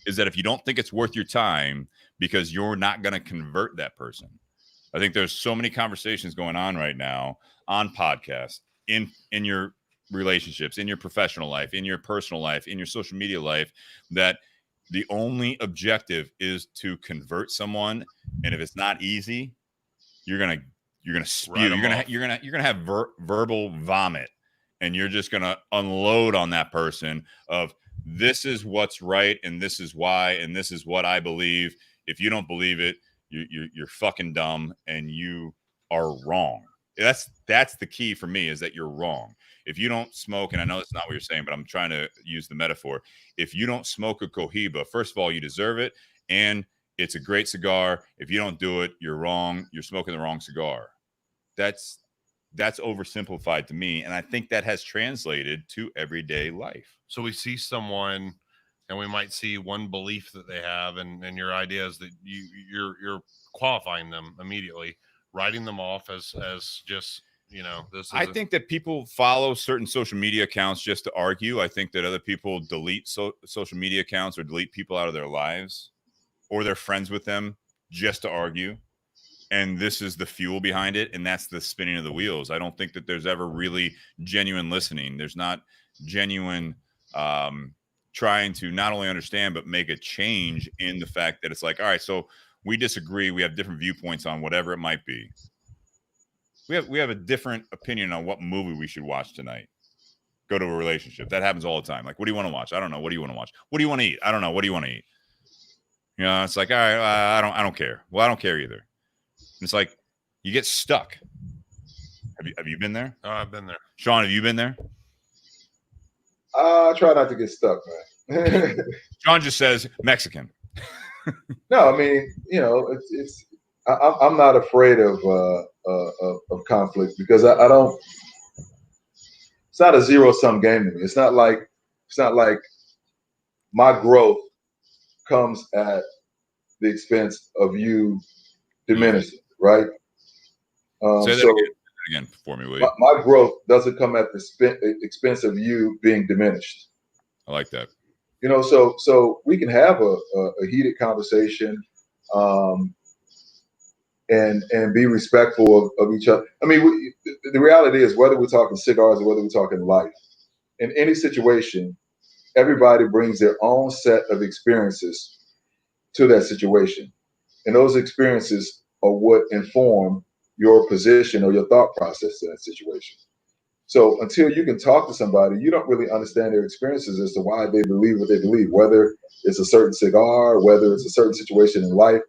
is that if you don't think it's worth your time, because you're not going to convert that person. I think there's so many conversations going on right now on podcasts, in your relationships, in your professional life, in your personal life, in your social media life, that the only objective is to convert someone. And if it's not easy, you're gonna spew. You're gonna have verbal vomit, and you're just gonna unload on that person of, this is what's right, and this is why, and this is what I believe. If you don't believe it, you're fucking dumb, and you are wrong. That's the key for me, is that you're wrong. If you don't smoke, and I know that's not what you're saying, but I'm trying to use the metaphor. If you don't smoke a Cohiba, first of all, you deserve it, and it's a great cigar. If you don't do it, you're wrong. You're smoking the wrong cigar. That's oversimplified to me, and I think that has translated to everyday life. So we see someone, and we might see one belief that they have, and your idea is that you're qualifying them immediately, writing them off as just, this. I think that people follow certain social media accounts just to argue. I think that other people delete social media accounts or delete people out of their lives, or they're friends with them just to argue. and this is the fuel behind it, and that's the spinning of the wheels. I don't think that there's ever really genuine listening. There's not genuine trying to not only understand but make a change in the fact that it's like, all right, so we disagree, we have different viewpoints on whatever it might be. We have a different opinion on what movie we should watch tonight. Go to a relationship. That happens all the time. Like, what do you want to watch? I don't know. What do you want to watch? What do you want to eat? I don't know. What do you want to eat? You know, it's like, all right, I don't care. Well, I don't care either. And it's like you get stuck. Have you been there? Oh, I've been there. Sean, have you been there? I try not to get stuck, man. Sean just says Mexican. No, I mean, you know, I'm not afraid of conflict because I don't. It's not a zero-sum game to me. It's not like my growth comes at the expense of you diminishing, right? Say that again for me, will you? My growth doesn't come at the expense of you being diminished. I like that. You know, so we can have a heated conversation, and be respectful of each other. I mean, the reality is, whether we're talking cigars or whether we're talking life, in any situation, everybody brings their own set of experiences to that situation, and those experiences are what inform your position or your thought process in that situation. So until you can talk to somebody, you don't really understand their experiences as to why they believe what they believe, whether it's a certain cigar, whether it's a certain situation in life.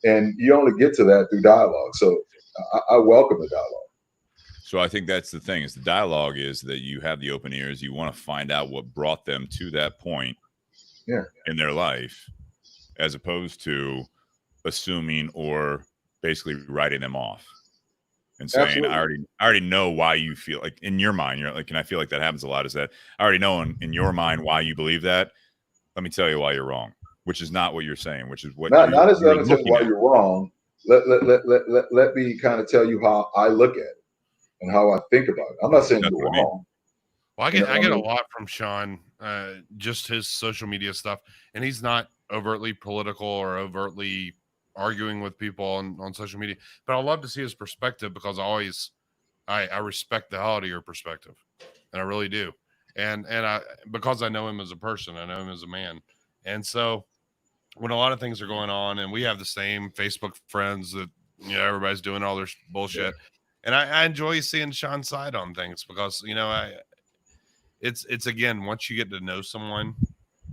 And you only get to that through dialogue. So I welcome the dialogue. So I think that's the thing, is the dialogue is that you have the open ears. You want to find out what brought them to that point in their life, as opposed to assuming or basically writing them off and saying, absolutely. I already know why you feel like, in your mind, you're like, and I feel like that happens a lot, is that I already know in your mind why you believe that. Let me tell you why you're wrong, which is not what you're saying, which is what not as let me tell you why you're wrong. Let me kind of tell you how I look at it and how I think about it. I'm not saying you're wrong. Well, I get a lot from Sean, just his social media stuff, and he's not overtly political or overtly arguing with people on social media, but I love to see his perspective, because I respect the hell out of your perspective, and I really do, and I, because I know him as a person, I know him as a man, and so when a lot of things are going on, and we have the same Facebook friends that, you know, everybody's doing all their bullshit, and I enjoy seeing Sean's side on things, because, you know, it's again, once you get to know someone,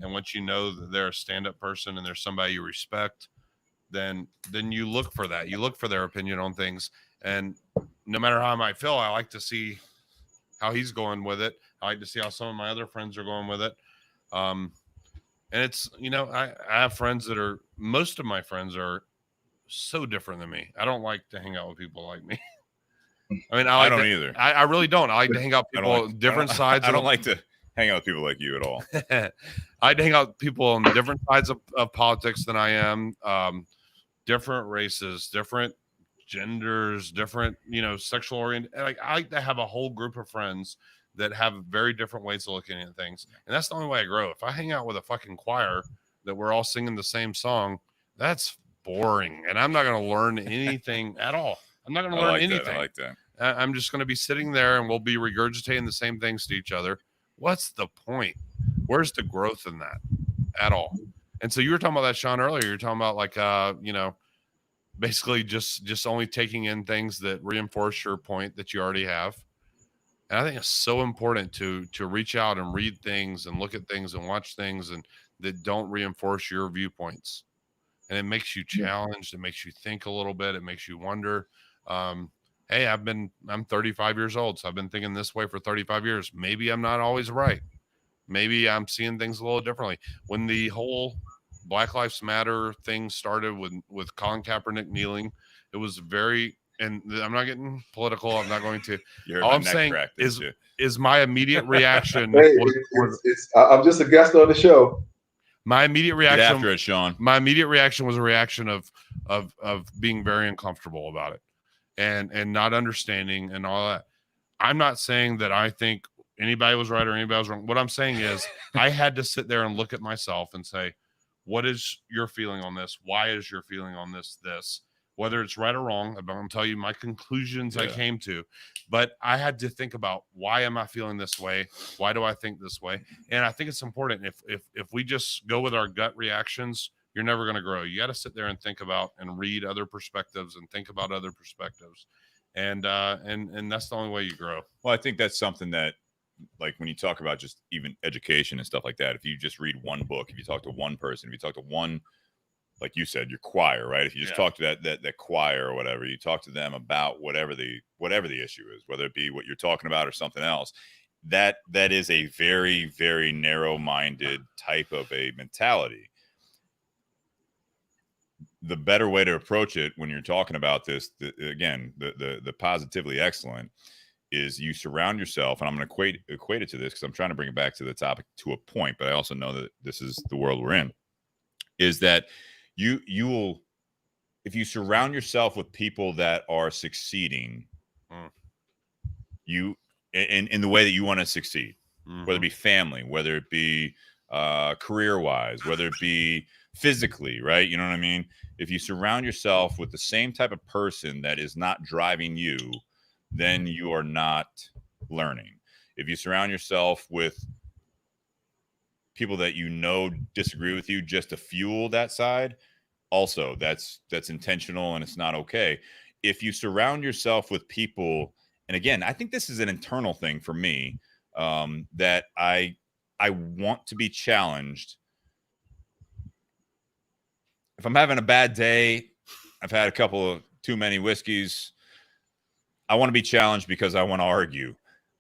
and once you know that they're a stand-up person and they're somebody you respect, then you look for that. You look for their opinion on things. And no matter how I might feel, I like to see how he's going with it. I like to see how some of my other friends are going with it. And it's, you know, I have friends that are, most of my friends are so different than me. I don't like to hang out with people like me. I mean, I don't either. I really don't. I like to hang out with people on different sides. I don't like to hang out with people like you at all. I like to hang out with people on different sides of politics than I am. Different races, different genders, different, you know, sexual orient. Like, I like to have a whole group of friends that have very different ways of looking at things. And that's the only way I grow. If I hang out with a fucking choir that we're all singing the same song, that's boring. And I'm not going to learn anything at all. I'm not going to learn anything. I like that. I'm just going to be sitting there and we'll be regurgitating the same things to each other. What's the point? Where's the growth in that at all? And so you were talking about that, Sean, earlier. You're talking about, like, you know, basically just only taking in things that reinforce your point that you already have. And I think it's so important to reach out and read things and look at things and watch things and that don't reinforce your viewpoints. And it makes you challenged. It makes you think a little bit. It makes you wonder. Hey, I'm 35 years old, so I've been thinking this way for 35 years. Maybe I'm not always right. Maybe I'm seeing things a little differently. When the whole Black Lives Matter thing started with Colin Kaepernick kneeling, it was very, and I'm not getting political. I'm not going to. All I'm saying is my immediate reaction. I'm just a guest on the show. My immediate reaction. Get after it, Sean. My immediate reaction was a reaction of being very uncomfortable about it, and not understanding and all that. I'm not saying that I think anybody was right or anybody was wrong. What I'm saying is I had to sit there and look at myself and say, what is your feeling on this? Why is your feeling on this? whether it's right or wrong. I'm going to tell you my conclusions I Yeah. came to, but I had to think about, why am I feeling this way? Why do I think this way? And I think it's important. If we just go with our gut reactions, you're never going to grow. You got to sit there and think about and read other perspectives and think about other perspectives. And that's the only way you grow. Well, I think that's something that, like, when you talk about just even education and stuff like that, if you just read one book, if you talk to one person, if you talk to one, like you said, your choir, right? If you just talk to that choir or whatever, you talk to them about whatever the issue is, whether it be what you're talking about or something else, that is a very, very narrow-minded type of a mentality. The better way to approach it when you're talking about this, the positively excellent, is you surround yourself, and I'm going to equate it to this because I'm trying to bring it back to the topic to a point, but I also know that this is the world we're in, is that you will, if you surround yourself with people that are succeeding, you in the way that you want to succeed, whether it be family, whether it be career-wise, whether it be physically, right? You know what I mean? If you surround yourself with the same type of person that is not driving you, then you are not learning. If you surround yourself with people that you know disagree with you just to fuel that side, also that's intentional and it's not okay. If you surround yourself with people, and again, I think this is an internal thing for me, that I want to be challenged. If I'm having a bad day, I've had a couple of too many whiskeys, I want to be challenged because I want to argue.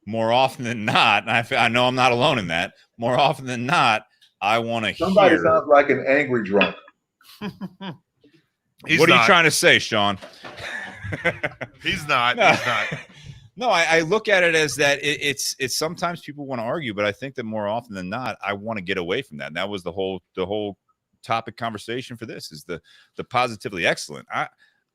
More often than not, and I know I'm not alone in that, more often than not, I want to hear. Somebody sounds like an angry drunk. What are you trying to say, Sean? He's not. No. He's not. No, I look at it as that it's sometimes people want to argue, but I think that more often than not, I want to get away from that. And that was the whole topic conversation for this, is the positively excellent.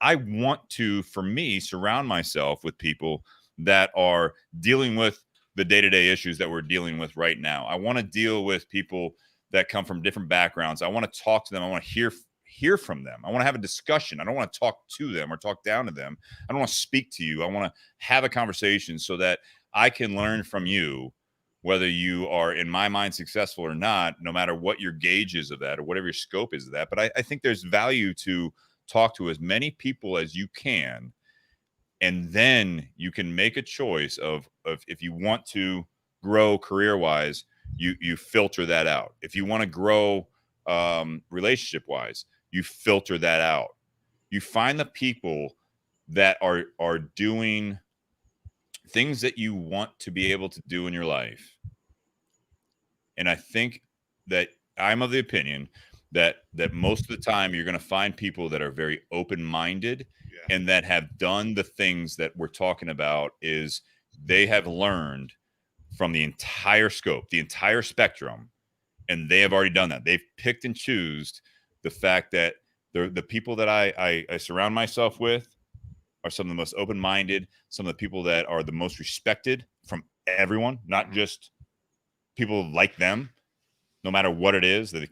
I want to, for me, surround myself with people that are dealing with the day-to-day issues that we're dealing with right now. I want to deal with people that come from different backgrounds. I want to talk to them. I want to hear from them. I want to have a discussion. I don't want to talk to them or talk down to them. I don't want to speak to you. I want to have a conversation so that I can learn from you, whether you are, in my mind, successful or not, no matter what your gauge is of that or whatever your scope is of that. But I think there's value to talk to as many people as you can, and then you can make a choice of if you want to grow career-wise, you filter that out. If you want to grow relationship-wise, you filter that out. You find the people that are doing things that you want to be able to do in your life. And I think that I'm of the opinion that most of the time you're going to find people that are very open-minded and that have done the things that we're talking about, is they have learned from the entire scope, the entire spectrum, and they have already done that. They've picked and chosen the fact that the people that I surround myself with are some of the most open-minded, some of the people that are the most respected from everyone, not just people like them, no matter what it is, that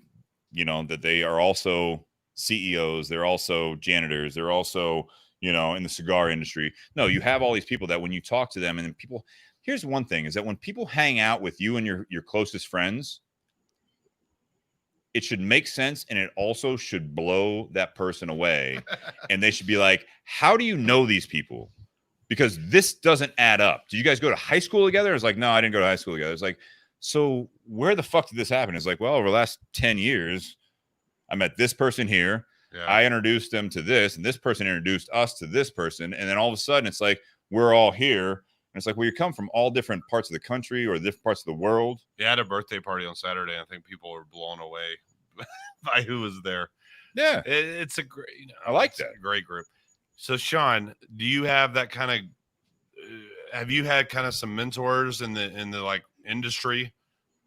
that they are also CEOs, they're also janitors, they're also, in the cigar industry. No, you have all these people that when you talk to them, and then people, here's one thing, is that when people hang out with you and your closest friends, it should make sense, and it also should blow that person away. And they should be like, how do you know these people? Because this doesn't add up. Did you guys go to high school together? It's like, no, I didn't go to high school together. It's like, so where the fuck did this happen? It's like, well, over the last 10 years, I met this person here. Yeah. I introduced them to this, and this person introduced us to this person. And then all of a sudden, it's like, we're all here. And it's like, well, you come from all different parts of the country or different parts of the world. Yeah, I had a birthday party on Saturday. I think people were blown away by who was there. Yeah. It's a great, I like that. A great group. So, Sean, do you have that kind of, have you had kind of some mentors in the like industry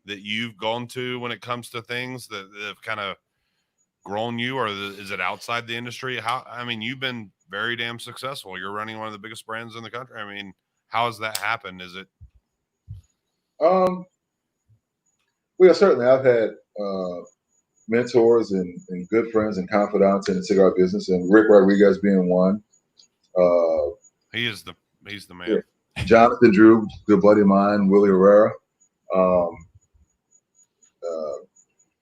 that you've gone to when it comes to things that have kind of grown you, or is it outside the industry? You've been very damn successful. You're running one of the biggest brands in the country. I mean, how has that happened? Is it? Well, certainly I've had mentors and good friends and confidants in the cigar business, and Rick Rodriguez being one. He's the man. Yeah. Jonathan Drew, good buddy of mine, Willie Herrera,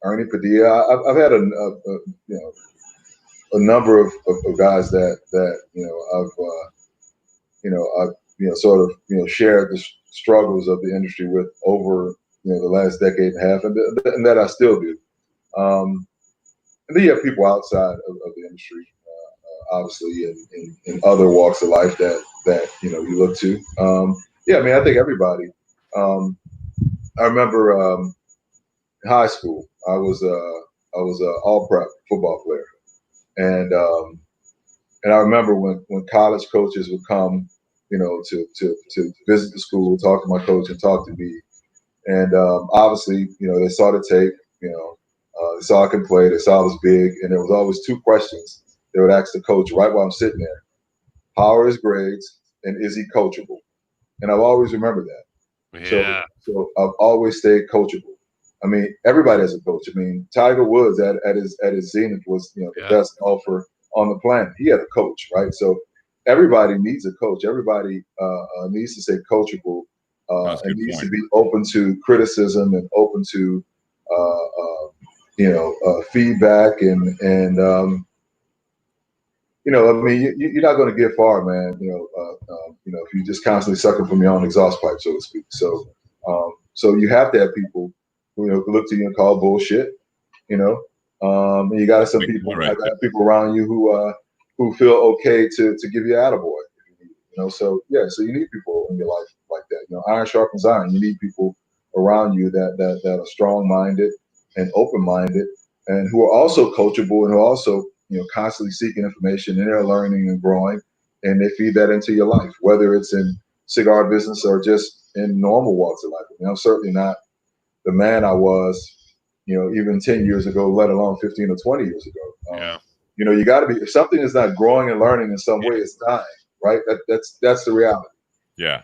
Ernie Padilla. I've had a number of guys that I've sort of shared the struggles of the industry with over the last decade and a half, and that I still do. And then you have people outside of the industry, obviously, in other walks of life that you look to. I mean, I think everybody. I remember in high school, I was an all prep football player, and I remember when college coaches would come, to visit the school, talk to my coach, and talk to me, and obviously, they saw the tape, they saw I could play, they saw I was big, and there was always two questions they would ask the coach right while I'm sitting there: how are his grades, and is he coachable? And I've always remembered that. Yeah. So I've always stayed coachable. I mean, everybody has a coach. I mean, Tiger Woods at his zenith was the best golfer on the planet. He had a coach, right? So everybody needs a coach. Everybody needs to stay coachable and needs to be open to criticism and open to feedback and I mean, you're not going to get far, man. If you just constantly sucking from your own exhaust pipe, so to speak. So you have to have people who look to you and call bullshit. And you got some people, right. people around you who feel okay to give you an attaboy. So you need people in your life like that. Iron sharpens iron. You need people around you that are strong-minded and open-minded, and who are also coachable and who are also constantly seeking information, and they're learning and growing, and they feed that into your life, whether it's in cigar business or just in normal walks of life. I mean, I'm certainly not the man I was, even 10 years ago, let alone 15 or 20 years ago. You got to be, if something is not growing and learning in some way, it's dying, right? That's the reality. Yeah.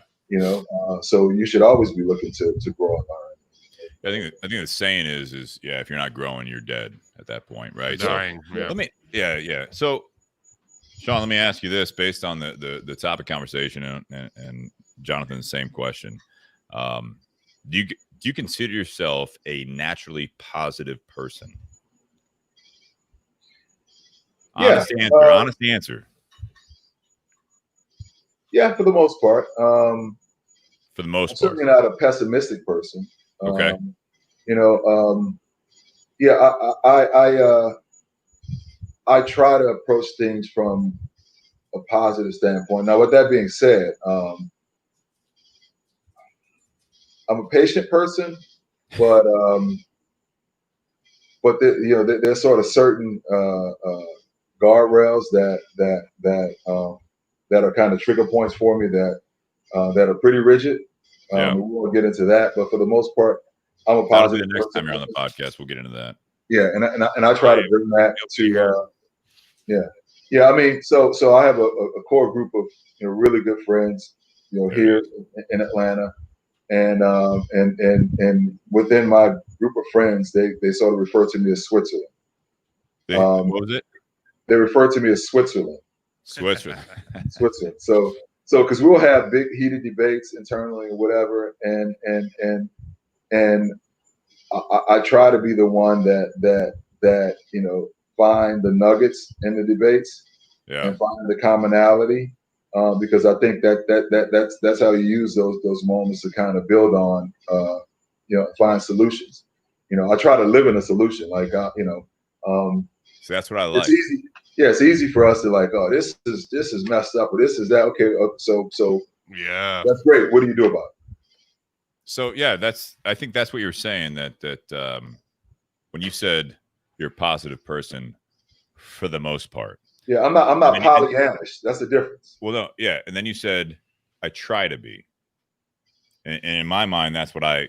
So you should always be looking to grow and learn. I think the saying is if you're not growing, you're dead at that point, right? Dying. So Sean, let me ask you this based on the topic conversation and Jonathan's same question. Do you consider yourself a naturally positive person? Honest answer. Yeah, for the most part. For the most I'm part. certainly not a pessimistic person. Okay. I try to approach things from a positive standpoint. Now, with that being said, I'm a patient person, but there's sort of certain guardrails that are kind of trigger points for me that are pretty rigid. We won't get into that, but for the most part, I'm a positive. The next time you're on the podcast, we'll get into that. Yeah, and I try to bring that to I mean, so I have a core group of really good friends, here in Atlanta, and within my group of friends, they sort of refer to me as Switzerland. What was it? They refer to me as Switzerland. Switzerland. So because we'll have big heated debates internally or whatever, and I try to be the one that find the nuggets in the debates and find the commonality, because I think that's how you use those moments to kind of build on, find solutions. I try to live in a solution, like so that's what I like. It's easy. Yeah, it's easy for us to like, oh, this is messed up, or this is that. Okay, so yeah, that's great. What do you do about it? So I think that's what you're saying, that when you said you're a positive person for the most part. Yeah, I'm not Pollyannish. That's the difference. Well, no, yeah, and then you said I try to be, and in my mind, that's what I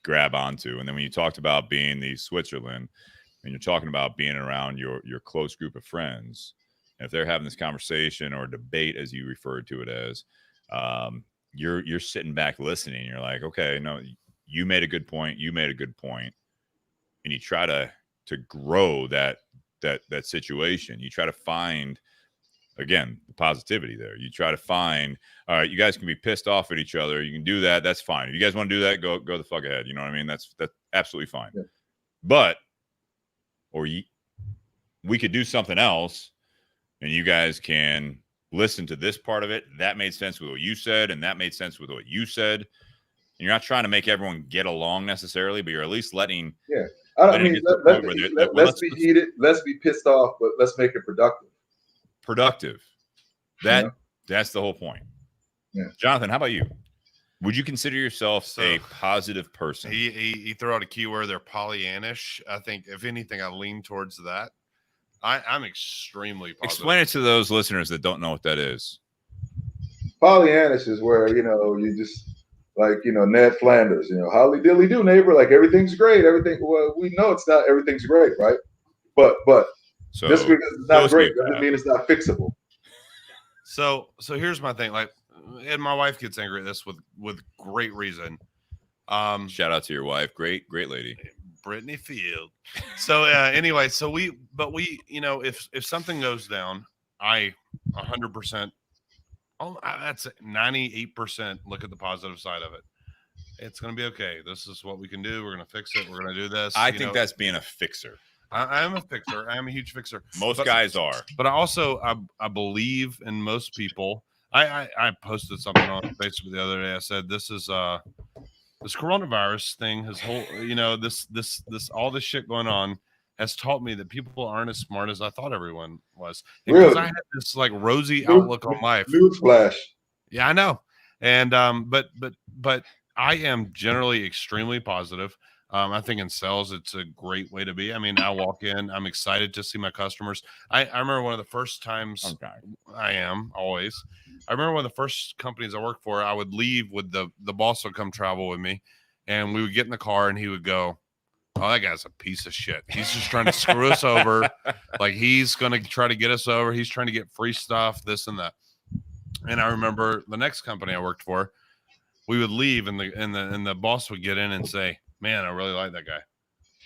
grab onto. And then when you talked about being the Switzerland, and you're talking about being around your close group of friends, and if they're having this conversation or debate, as you referred to it as, you're sitting back listening. You're like, okay, no, you made a good point. You made a good point, and you try to grow that situation. You try to find, again, the positivity there. You try to find, all right, you guys can be pissed off at each other. You can do that. That's fine. If you guys want to do that, go the fuck ahead. You know what I mean? That's absolutely fine. Yeah. But, we could do something else, and you guys can listen to this part of it. That made sense with what you said, and that made sense with what you said. And you're not trying to make everyone get along necessarily, but you're at least letting. Yeah. Let's be heated. Let's be pissed off, but let's make it productive. Productive. That's the whole point. Yeah. Jonathan, how about you? Would you consider yourself a positive person? He threw out a keyword there, Pollyannish. I think, if anything, I lean towards that. I'm extremely positive. Explain it to those listeners that don't know what that is. Pollyannish is where, you just like, Ned Flanders, holly dilly do, neighbor, like everything's great. Well, we know it's not, everything's great, right? But so just because it's not great doesn't mean it's not fixable. So here's my thing, like, and my wife gets angry at this with great reason. Shout out to your wife, great lady, Brittany Field. So anyway, if something goes down, I 100%, that's 98% look at the positive side of it. It's going to be okay. This is what we can do. We're going to fix it. We're going to do this. I think that's being a fixer. I am a fixer. I am a huge fixer. Most guys are. But I also, I believe in most people. I posted something on Facebook the other day. I said, this coronavirus thing, this all this shit going on has taught me that people aren't as smart as I thought everyone was. Because really? I had this like rosy outlook on life. Newsflash. Yeah, I know. And but I am generally extremely positive. I think in sales, it's a great way to be. I mean, I walk in, I'm excited to see my customers. I remember one of the first times I remember one of the first companies I worked for, I would leave with the boss would come travel with me, and we would get in the car and he would go, "Oh, that guy's a piece of shit. He's just trying to screw us over. Like, he's going to try to get us over. He's trying to get free stuff, this and that." And I remember the next company I worked for, we would leave and the boss would get in and say, "Man, I really like that guy.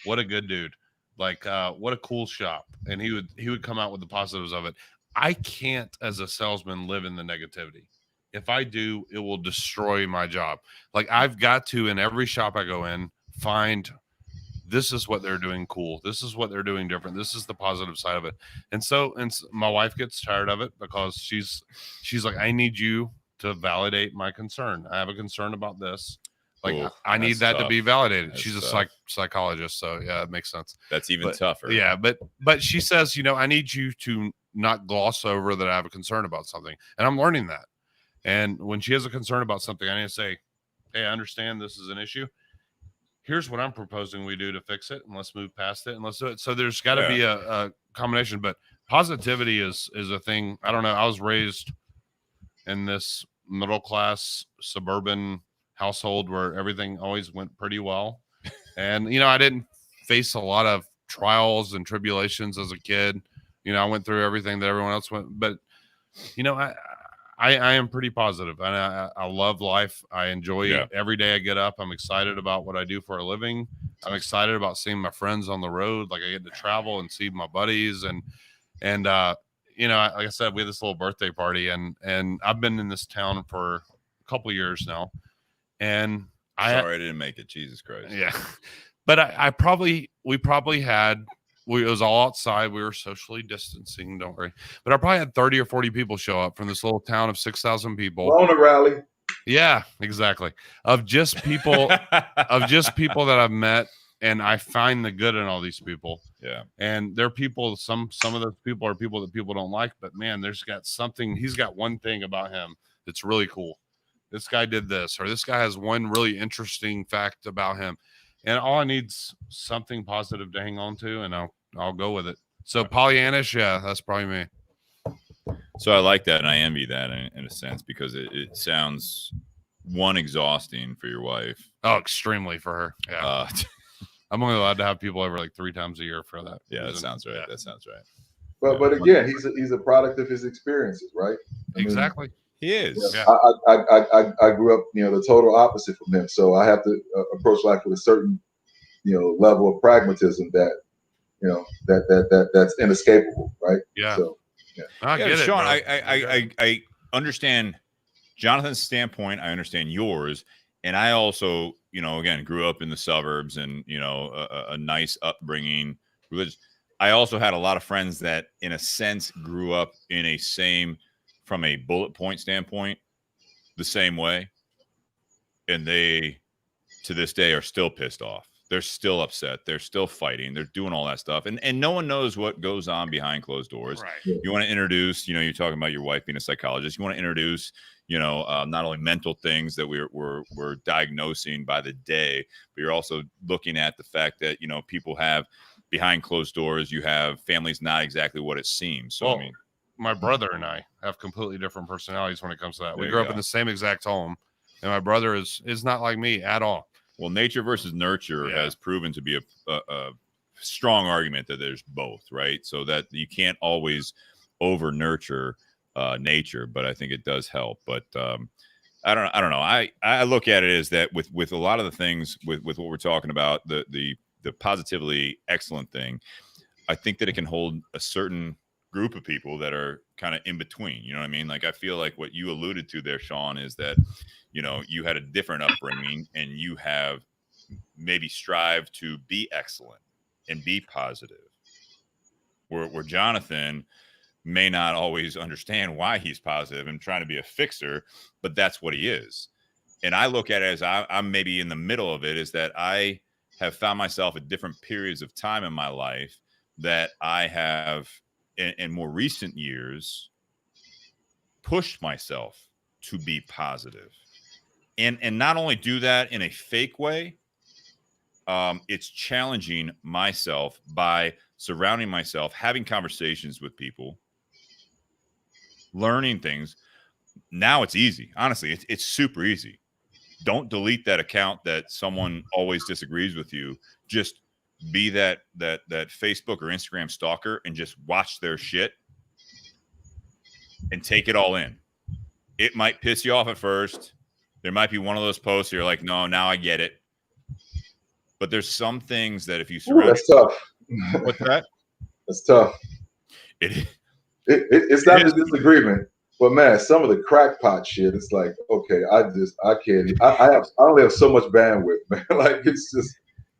What a good dude. Like, what a cool shop." And he would come out with the positives of it. I can't, as a salesman, live in the negativity. If I do, it will destroy my job. Like, I've got to, in every shop I go in, find this is what they're doing cool. This is what they're doing different. This is the positive side of it. And my wife gets tired of it because she's like, "I need you to validate my concern. I have a concern about this. Like, ooh, I need that to be validated." That's She's a psychologist, so yeah, it makes sense. That's even tougher. Yeah, but she says, I need you to not gloss over that I have a concern about something, and I'm learning that. And when she has a concern about something, I need to say, "Hey, I understand this is an issue. Here's what I'm proposing we do to fix it, and let's move past it, and let's do it." So there's got to be a combination, but positivity is a thing. I don't know. I was raised in this middle class suburban household where everything always went pretty well. And, I didn't face a lot of trials and tribulations as a kid. I went through everything that everyone else went, but, I am pretty positive, and I love life. I enjoy it. Every day I get up. I'm excited about what I do for a living. I'm excited about seeing my friends on the road. Like, I get to travel and see my buddies and like I said, we had this little birthday party, and I've been in this town for a couple of years now. And I didn't make it. Jesus Christ. Yeah. But we probably had, it was all outside. We were socially distancing. Don't worry. But I probably had 30 or 40 people show up from this little town of 6,000 people. On a rally. Yeah, exactly. Of just people that I've met. And I find the good in all these people. Yeah. And they're people, some of those people are people that people don't like, but man, he's got one thing about him that's really cool. This guy did this, or this guy has one really interesting fact about him. And all I need's something positive to hang on to, and I'll go with it. So Pollyannish, yeah, that's probably me. So I like that, and I envy that in a sense, because it sounds exhausting for your wife. Oh, extremely for her. Yeah. I'm only allowed to have people over like 3 times a year for that. Yeah, that sounds right. Yeah. That sounds right. But again, he's a product of his experiences, right? Exactly. He is. Yeah. I grew up, the total opposite from him. So I have to approach life with a certain, level of pragmatism that, that's inescapable, right? Yeah. So, I get it, Sean, bro. I understand Jonathan's standpoint. I understand yours. And I also, again, grew up in the suburbs and, a nice upbringing, religious. I also had a lot of friends that, in a sense, grew up in from a bullet point standpoint, the same way. And they, to this day, are still pissed off. They're still upset. They're still fighting. They're doing all that stuff. And no one knows what goes on behind closed doors. Right. You want to introduce, you're talking about your wife being a psychologist. You want to introduce, not only mental things that we're diagnosing by the day, but you're also looking at the fact that, people have behind closed doors, you have families not exactly what it seems. So, Well, my brother and I have completely different personalities when it comes to that. We grew up in the same exact home, and my brother is not like me at all. Well, nature versus nurture has proven to be a strong argument that there's both, right? So that you can't always over nurture nature, but I think it does help. But I don't know. I look at it as that with a lot of the things with what we're talking about, the positively excellent thing, I think that it can hold a certain group of people that are kind of in between. You know what I mean? Like, I feel like what you alluded to there, Sean, is that you had a different upbringing and you have maybe strived to be excellent and be positive. Where Jonathan may not always understand why he's positive and trying to be a fixer, but that's what he is. And I look at it as I'm maybe in the middle of it, is that I have found myself at different periods of time in my life that I have in more recent years pushed myself to be positive. And not only do that in a fake way, it's challenging myself by surrounding myself, having conversations with people, learning things. Now it's easy. Honestly, it's super easy. Don't delete that account that someone always disagrees with you. Just be that Facebook or Instagram stalker and just watch their shit and take it all in. It might piss you off at first. There might be one of those posts where you're like, no, now I get it. But there's some things that if you surround, that's tough. What's that? That's tough. It's not a disagreement, but man, some of the crackpot shit, it's like, okay, I can't. I only have so much bandwidth, man. Like, it's just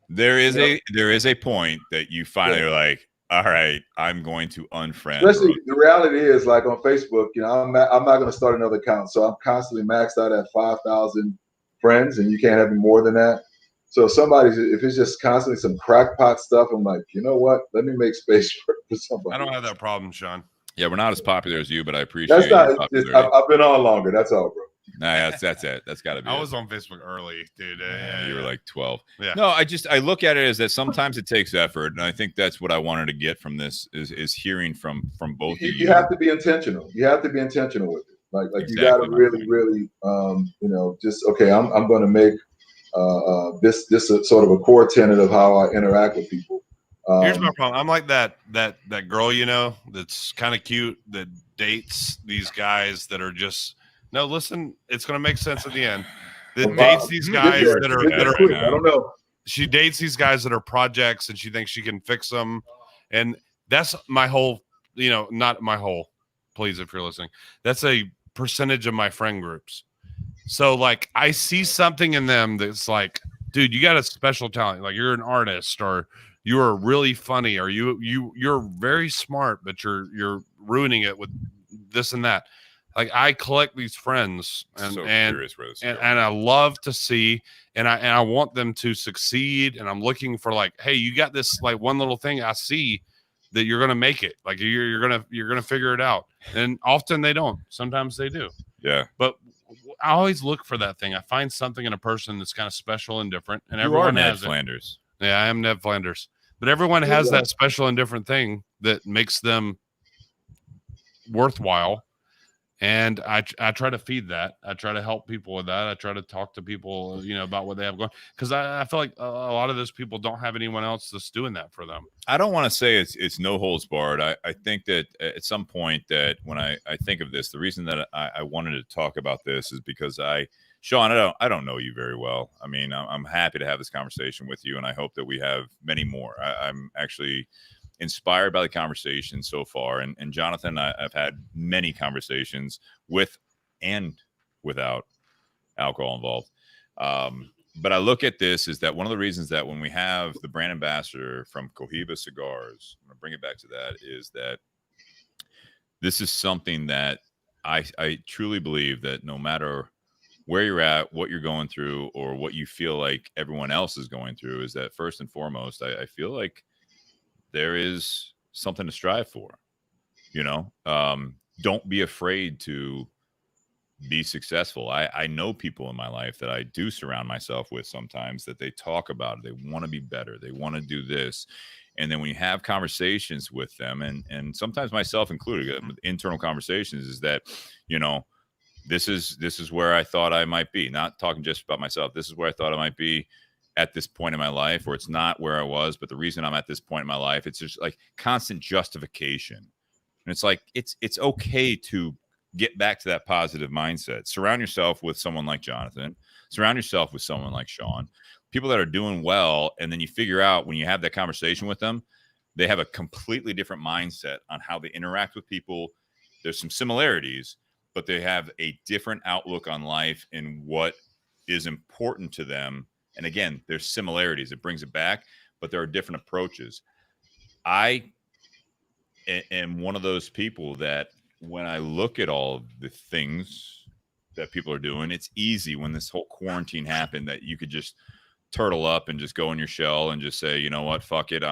there is a point that you finally are like, all right, I'm going to unfriend. Especially the reality is, like, on Facebook, I'm not going to start another account, so I'm constantly maxed out at 5,000 friends, and you can't have more than that. So if it's just constantly some crackpot stuff, I'm like, you know what? Let me make space for somebody. I don't have that problem, Sean. Yeah, we're not as popular as you, but I appreciate. I've been on longer. That's all, bro. Nah, that's it. That's got to be. I was on Facebook early, dude. You were like 12. Yeah. No, I look at it as that sometimes it takes effort, and I think that's what I wanted to get from this is hearing from both of you. You have to be intentional. You have to be intentional with it. Like exactly. You got to really, just okay. I'm going to make this sort of a core tenet of how I interact with people. Here's my problem. I'm like that girl, that's kind of cute, that dates these guys that are just. No, listen, it's going to make sense at the end. That dates these guys that are I don't know. She dates these guys that are projects, and she thinks she can fix them. And that's my whole, not my whole, please, if you're listening. That's a percentage of my friend groups. So, like, I see something in them that's like, dude, you got a special talent. Like, you're an artist, or you're really funny, or you're very smart, but you're ruining it with this and that. Like, I collect these friends, and I love to see, and I want them to succeed. And I'm looking for, like, hey, you got this, like, one little thing I see that you're gonna make it. Like, you're gonna figure it out. And often they don't. Sometimes they do. Yeah. But I always look for that thing. I find something in a person that's kind of special and different. And everyone has Ned Flanders. Yeah, I am Ned Flanders. But everyone has that special and different thing that makes them worthwhile. And I try to feed that. I try to help people with that. I try to talk to people, about what they have going. Because I feel like a lot of those people don't have anyone else that's doing that for them. I don't want to say it's no holds barred. I think that at some point that when I think of this, the reason that I wanted to talk about this is because I Sean, I don't know you very well. I mean, I'm happy to have this conversation with you, and I hope that we have many more. I'm actually inspired by the conversation so far. And Jonathan, I've had many conversations with and without alcohol involved. But I look at this is that one of the reasons that when we have the brand ambassador from Cohiba Cigars, I'm going to bring it back to that, is that this is something that I truly believe that no matter where you're at, what you're going through, or what you feel like everyone else is going through, is that first and foremost, I feel like there is something to strive for. Don't be afraid to be successful. I know people in my life that I do surround myself with sometimes that they talk about it. They want to be better. They want to do this. And then when you have conversations with them, and sometimes myself included, internal conversations, is that, this is where I thought I might be. Not talking just about myself. This is where I thought I might be at this point in my life, or it's not where I was, but the reason I'm at this point in my life, it's just like constant justification. And it's like, it's okay to get back to that positive mindset. Surround yourself with someone like Jonathan, surround yourself with someone like Sean, people that are doing well. And then you figure out when you have that conversation with them, they have a completely different mindset on how they interact with people. There's some similarities, but they have a different outlook on life and what is important to them. And again, there's similarities. It brings it back, but there are different approaches. I am one of those people that when I look at all of the things that people are doing, it's easy when this whole quarantine happened that you could just turtle up and just go in your shell and just say, you know what, fuck it.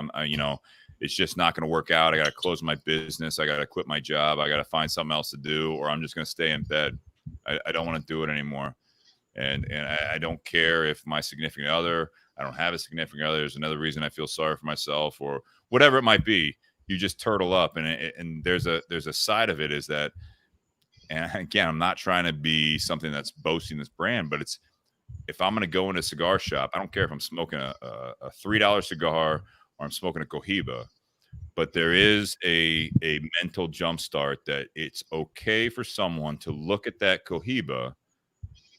It's just not going to work out. I got to close my business. I got to quit my job. I got to find something else to do, or I'm just going to stay in bed. I don't want to do it anymore. And I don't care if my significant other, I don't have a significant other. There's another reason I feel sorry for myself, or whatever it might be. You just turtle up, and there's a side of it is that, and again, I'm not trying to be something that's boasting this brand, but it's, if I'm going to go into a cigar shop, I don't care if I'm smoking a $3 cigar or I'm smoking a Cohiba, but there is a mental jumpstart that it's okay for someone to look at that Cohiba,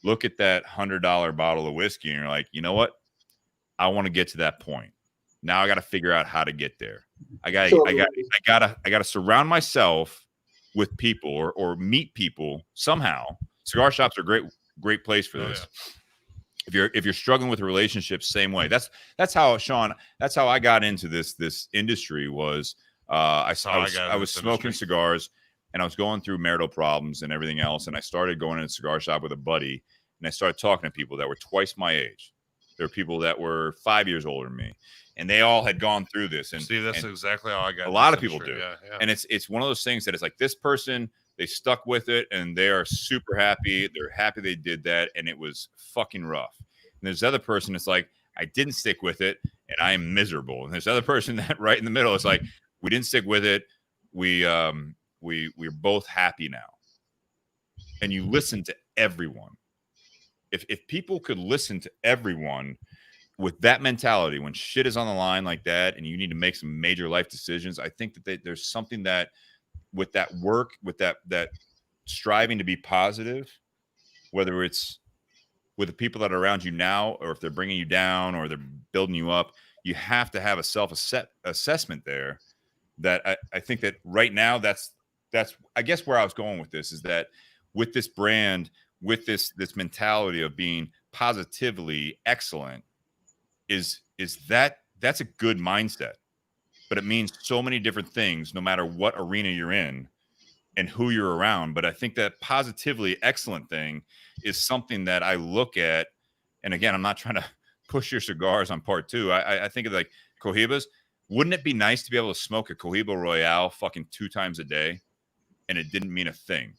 look at that $100 bottle of whiskey, and you're like, you know what? I want to get to that point. Now I got to figure out how to get there. I gotta surround myself with people or meet people somehow. Cigar shops are great place for this. Yeah. If you're struggling with a relationship, same way. That's how, Sean. That's how I got into this industry. Was I was smoking cigars, and I was going through marital problems and everything else, and I started going in a cigar shop with a buddy, and I started talking to people that were twice my age. There were people that were 5 years older than me, and they all had gone through this. And see, that's exactly how I got. A lot of people do, yeah. And it's one of those things that it's like this person, they stuck with it, and they are super happy. They're happy they did that, and it was fucking rough. And there's the other person, it's like, I didn't stick with it, and I am miserable. And there's the other person that right in the middle, it's like, we didn't stick with it. We're both happy now. And you listen to everyone. If people could listen to everyone with that mentality, when shit is on the line like that, and you need to make some major life decisions, I think that there's something that with that work, with that striving to be positive, whether it's with the people that are around you now, or if they're bringing you down or they're building you up, you have to have a self-assessment there. That I think that right now, that's I guess where I was going with this is that with this brand, with this mentality of being positively excellent, is that's a good mindset. But it means so many different things no matter what arena you're in and who you're around. But I think that positively excellent thing is something that I look at, and again, I'm not trying to push your cigars on part two. I think of like Cohibas. Wouldn't it be nice to be able to smoke a Cohiba Royale fucking 2 times a day and it didn't mean a thing?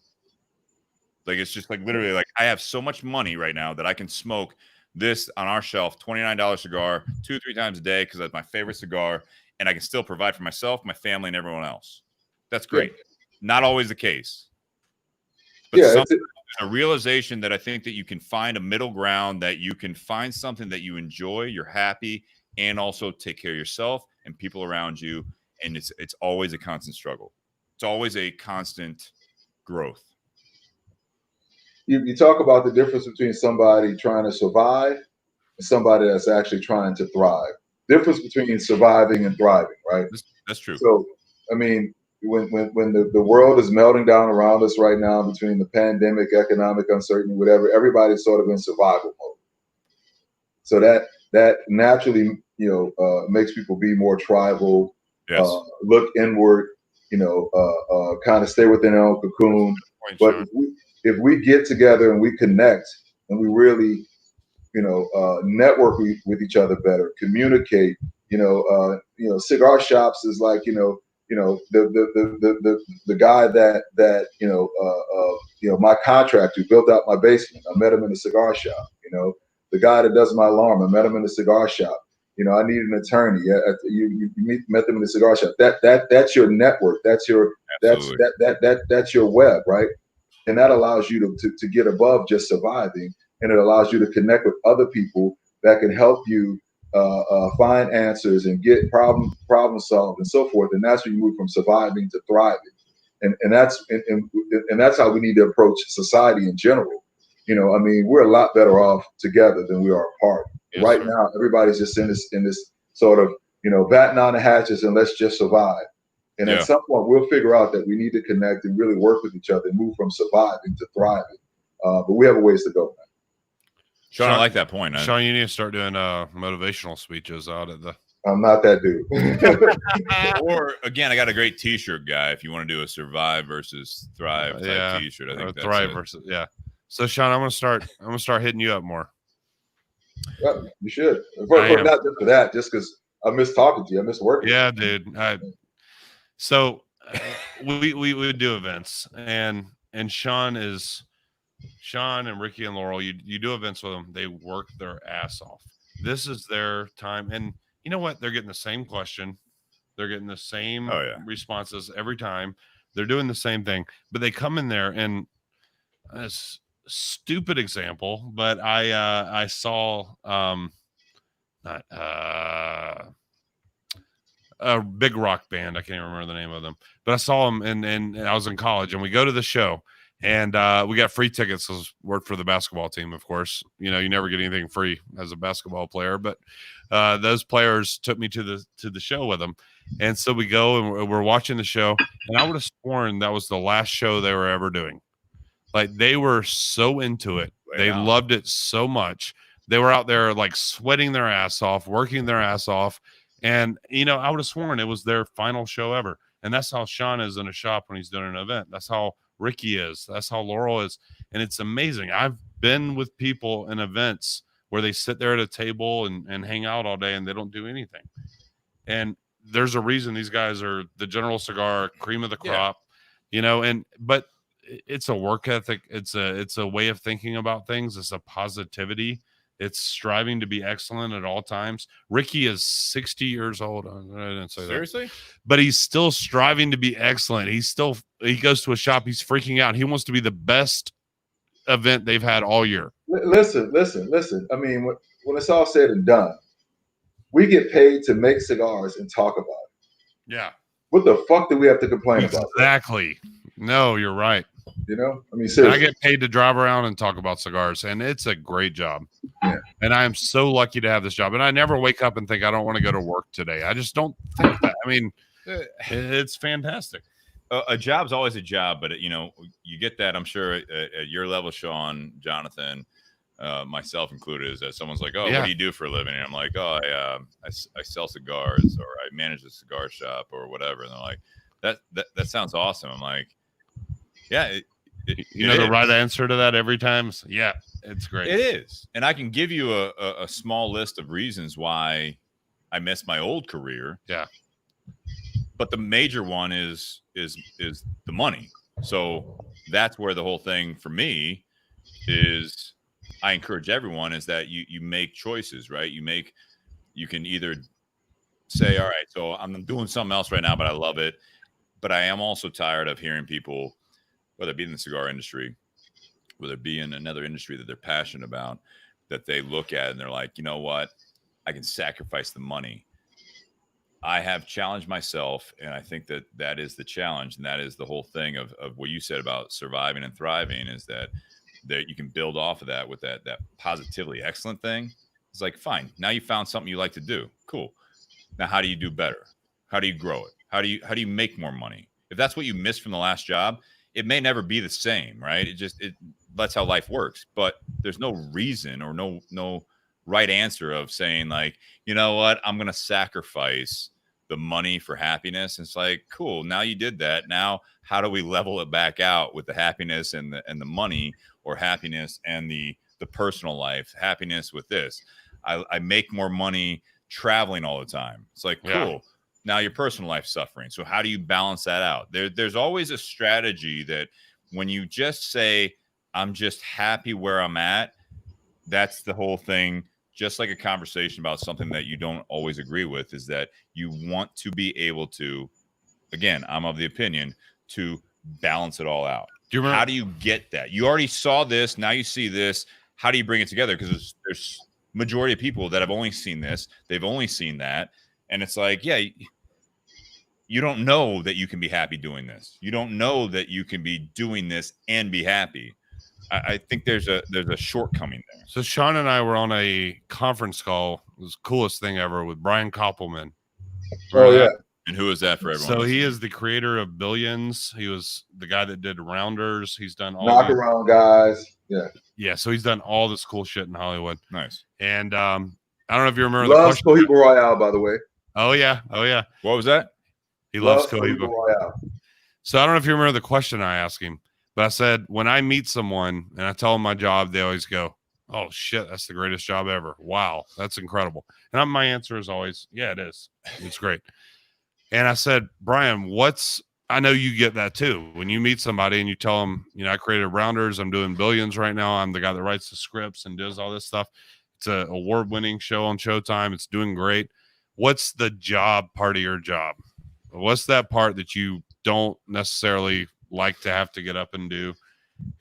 Like, it's just like literally like I have so much money right now that I can smoke this on our shelf, $29 cigar 2-3 times a day because that's my favorite cigar, and I can still provide for myself, my family, and everyone else. That's great. Yeah. Not always the case. But a realization that I think that you can find a middle ground, that you can find something that you enjoy, you're happy, and also take care of yourself and people around you. And it's always a constant struggle. It's always a constant growth. you talk about the difference between somebody trying to survive and somebody that's actually trying to thrive. Difference between surviving and thriving, right? That's true. So, I mean, when the world is melting down around us right now between the pandemic, economic uncertainty, whatever, everybody's sort of in survival mode. So that naturally, makes people be more tribal, Yes. look inward, kind of stay within their own cocoon. Point, But Sean. if we get together and we connect and we really, network with each other better, communicate, cigar shops is like, the guy that my contractor who built out my basement. I met him in a cigar shop. The guy that does my alarm. I met him in a cigar shop. I need an attorney. You met them in the cigar shop. That's your network. That's your Absolutely. that's your web, right? And that allows you to get above just surviving, and it allows you to connect with other people that can help you find answers and get problem solved and so forth. And that's when you move from surviving to thriving. And that's how we need to approach society in general. We're a lot better off together than we are apart. Yes, Right sir. now, everybody's just in this sort of, batten down the hatches and let's just survive. And Yeah. at some point, we'll figure out that we need to connect and really work with each other and move from surviving to thriving. But we have a ways to go. Sean, I like that point. Sean, you need to start doing motivational speeches out at the. I'm not that dude. Or again, I got a great T-shirt guy. If you want to do a survive versus thrive type Yeah. T-shirt, I think that's Thrive it. versus So Sean, I'm gonna start hitting you up more. Yeah, you should. I am. Not just for that, just because I miss talking to you. I miss working. Yeah, dude. So we would do events, and Sean and Ricky and Laurel. You do events with them. They work their ass off. This is their time, and you know what? They're getting the same question. They're getting the same responses every time. They're doing the same thing, but they come in there and stupid example, but I saw a big rock band. I can't even remember the name of them, but I saw them and I was in college, and we go to the show, and we got free tickets because worked for the basketball team. Of course, you never get anything free as a basketball player, but those players took me to the show with them, and so we go and we're watching the show, and I would have sworn that was the last show they were ever doing. Like, they were so into it. They loved it so much. They were out there like sweating their ass off, working their ass off. And, I would have sworn it was their final show ever. And that's how Sean is in a shop when he's doing an event. That's how Ricky is. That's how Laurel is. And it's amazing. I've been with people in events where they sit there at a table and hang out all day and they don't do anything. And there's a reason these guys are the General Cigar, cream of the crop, but it's a work ethic. It's a way of thinking about things. It's a positivity. It's striving to be excellent at all times. Ricky is 60 years old. I didn't say Seriously? that. But he's still striving to be excellent. He goes to a shop. He's freaking out. He wants to be the best event they've had all year. Listen. I mean, when it's all said and done, we get paid to make cigars and talk about it. Yeah. What the fuck do we have to complain about? Exactly. No, you're right. I mean, seriously. I get paid to drive around and talk about cigars, and it's a great job. Yeah. And I am so lucky to have this job. And I never wake up and think I don't want to go to work today. I just don't think that. I mean, it's fantastic. A job's always a job, but you get that. I'm sure at your level, Sean, Jonathan, myself included, is that someone's like, "Oh, what do you do for a living?" And I'm like, "Oh, I sell cigars, or I manage a cigar shop, or whatever." And they're like, "That sounds awesome." I'm like, "Yeah." The right answer to that every time. Yeah, it's great. It is. And I can give you a small list of reasons why I missed my old career. Yeah. But the major one is the money. So that's where the whole thing for me is. I encourage everyone is that you make choices, right? You can either say, all right, so I'm doing something else right now, but I love it. But I am also tired of hearing people, whether it be in the cigar industry, whether it be in another industry that they're passionate about, that they look at and they're like, you know what? I can sacrifice the money. I have challenged myself, and I think that is the challenge, and that is the whole thing of what you said about surviving and thriving, is that that you can build off of that with that positively excellent thing. It's like, fine, now you found something you like to do. Cool. Now, how do you do better? How do you grow it? How do you make more money? If that's what you missed from the last job, it may never be the same, right? That's how life works. But there's no reason or no right answer of saying like, you know what, I'm going to sacrifice the money for happiness. It's like, cool. Now you did that. Now, how do we level it back out with the happiness and the money, or happiness and the personal life, happiness with this? I make more money traveling all the time. It's like, cool. Yeah. Now your personal life's suffering. So how do you balance that out? There's always a strategy that when you just say, I'm just happy where I'm at, that's the whole thing. Just like a conversation about something that you don't always agree with, is that you want to be able to, again, I'm of the opinion, to balance it all out. Do you remember? How do you get that? You already saw this. Now you see this. How do you bring it together? Because there's majority of people that have only seen this. They've only seen that. And it's like, yeah, you don't know that you can be happy doing this. You don't know that you can be doing this and be happy. I think there's a shortcoming there. So Sean and I were on a conference call. It was the coolest thing ever with Brian Koppelman. Oh yeah. And who is that for everyone? So he is the creator of Billions. He was the guy that did Rounders. He's done all Knock around guys. Yeah. Yeah, so he's done all this cool shit in Hollywood. Nice. And I don't know if you remember Loves the question. Cohiba Royale, by the way. Oh yeah. What was that? He loves Cohiba. Royale. So I don't know if you remember the question I asked him, but I said, when I meet someone and I tell them my job, they always go, "Oh shit, that's the greatest job ever. Wow, that's incredible." And my answer is always, "Yeah, it is. It's great." And I said, "Brian, I know you get that too. When you meet somebody and you tell them, I created Rounders, I'm doing Billions right now. I'm the guy that writes the scripts and does all this stuff. It's an award-winning show on Showtime. It's doing great. What's the job part of your job? What's that part that you don't necessarily like to have to get up and do?"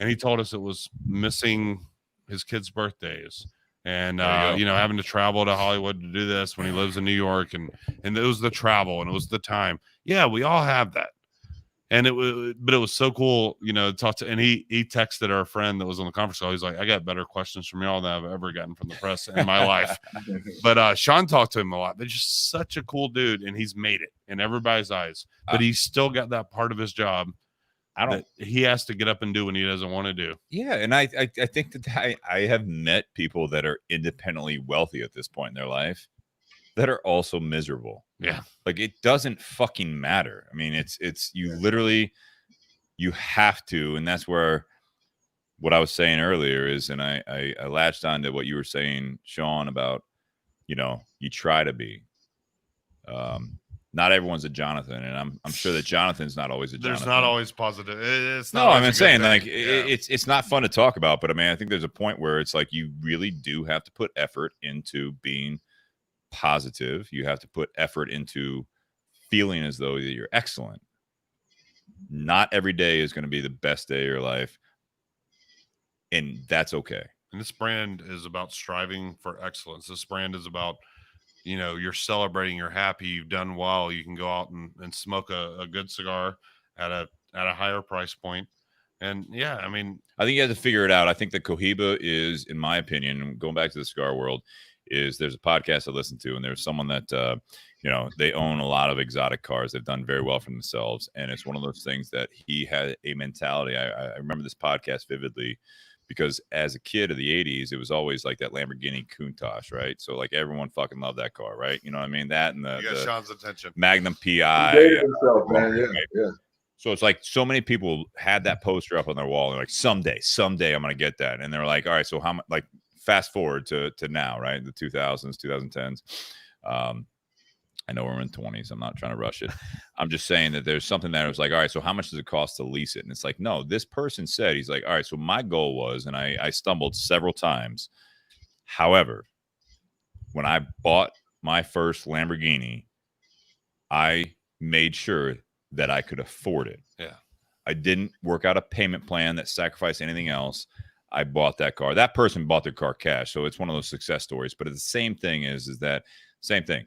And he told us it was missing his kids' birthdays and having to travel to Hollywood to do this when he lives in New York, and it was the travel and it was the time. Yeah, we all have that. And it was so cool, to talk to. And he texted our friend that was on the conference call. He's like, "I got better questions from y'all than I've ever gotten from the press in my life." But Sean talked to him a lot. They're just such a cool dude, and he's made it in everybody's eyes. But he's still got that part of his job that he has to get up and do when he doesn't want to do. Yeah, and I think that I have met people that are independently wealthy at this point in their life that are also miserable. Yeah. Like, it doesn't fucking matter. I mean, it's you literally, you have to, and that's where what I was saying earlier is, and I latched on to what you were saying, Sean, about, you try to be. Not everyone's a Jonathan, and I'm sure that Jonathan's not always a Jonathan. There's not always positive. It's not. No, I'm saying thing. like it's not fun to talk about, but I mean, I think there's a point where it's like you really do have to put effort into being positive. You have to put effort into feeling as though that you're excellent. Not every day is going to be the best day of your life, and that's okay. And this brand is about striving for excellence. This brand is about, you're celebrating, you're happy, you've done well. You can go out and smoke a good cigar at a higher price point. And yeah, I mean, I think you have to figure it out. I think that Cohiba is, in my opinion, going back to the cigar world, there's a podcast I listen to, and there's someone that they own a lot of exotic cars. They've done very well for themselves, and it's one of those things that he had a mentality. I remember this podcast vividly because as a kid of the 80s, it was always like that Lamborghini Countach, right? So like everyone fucking loved that car, right? You know what I mean? That and you got Sean's attention. Magnum PI. He dated himself, man. Yeah. So it's like so many people had that poster up on their wall. They're like, someday I'm going to get that. And they're like, all right, so how much, like, fast forward to now, right? The 2000s, 2010s. I know we're in 20s. I'm not trying to rush it. I'm just saying that there's something that was like, all right, so how much does it cost to lease it? And it's like, no, this person said, he's like, all right, so my goal was, and I stumbled several times. However, when I bought my first Lamborghini, I made sure that I could afford it. Yeah. I didn't work out a payment plan that sacrificed anything else. I bought that car. That person bought their car cash. So it's one of those success stories. But the same thing is that same thing.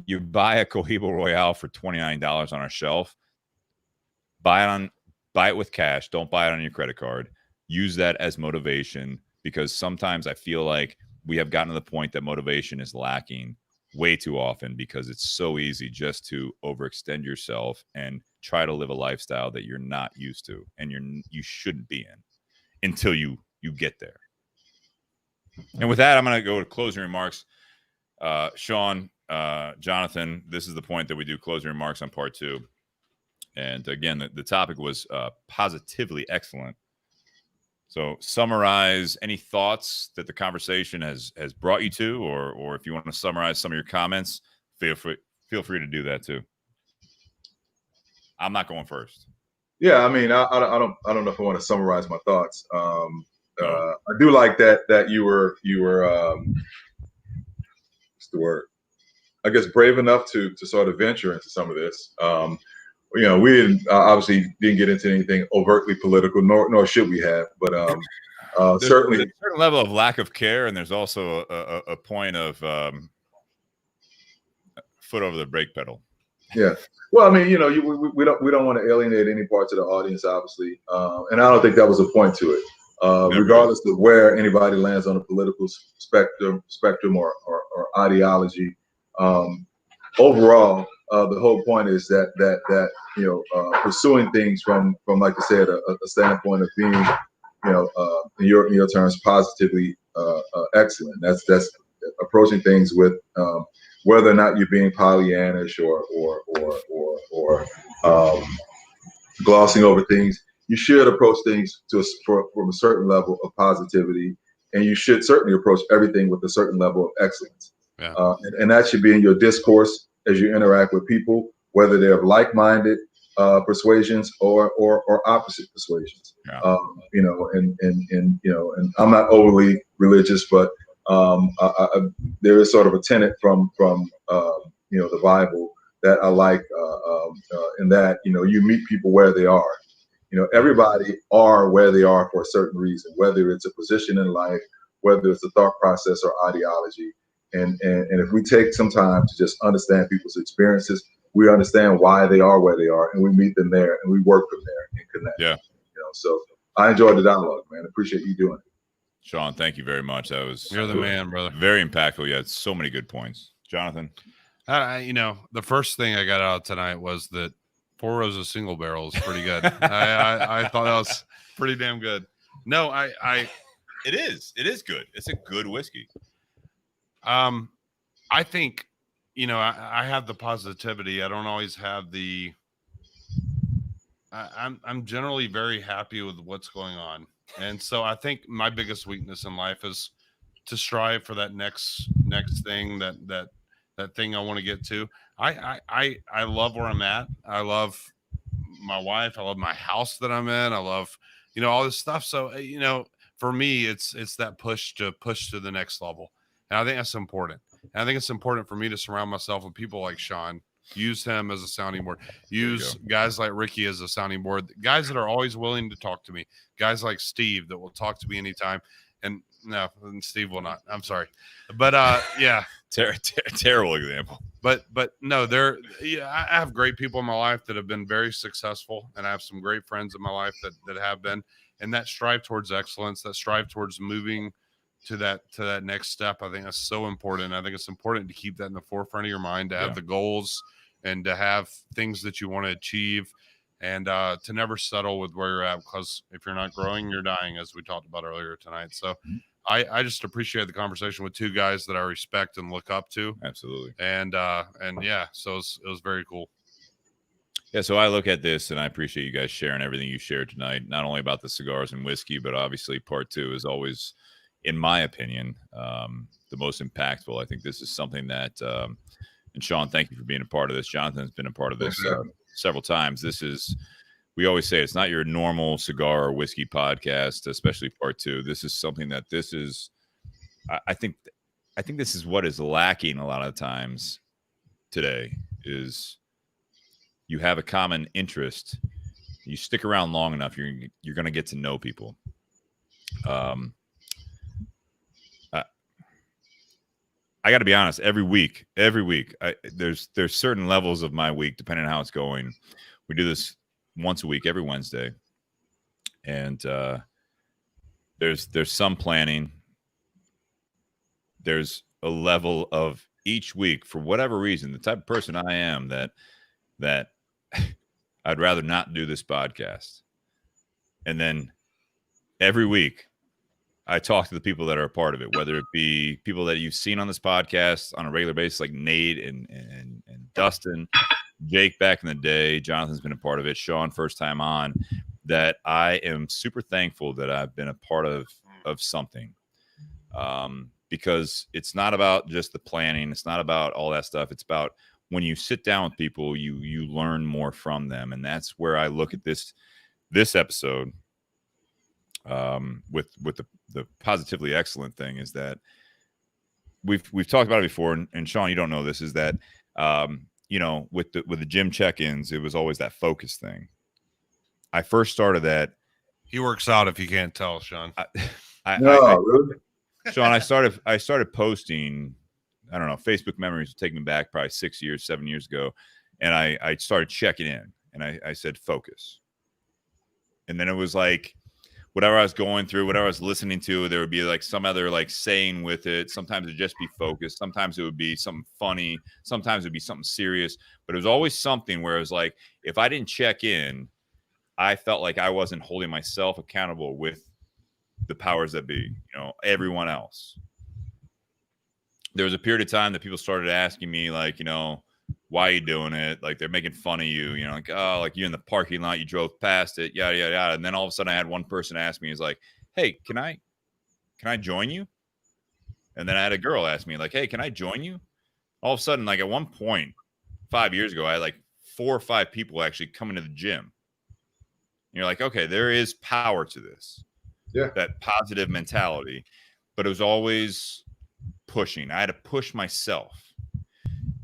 You buy a Cohiba Royale for $29 on our shelf. Buy it with cash. Don't buy it on your credit card. use that as motivation, because sometimes I feel like we have gotten to the point that motivation is lacking way too often, because it's so easy just to overextend yourself and try to live a lifestyle that you're not used to and you shouldn't be in until you get there. And with that, I'm going to go to closing remarks. Sean, Jonathan, this is the point that we do closing remarks on part 2. And again, the topic was positively excellent. So summarize any thoughts that the conversation has brought you to, or if you want to summarize some of your comments, feel free to do that too. I'm not going first. Yeah, I mean, I don't know if I want to summarize my thoughts. I do like that you were what's the word? I guess brave enough to sort of venture into some of this. We didn't obviously didn't get into anything overtly political, nor should we have. But certainly, there's a certain level of lack of care, and there's also a point of foot over the brake pedal. Yeah. Well, I mean, we don't want to alienate any parts of the audience, obviously, and I don't think that was a point to it. Regardless of where anybody lands on the political spectrum or ideology, overall, the whole point is that pursuing things from like I said, a standpoint of being, in your terms, positively excellent. That's approaching things with whether or not you're being Pollyannish or glossing over things. You should approach things from a certain level of positivity, and you should certainly approach everything with a certain level of excellence. Yeah. And that should be in your discourse as you interact with people, whether they're of like-minded persuasions or opposite persuasions. Yeah. And I'm not overly religious, but there is sort of a tenet from the Bible that I like, in that you meet people where they are. Everybody are where they are for a certain reason, whether it's a position in life, whether it's a thought process or ideology. And if we take some time to just understand people's experiences, we understand why they are where they are, and we meet them there, and we work from there and connect. Yeah. So I enjoyed the dialogue, man. Appreciate you doing it. Sean, thank you very much. You're the man, brother. Very impactful. Yeah, so many good points. Jonathan? The first thing I got out tonight was that 4 rows of single barrel is pretty good. I thought that was pretty damn good. No, it is good. It's a good whiskey. I think, I have the positivity. I don't always have I'm generally very happy with what's going on. And so I think my biggest weakness in life is to strive for that next thing, that thing I want to get to. I love where I'm at. I love my wife. I love my house that I'm in. I love, all this stuff. So, for me, it's that push to the next level. And I think that's important. And I think it's important for me to surround myself with people like Sean, use him as a sounding board, use guys like Ricky as a sounding board, guys that are always willing to talk to me, guys like Steve that will talk to me anytime. And no, Steve will not. I'm sorry. But yeah. Terrible example. But no, I have great people in my life that have been very successful, and I have some great friends in my life that have been, and that strive towards excellence, that strive towards moving to that next step. I think that's so important. I think it's important to keep that in the forefront of your mind, to have the goals and to have things that you want to achieve, and to never settle with where you're at, because if you're not growing, you're dying, as we talked about earlier tonight. So I just appreciate the conversation with 2 guys that I respect and look up to. Absolutely. And yeah, so it was very cool. Yeah, so I look at this, and I appreciate you guys sharing everything you shared tonight, not only about the cigars and whiskey, but obviously part 2 is always, in my opinion, the most impactful. I think this is something that, and Sean, thank you for being a part of this. Jonathan's been a part of this several times. We always say it's not your normal cigar or whiskey podcast, especially part 2. This is something that I think this is what is lacking a lot of times today, is you have a common interest. You stick around long enough, you're going to get to know people. I got to be honest, every week, there's certain levels of my week, depending on how it's going. We do this once a week, every Wednesday. And there's some planning. There's a level of each week, for whatever reason, the type of person I am that I'd rather not do this podcast. And then every week I talk to the people that are a part of it, whether it be people that you've seen on this podcast on a regular basis, like Nate and Dustin, Jake back in the day, Jonathan's been a part of it, Sean first time on, that I am super thankful that I've been a part of something. Because it's not about just the planning. It's not about all that stuff. It's about when you sit down with people, you learn more from them. And that's where I look at this episode with the positively excellent thing is that we've talked about it before. And Sean, you don't know this, is that, with the gym check-ins, it was always that focus thing. I first started that. He works out, if you can't tell, Sean. Really? Sean, I started posting, I don't know, Facebook memories taking me back probably 7 years ago. And I started checking in and I said, focus. And then it was like, whatever I was going through, whatever I was listening to, there would be like some other like saying with it. Sometimes it'd just be focused. Sometimes it would be something funny. Sometimes it'd be something serious, but it was always something where it was like, if I didn't check in, I felt like I wasn't holding myself accountable with the powers that be, everyone else. There was a period of time that people started asking me, like, why are you doing it? Like, they're making fun of you, like, oh, like you in the parking lot, you drove past it, yada, yada, yada. And then all of a sudden I had one person ask me, he's like, hey, can I join you? And then I had a girl ask me, like, hey, can I join you? All of a sudden, like at one point 5 years ago, I had like 4 or 5 people actually coming to the gym. And you're like, okay, there is power to this. Yeah. That positive mentality, but it was always pushing. I had to push myself.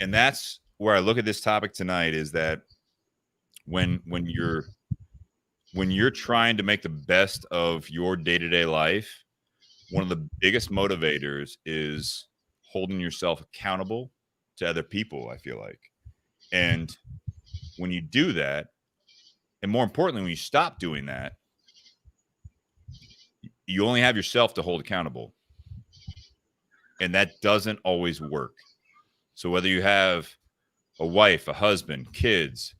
And that's where I look at this topic tonight, is that when you're trying to make the best of your day-to-day life, one of the biggest motivators is holding yourself accountable to other people, I feel like. And when you do that, and more importantly, when you stop doing that, you only have yourself to hold accountable. And that doesn't always work. So whether you have a wife, a husband, kids,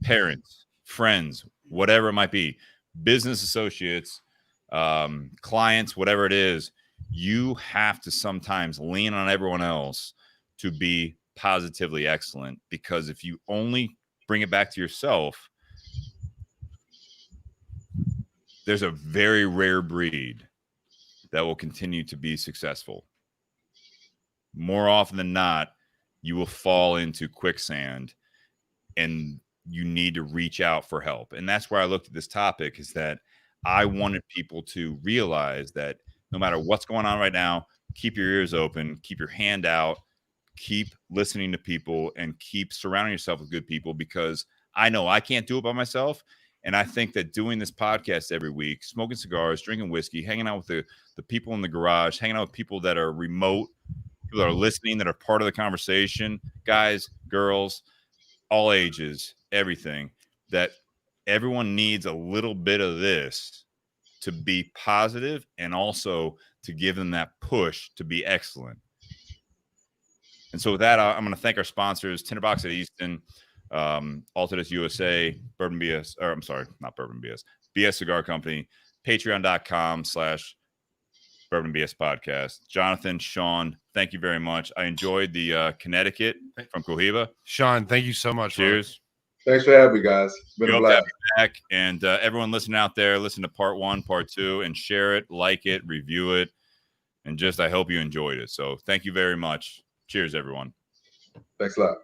parents, friends, whatever it might be, business associates, clients, whatever it is, you have to sometimes lean on everyone else to be positively excellent. Because if you only bring it back to yourself, there's a very rare breed that will continue to be successful. More often than not, you will fall into quicksand and you need to reach out for help. And that's where I looked at this topic, is that I wanted people to realize that no matter what's going on right now, keep your ears open, keep your hand out, keep listening to people, and keep surrounding yourself with good people, because I know I can't do it by myself. And I think that doing this podcast every week, smoking cigars, drinking whiskey, hanging out with the people in the garage, hanging out with people that are remote, people that are listening, that are part of the conversation, guys, girls, all ages, everything, that everyone needs a little bit of this to be positive and also to give them that push to be excellent. And so with that, I'm going to thank our sponsors, Tinderbox at Easton, Altadis USA, Bourbon BS, or I'm sorry, not Bourbon BS, BS Cigar Company, patreon.com/Bourbon BS Podcast. Jonathan, Sean, thank you very much. I enjoyed the Connecticut from Cohiba. Sean, thank you so much. Cheers. Thanks for having me, guys. It's been a Hope to have blast. you back. And everyone listening out there, listen to part 1, part 2, and share it, like it, review it. And just, I hope you enjoyed it. So thank you very much. Cheers, everyone. Thanks a lot.